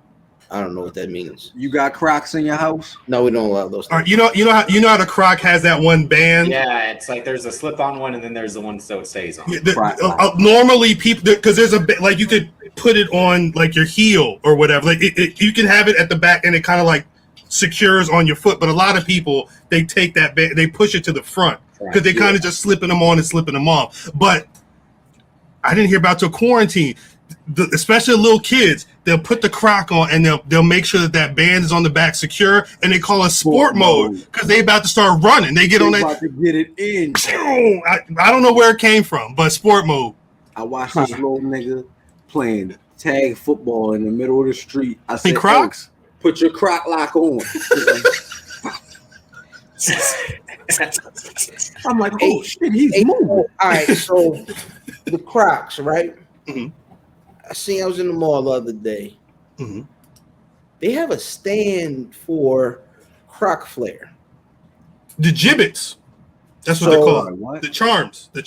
I don't know what that means. You got Crocs in your house? No, we don't allow those. All right, you know how the Croc has that one band? Yeah, it's like there's a slip-on one, and then there's the one so it stays on. Normally, people, because there's like you could put it on like your heel or whatever. Like you can have it at the back, and it kind of like secures on your foot. But a lot of people, they take that band, they push it to the front because they kind of just slipping them on and slipping them off. But I didn't hear about till quarantine. Especially little kids, they'll put the Croc on and they'll make sure that band is on the back secure, and they call it sport mode because they about to start running. They get on that. About to get it in. I don't know where it came from, but sport mode. I watched this little nigga playing tag football in the middle of the street. I said, Crocs? Hey, put your Croc lock on. I'm like, oh shit, he's moving. All right, so the Crocs, right? Mm-hmm. I was in the mall the other day. Mm-hmm. They have a stand for Croc Flare. The gibbets. That's what they're called. What? The charms for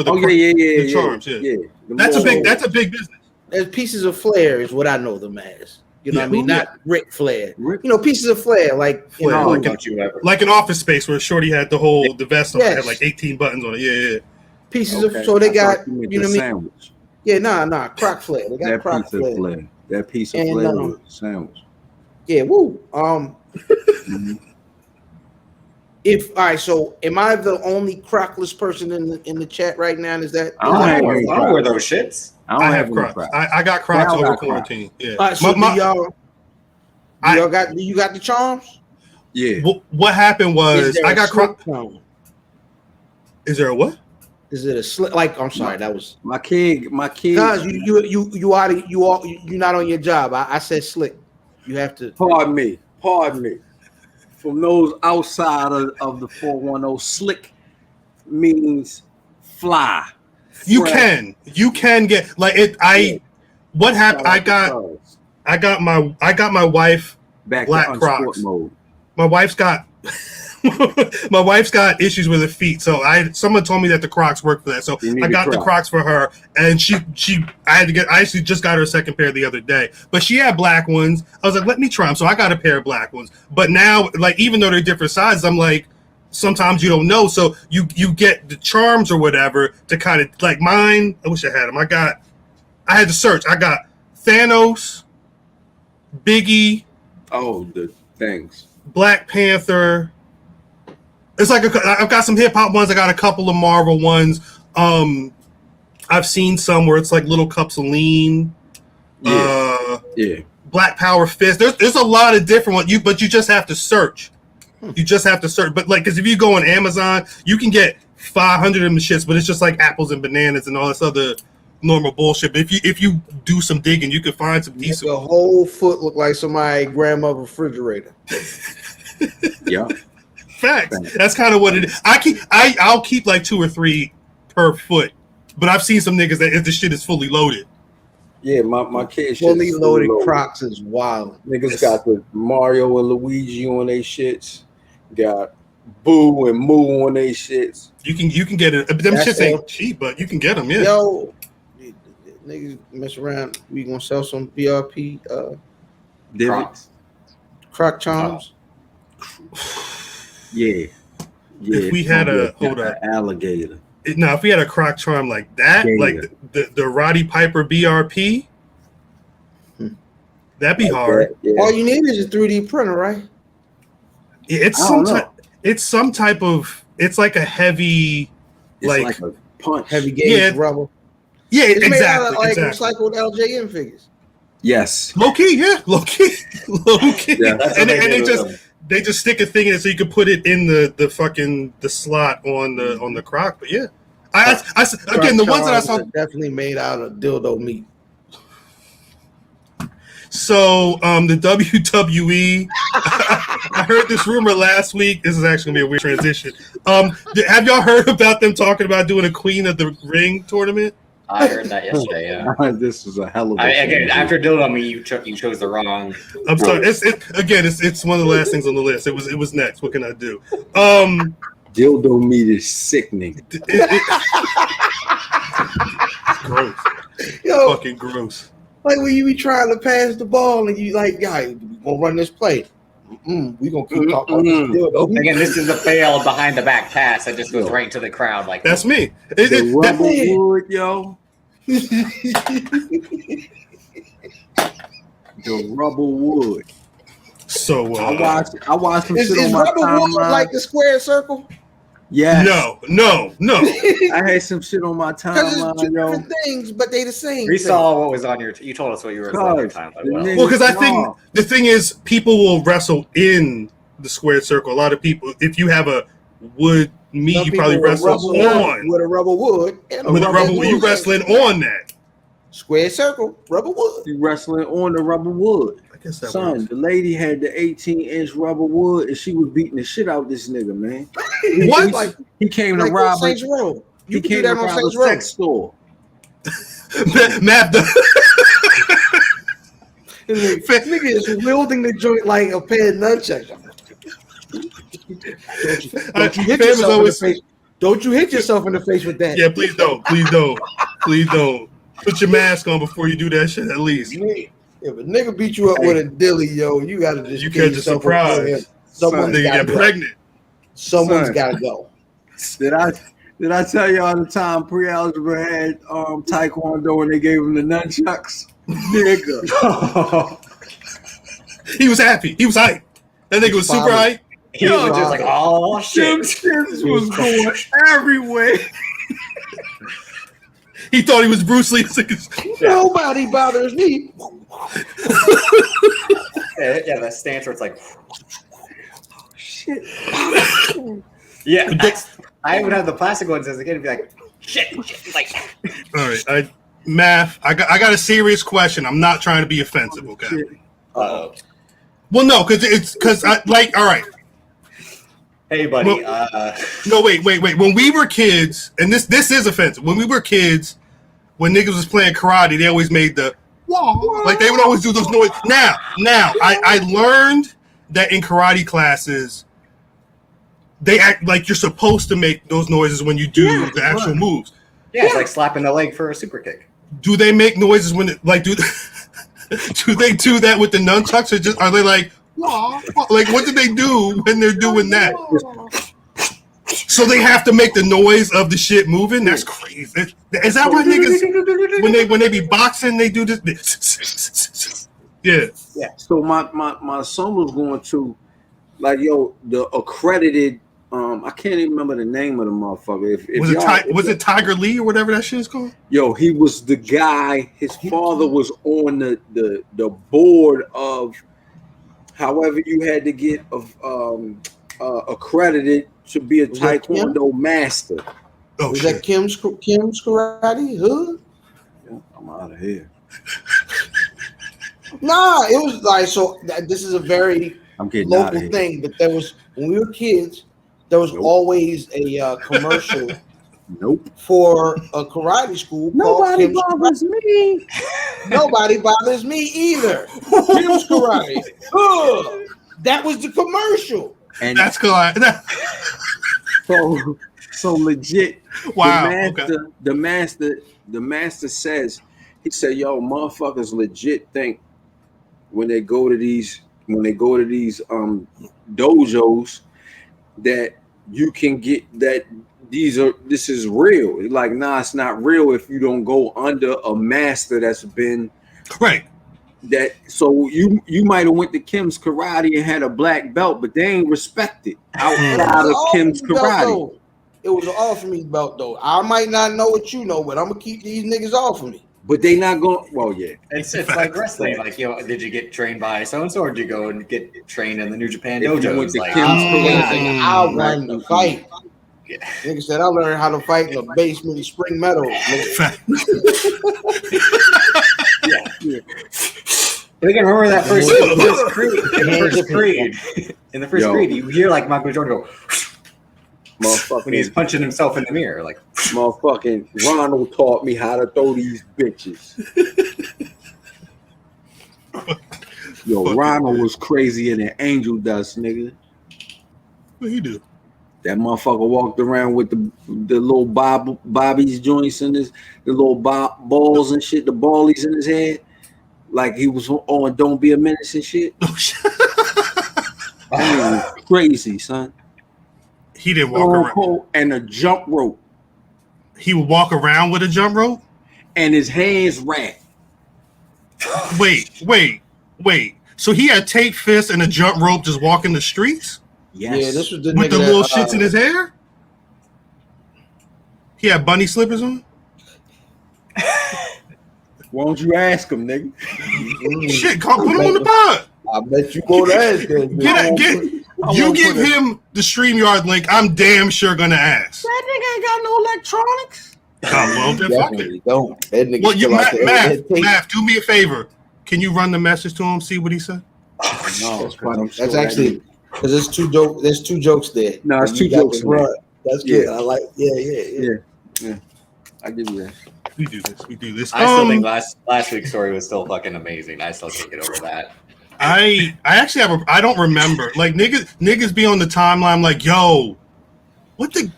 the. The charms. Yeah. That's a big business. There's pieces of Flair is what I know them as. You know what I mean? Not Ric Flair. You know, pieces of Flair, like like an Office Space where Shorty had the vest on, had like 18 buttons on it. Yeah. Pieces of, so they got, you know what I mean? Yeah, nah, Croc Flair. They got that Croc piece of Flair. That piece of Flair was a sandwich. Yeah, woo. All right, so am I the only Crocless person in the chat right now? Is that? I don't wear those shits. I have Crocs. I got Crocs over quarantine. Yeah. All right, so do you got the charms? Yeah. What happened was I got Crocs. Is there a what? Is it a slip? Like, I'm sorry, that was my kid. Guys, you're not on your job. I said slick. You have to. Pardon me. From those outside of the 410, slick means fly. You can get like it. What happened? I got my wife back black Crocs. Mode. My wife's got issues with her feet, so someone told me that the Crocs work for that. So I got the Crocs for her, and I actually just got her a second pair the other day, but she had black ones. I was like, let me try them. So I got a pair of black ones, but now, like, even though they're different sizes, I'm like, sometimes you don't know, so you get the charms or whatever to kind of like mine. I wish I had them. I had to search. I got Thanos, Biggie. Oh, the things. Black Panther. It's like I've got some hip hop ones. I got a couple of Marvel ones. I've seen some where it's like little cups of lean. Yeah. Black Power Fist. There's a lot of different ones. But you just have to search. You just have to search. But like, because if you go on Amazon, you can get 500 of them shits, but it's just like apples and bananas and all this other normal bullshit. But if you do some digging, you can find some decent. The whole foot look like somebody's grandmother's refrigerator. Yeah. Facts. That's kind of what it is. I'll keep like 2 or 3 per foot, but I've seen some niggas that the shit is fully loaded. Yeah, my kids fully loaded Crocs is wild. Niggas got the Mario and Luigi on their shits. Got Boo and Moo on their shits. You can get it. Them shits ain't cheap, but you can get them. Yeah. Yo, niggas mess around. We gonna sell some BRP Crocs. Croc charms. Yeah. If we had a alligator. If we had a Croc charm like that, like the Roddy Piper BRP, that'd be hard. All you need is a 3D printer, right? It's some type of. It's like a heavy, like a punch, heavy gauge rubber. Yeah, it's exactly. Made out of, like exactly. recycled LJN figures. Yes. Low key. Yeah. And they just stick a thing in it so you can put it in the slot on the Croc. But yeah, again the ones that I saw definitely made out of dildo meat. So the WWE, I heard this rumor last week. This is actually gonna be a weird transition. Have y'all heard about them talking about doing a Queen of the Ring tournament? I heard that yesterday. Yeah, this is a hell of a. Again, after dildo me, you chose the wrong. I'm sorry. It's one of the last things on the list. It was next. What can I do? Dildo meat is sickening. Gross. Yo, fucking gross. Like when you be trying to pass the ball and you like, guys, we gonna run this play. We gonna keep talking about this dildo. Again, this is a failed behind the back pass that just goes right into the crowd. Like that's me. The rubber wood, yo. The rubber wood. So I watched some shit on my rubber timeline. wood like the square circle? Yeah. No. I had some shit on my timeline, two different things, but they the same. We saw what was on your. You told us what you were on your timeline. Well, because I think the thing is, people will wrestle in the squared circle. A lot of people, if you have a wood meat, you probably wrestle on with a rubber wood. And with a rubber wood, you wrestling on that square circle, rubber wood. You wrestling on the rubber wood. I guess that Son, works. the lady had the 18-inch rubber wood, and she was beating the shit out of this nigga, man. What? Like, he came to like rob Saints Row. You he can came do that to on rob a Saints Row. sex store. Matt, nigga is wielding the joint like a pair of nunchucks. Don't you hit yourself in the face? Don't you hit yourself in the face with that? Yeah, please don't. Put your mask on before you do that shit. At least. If a nigga beat you up with a dilly, yo, you gotta just catch a surprise. Someone's gotta get pregnant. Someone's gotta go. Did I tell y'all the time pre-algebra had taekwondo and they gave him the nunchucks? Nigga. He was happy. He was hyped. That nigga was super hyped. He was just like, oh shit. Shit was going everywhere. He thought he was Bruce Lee. Nobody bothers me. Yeah, that stance where it's like, shit. Yeah, I would have the plastic ones as a kid and be like, shit. Like, all right, Math. I got a serious question. I'm not trying to be offensive, okay? Uh-oh. Well, no, because all right. Hey, buddy. No, wait. When we were kids, and this is offensive. When we were kids, when niggas was playing karate, they always made the like they would always do those noises. Now, I learned that in karate classes, they act like you're supposed to make those noises when you do the actual moves. Yeah, it's like slapping the leg for a super kick. Do they make noises when do they do that with the nunchucks, or just are they like what do they do when they're doing that? So they have to make the noise of the shit moving. That's crazy. Is that why niggas when they be boxing they do this? Yeah. So my son was going to the accredited. I can't even remember the name of the motherfucker. Was it Tiger Lee or whatever that shit is called? Yo, he was the guy. His father was on the board of. However, you had to get accredited to be a taekwondo master. Oh, is that Kim's Karate Hood? I'm out of here. Nah, it was like so. This is a very local thing. But there was when we were kids, there was always a commercial. For a karate school. Nobody bothers me. Nobody bothers me either. Kim's Karate. That was the commercial. And that's cool. So legit. Wow. The master says, he said, "Yo, motherfuckers legit think when they go to these dojos that you can get that this is real." Like, nah, it's not real if you don't go under a master that's been right. That so you might have went to Kim's Karate and had a black belt, but they ain't respected outside of Kim's Karate. It was an off me belt though. I might not know what you know, but I'm gonna keep these niggas off of me. But they not going. Well, yeah, it's like wrestling. Like, did you get trained by so and so, or did you go and get trained in the New Japan dojos? Like, I won the fight. Yeah. Nigga said I learned how to fight in the basement of Spring Meadows. Yeah. We can remember that first Creed. In the first Creed, you hear like Michael Jordan go, motherfucker, when he's punching himself in the mirror, like, motherfucking Ronald taught me how to throw these bitches. Yo, Ronald was crazier than angel dust, nigga. What he do? That motherfucker walked around with the little Bobby's joints in his, the little balls and shit, the ballies in his head, like he was on Don't Be a Menace and shit. Crazy, son. He didn't walk around. And a jump rope. He would walk around with a jump rope? And his hands wrapped. Wait. So he had tape fists and a jump rope just walking the streets? Yes. Yeah, this was the with nigga the little shits in his hair? He had bunny slippers on? Why don't you ask him, nigga? Shit, put him on the pod. I bet you go to ask him. Give him the StreamYard link. I'm damn sure gonna ask. That nigga ain't got no electronics. Oh, well, then fuck it. Don't. That nigga Well, Math, do me a favor. Can you run the message to him, see what he said? No, that's actually because there's two jokes. There's two jokes there. No, it's two jokes. That's good. I like. Yeah. I give you that. We do this. I still think last week's story was still fucking amazing. I still can't get over that. I actually have I don't remember. Like niggas be on the timeline like, yo, what the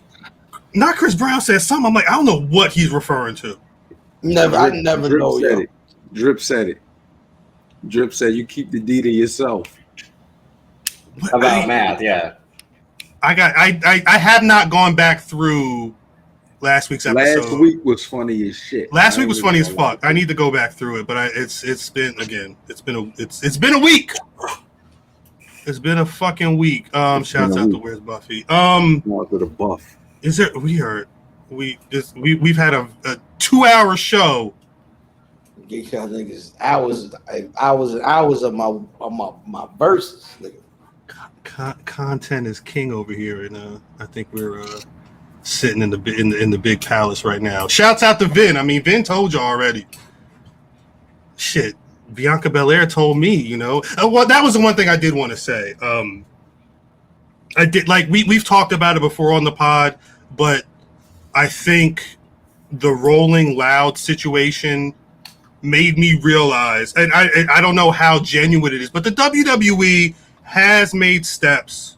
not Chris Brown said something. I'm like, I don't know what he's referring to. I never know. Drip said it. Drip said you keep the D to yourself. About math, yeah. I have not gone back through last week's episode. Last week was funny as shit. Last week was funny as fuck. I need to go back through it, but it's been a week. It's been a fucking week. Shouts out to Where's Buffy. To the buff. Is there? We've had a 2-hour show. Get y'all niggas hours of my verses. Content is king over here, and I think we're sitting in the big palace right now. Shouts out to Vin. I mean, Vin told you already. Shit, Bianca Belair told me. You know, well, that was the one thing I did want to say. I did like we've talked about it before on the pod, but I think the Rolling Loud situation made me realize, and I don't know how genuine it is, but the WWE has made steps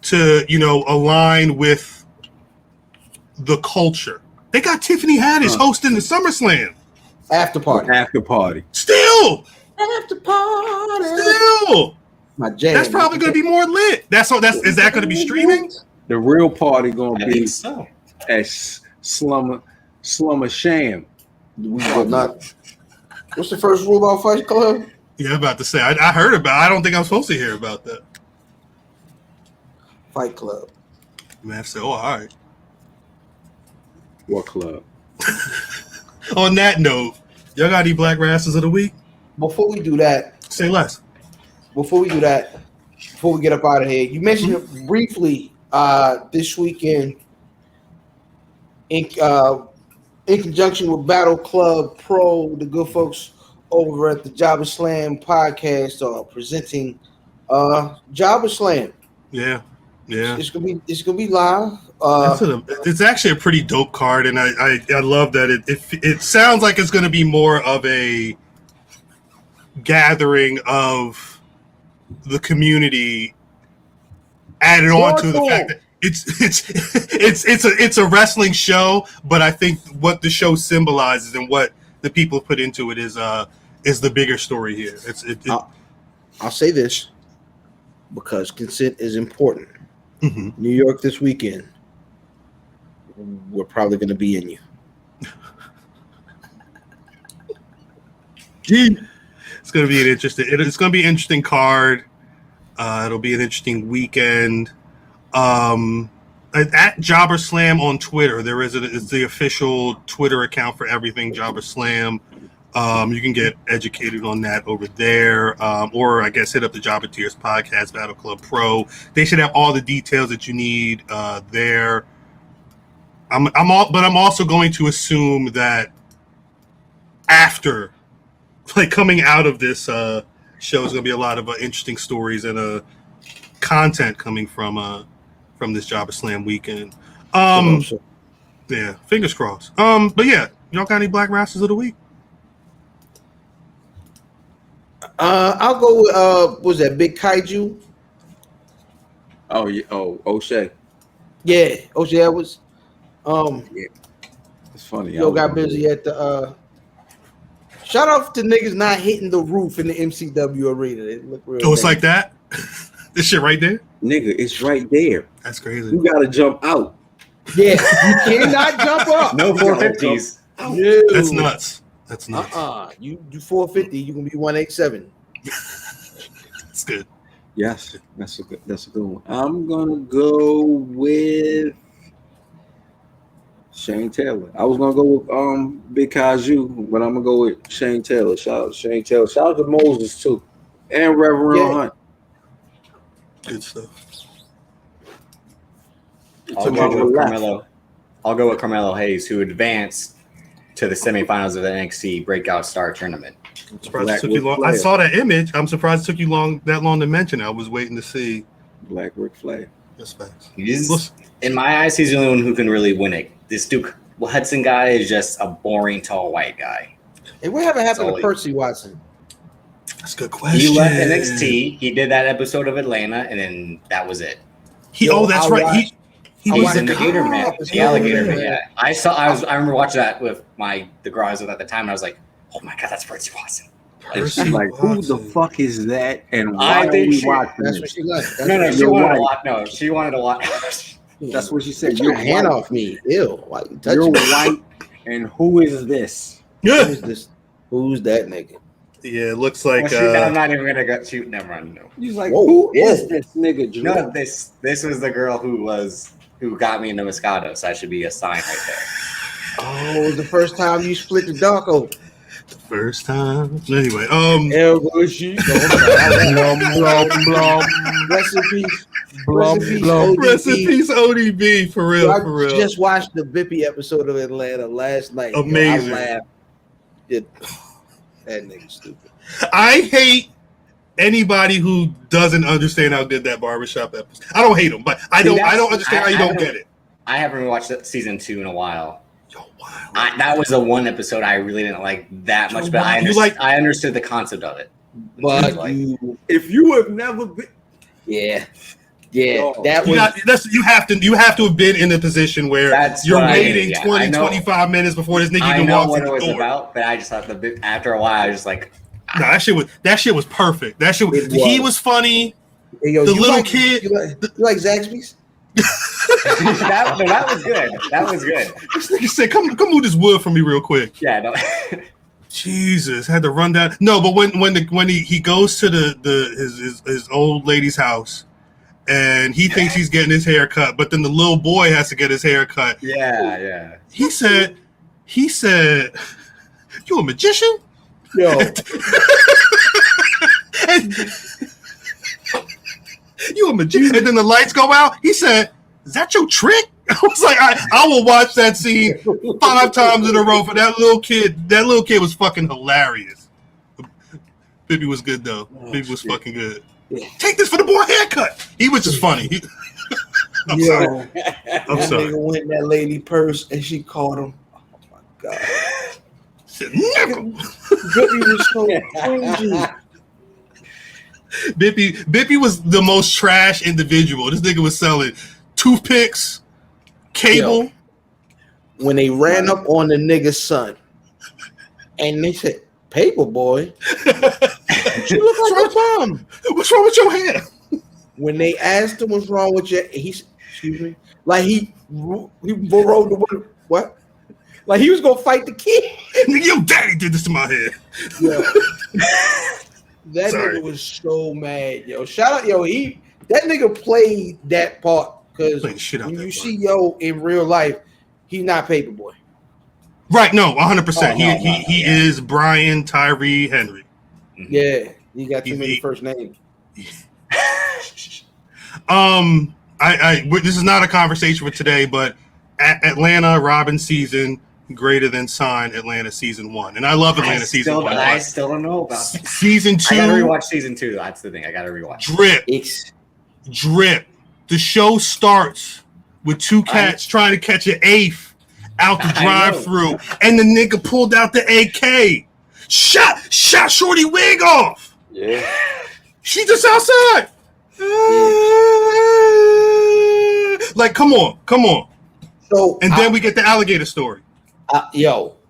to, align with the culture. They got Tiffany Haddish hosting the SummerSlam. After party. Still. After party. Still. My jam. That's probably going to be more lit. Is that going to be streaming? The real party going to be so. at Slumber Sham. We will not. What's the first rule about Fight Club? Yeah, I'm about to say. I heard about it. I don't think I'm supposed to hear about that. Fight Club. Man said, all right. What club? On that note, y'all got any Black Rasslins of the week? Before we do that. Say less. Before we get up out of here, you mentioned it briefly this weekend. in conjunction with Battle Club Pro, the good folks over at the Jabba-Slam Podcast are presenting Jabba-Slam. Yeah. It's gonna be live. It's actually a pretty dope card, and I love that it sounds like it's going to be more of a gathering of the community, added on to the fact that it's a wrestling show, but I think what the show symbolizes and what the people put into it is the bigger story here. I'll say this because consent is important. Mm-hmm. New York this weekend, we're probably going to be in you. It's going to be it's going to be an interesting card. It'll be an interesting weekend. At Jobber Slam on Twitter, it's the official Twitter account for everything Jobber Slam. You can get educated on that over there, or I guess hit up the Jobber Tears Podcast, Battle Club Pro. They should have all the details that you need there. But I'm also going to assume that after, like, coming out of this show, is going to be a lot of interesting stories and content coming from this Jobber Slam weekend. Yeah, fingers crossed. But yeah, y'all got any Black Rasslins of the week? I'll go with what was that Big Kaiju? Oh yeah. Oh, O'Shea. Yeah, O'Shea Edwards. Yeah. It's funny. Yo got busy at the shout out to niggas not hitting the roof in the MCW arena. It looked real. Oh, it's like that? This shit right there? Nigga, it's right there. That's crazy. You gotta jump out. Yeah, you cannot jump up. No 450s. No. That's nuts. That's nuts. You do 450, you're gonna be 187. That's good. Yes, that's a good one. I'm gonna go with Shane Taylor. I was gonna go with Big Kaiju, but I'm gonna go with Shane Taylor. Shout out to Shane Taylor. Shout out to Moses too, and Reverend Hunt. Good stuff. I'll go with Carmelo Hayes, who advanced to the semifinals of the NXT Breakout Star Tournament. I'm surprised it took you long. I saw that image. I'm surprised it took you that long to mention it. I was waiting to see Black Ric Flair. That's facts. In my eyes, he's the only one who can really win it. This Duke Hudson guy is just a boring, tall, white guy. Hey, what happened to Percy Watson? That's a good question. He left NXT. He did that episode of Atlanta, and then that was it. That's right. He was in the Gator Man. The Alligator Man. Yeah. I remember watching that with the girl I was with at the time, and I was like, "Oh my god, that's Percy Watson." Who the fuck is that? And why are we watching? That's what she liked. No, she wanted a lot. No, she wanted a lot. That's what she said. Get your hand off me. Ew. Why you touch You're me? white. And who is this? Yeah. Who is this? Who's that nigga? Yeah, it looks like. I'm not even gonna go shoot. Never mind. No. He's like, who is this nigga? Drew? No, this was the girl who got me into Moscato, so that should be a sign right there. Oh, it was the first time you split the dunk open. The first time. Anyway, Rest in peace. Rest in peace, ODB. For real. I just watched the Bippy episode of Atlanta last night. Amazing. I laughed. That nigga stupid. I hate anybody who doesn't understand how good that barbershop episode. I don't hate them, but I don't understand how you don't get it. I haven't watched season 2 in a while. That was the one episode I really didn't like that much, but I understood the concept of it. But if you have never been, you have to have been in a position where you're waiting 25 minutes before this nigga even walks in the door. I know what it was about, but I just thought after a while I was just like, no, that shit was perfect. He was funny. Hey, yo, the little kid. You like Zaxby's? that was good. That was good. This nigga said, "Come move this wood for me real quick." Yeah, no. Jesus, had to run down. No, but when he goes to his old lady's house, and he thinks he's getting his hair cut, but then the little boy has to get his hair cut. Yeah. He said, "You a magician?" Yo. You a magician? And then the lights go out. He said, "Is that your trick?" I was like, I will watch that scene 5 times in a row for that little kid. That little kid was fucking hilarious. Bippy was good though. Bippy was fucking good. Take this for the boy haircut. He was just funny. I'm sorry. I'm sorry. Nigga went in that lady purse and she caught him. Oh my god. Bippy was so crazy. Bippy was the most trash individual. This nigga was selling toothpicks, cable. Yo, when they ran up on the nigga's son and they said, "Paper boy, you look like your mom. What's wrong with your hair?" When they asked him what's wrong with your, excuse me, like he rode the what? Like he was gonna fight the kid. Your daddy did this to my head. Yo. That Sorry. Nigga was so mad, yo. Shout out, yo. That nigga played that part because when you see yo in real life, he's not Paperboy. Right? No, 100%. He is Brian Tyree Henry. Yeah, he got too many first names. This is not a conversation for today, but Atlanta Robin season greater than sign Atlanta season 1, and I love Atlanta season 1. I still don't know about season 2. I gotta rewatch season 2. That's the thing. I gotta rewatch. Drip. The show starts with 2 cats trying to catch an eighth out the drive-through, and the nigga pulled out the AK, shot Shorty wig off. Yeah, she just outside. Like, come on. So, and then we get the alligator story.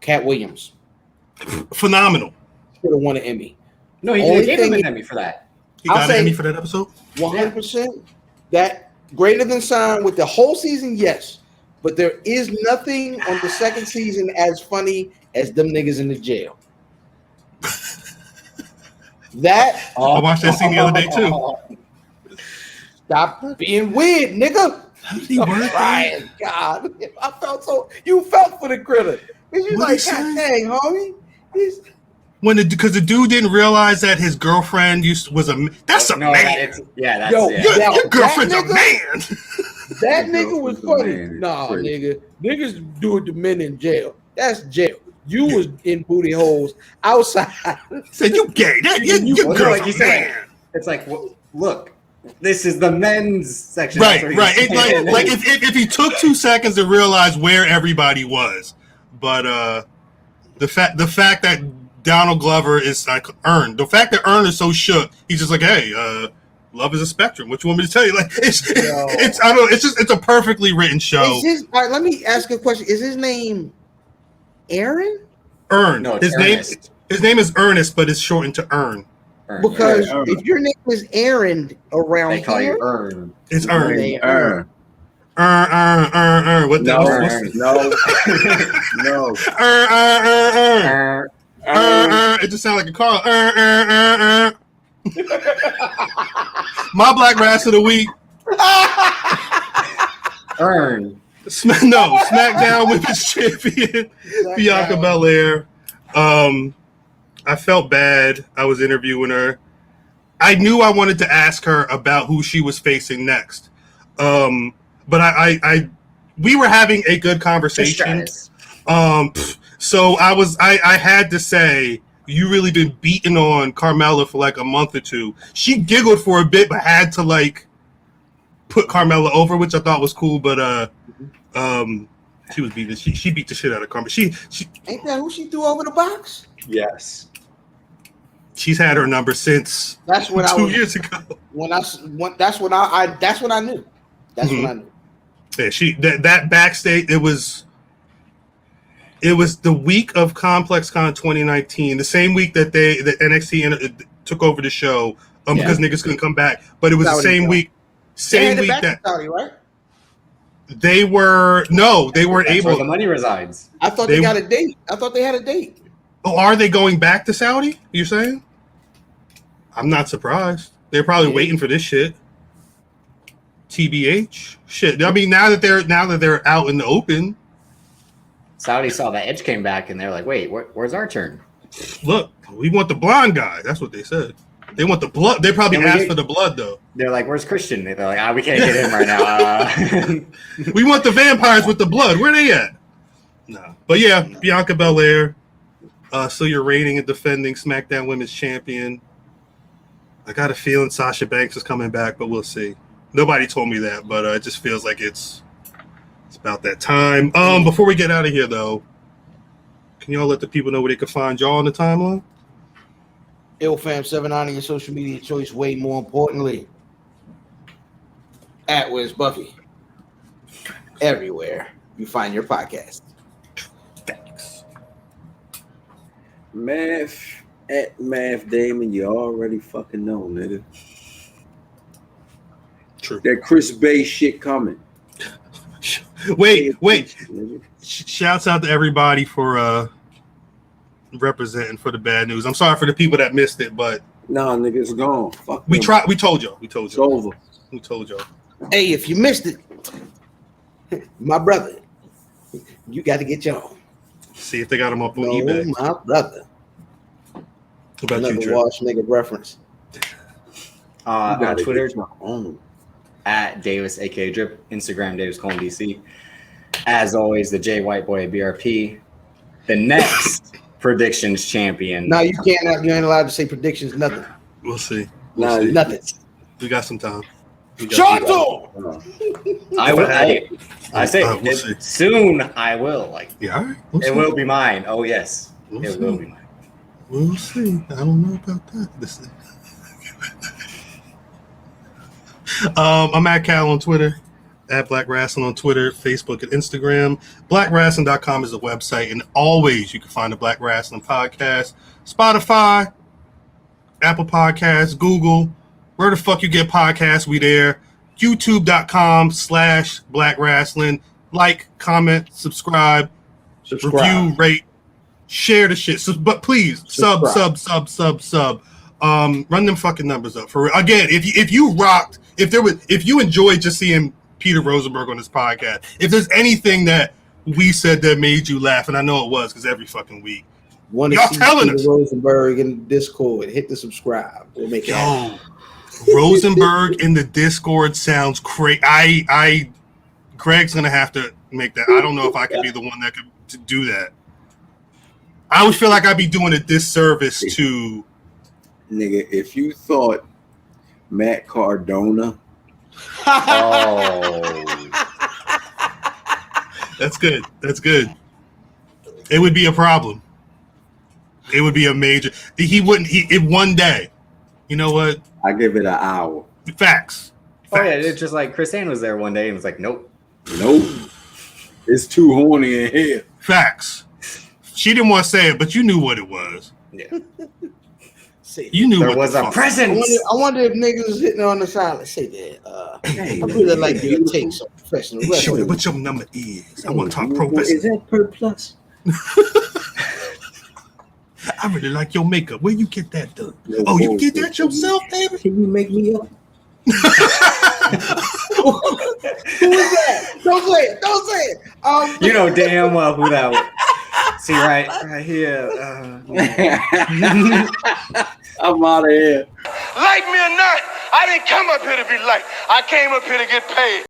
Cat Williams, phenomenal. Should have won an Emmy. No, he gave him an Emmy for that. He got an Emmy for that episode. 100%. That greater than sign with the whole season, yes. But there is nothing on the second season as funny as them niggas in the jail. I watched that scene the other day too. Stop being weird, nigga. I'm crying. God, I felt so. You felt for the critter. Cause you like, God dang, homie. Because the dude didn't realize that his girlfriend was a man. That's a man. Your girlfriend's a man. That nigga was funny. Nah, nigga. Niggas do it to men in jail. That's jail. You was in booty holes outside. Said you gay. Your girl's a man. It's like, look. This is the men's section. Right. Like if he took 2 seconds to realize where everybody was, but the fact that Donald Glover is like Earn, the fact that Earn is so shook, he's just like, hey, love is a spectrum. What you want me to tell you? Like it's I don't know. It's a perfectly written show. All right, let me ask you a question. Is his name Aaron? Earn. No, his name is Ernest, but it's shortened to Earn. Because if your name is Aaron around they call here, you Earn. It's Earn. What no. It just sounds like a car. My Black Rasslin of the Week. Earn. SmackDown Women's Champion Bianca Belair. I felt bad. I was interviewing her. I knew I wanted to ask her about who she was facing next. But we were having a good conversation. So I had to say, you really been beating on Carmella for like a month or 2. She giggled for a bit, but had to like put Carmella over, which I thought was cool. But she was beating. She beat the shit out of Carmella. She ain't that who she threw over the box? Yes. She's had her number since 2 years ago. That's when I knew. That's when I knew. Yeah, that backstage. It was the week of Complex Con 2019, the same week that NXT took over the show because niggas couldn't come back. But it was the same week. Same week that Saudi, right? They weren't able. Where the money resides. I thought they got a date. I thought they had a date. Oh, are they going back to Saudi? You're saying? I'm not surprised. They're probably waiting for this shit. TBH, shit. I mean, now that they're out in the open, Saudi saw that Edge came back, and they're like, "Wait, where's our turn?" Look, we want the blonde guy. That's what they said. They want the blood. They probably asked for the blood though. They're like, "Where's Christian?" They're like, we can't get him right now. We want the vampires with the blood. Where they at? No, but yeah, Bianca Belair. So you're reigning and defending SmackDown Women's Champion. I got a feeling Sasha Banks is coming back, but we'll see. Nobody told me that, but it just feels like it's about that time. Before we get out of here, though, can y'all let the people know where they can find y'all on the timeline? IlFam7 on your social media choice. Way more importantly, at Where's Buffy? Everywhere you find your podcast. Thanks. Math at Math Damon, you already fucking know, nigga. True. That Chris Bay shit coming. Wait. Shouts out to everybody for representing for the bad news. I'm sorry for the people that missed it, but nah, nigga, it's gone. Fuck we them. tried. We told y'all. It's over. We told y'all. Hey, if you missed it, my brother, you got to get your own. See if they got them up on eBay. My brother. What about another you, Trey? Wash nigga reference. On Twitter, at Davis, aka Drip. Instagram, Davis Colin DC. As always, the J White Boy BRP. The next predictions champion. No, you can't. You ain't allowed to say predictions. Nothing. We'll see. Nothing. We got some time. Chonto! I will. I say we'll see. Soon. I will. Like, yeah, all right. It will be mine. Oh yes, it will be mine. We'll see. I don't know about that. I'm at Cal on Twitter, at Black Rasslin on Twitter, Facebook, and Instagram. BlackRasslin.com is the website, and always you can find the Black Rasslin Podcast, Spotify, Apple Podcasts, Google, where the fuck you get podcasts, we there. YouTube.com/Black Rasslin. Like, comment, subscribe, review, rate, share the shit. So, but please, sub. Run them fucking numbers up for real. Again, if you enjoyed just seeing Peter Rosenberg on this podcast, if there's anything that we said that made you laugh, and I know it was because every fucking week, y'all telling us Rosenberg in the Discord, hit the subscribe. We'll make it happen. Rosenberg in the Discord sounds crazy. Greg's gonna have to make that. I don't know if I could be the one that could to do that. I would feel like I'd be doing a disservice to. Nigga, if you thought Matt Cardona. That's good. It would be a problem. It would be a major. One day. You know what? I give it an hour. Facts. Oh yeah, it's just like Chris Ann was there one day and was like, nope. It's too horny in here. Facts. She didn't want to say it, but you knew what it was. Yeah. You knew there was a presence. I wonder if niggas was hitting on the side and say that. I really like your takes on professional wrestling. Show me what your number is. I want to talk pro Is that per plus? I really like your makeup. Where you get that done? You get that yourself, baby? Can you make me up? Who is that? Don't say it. You know damn well who that was. See right here. I'm out of here. Like me or not, I didn't come up here to be liked. I came up here to get paid.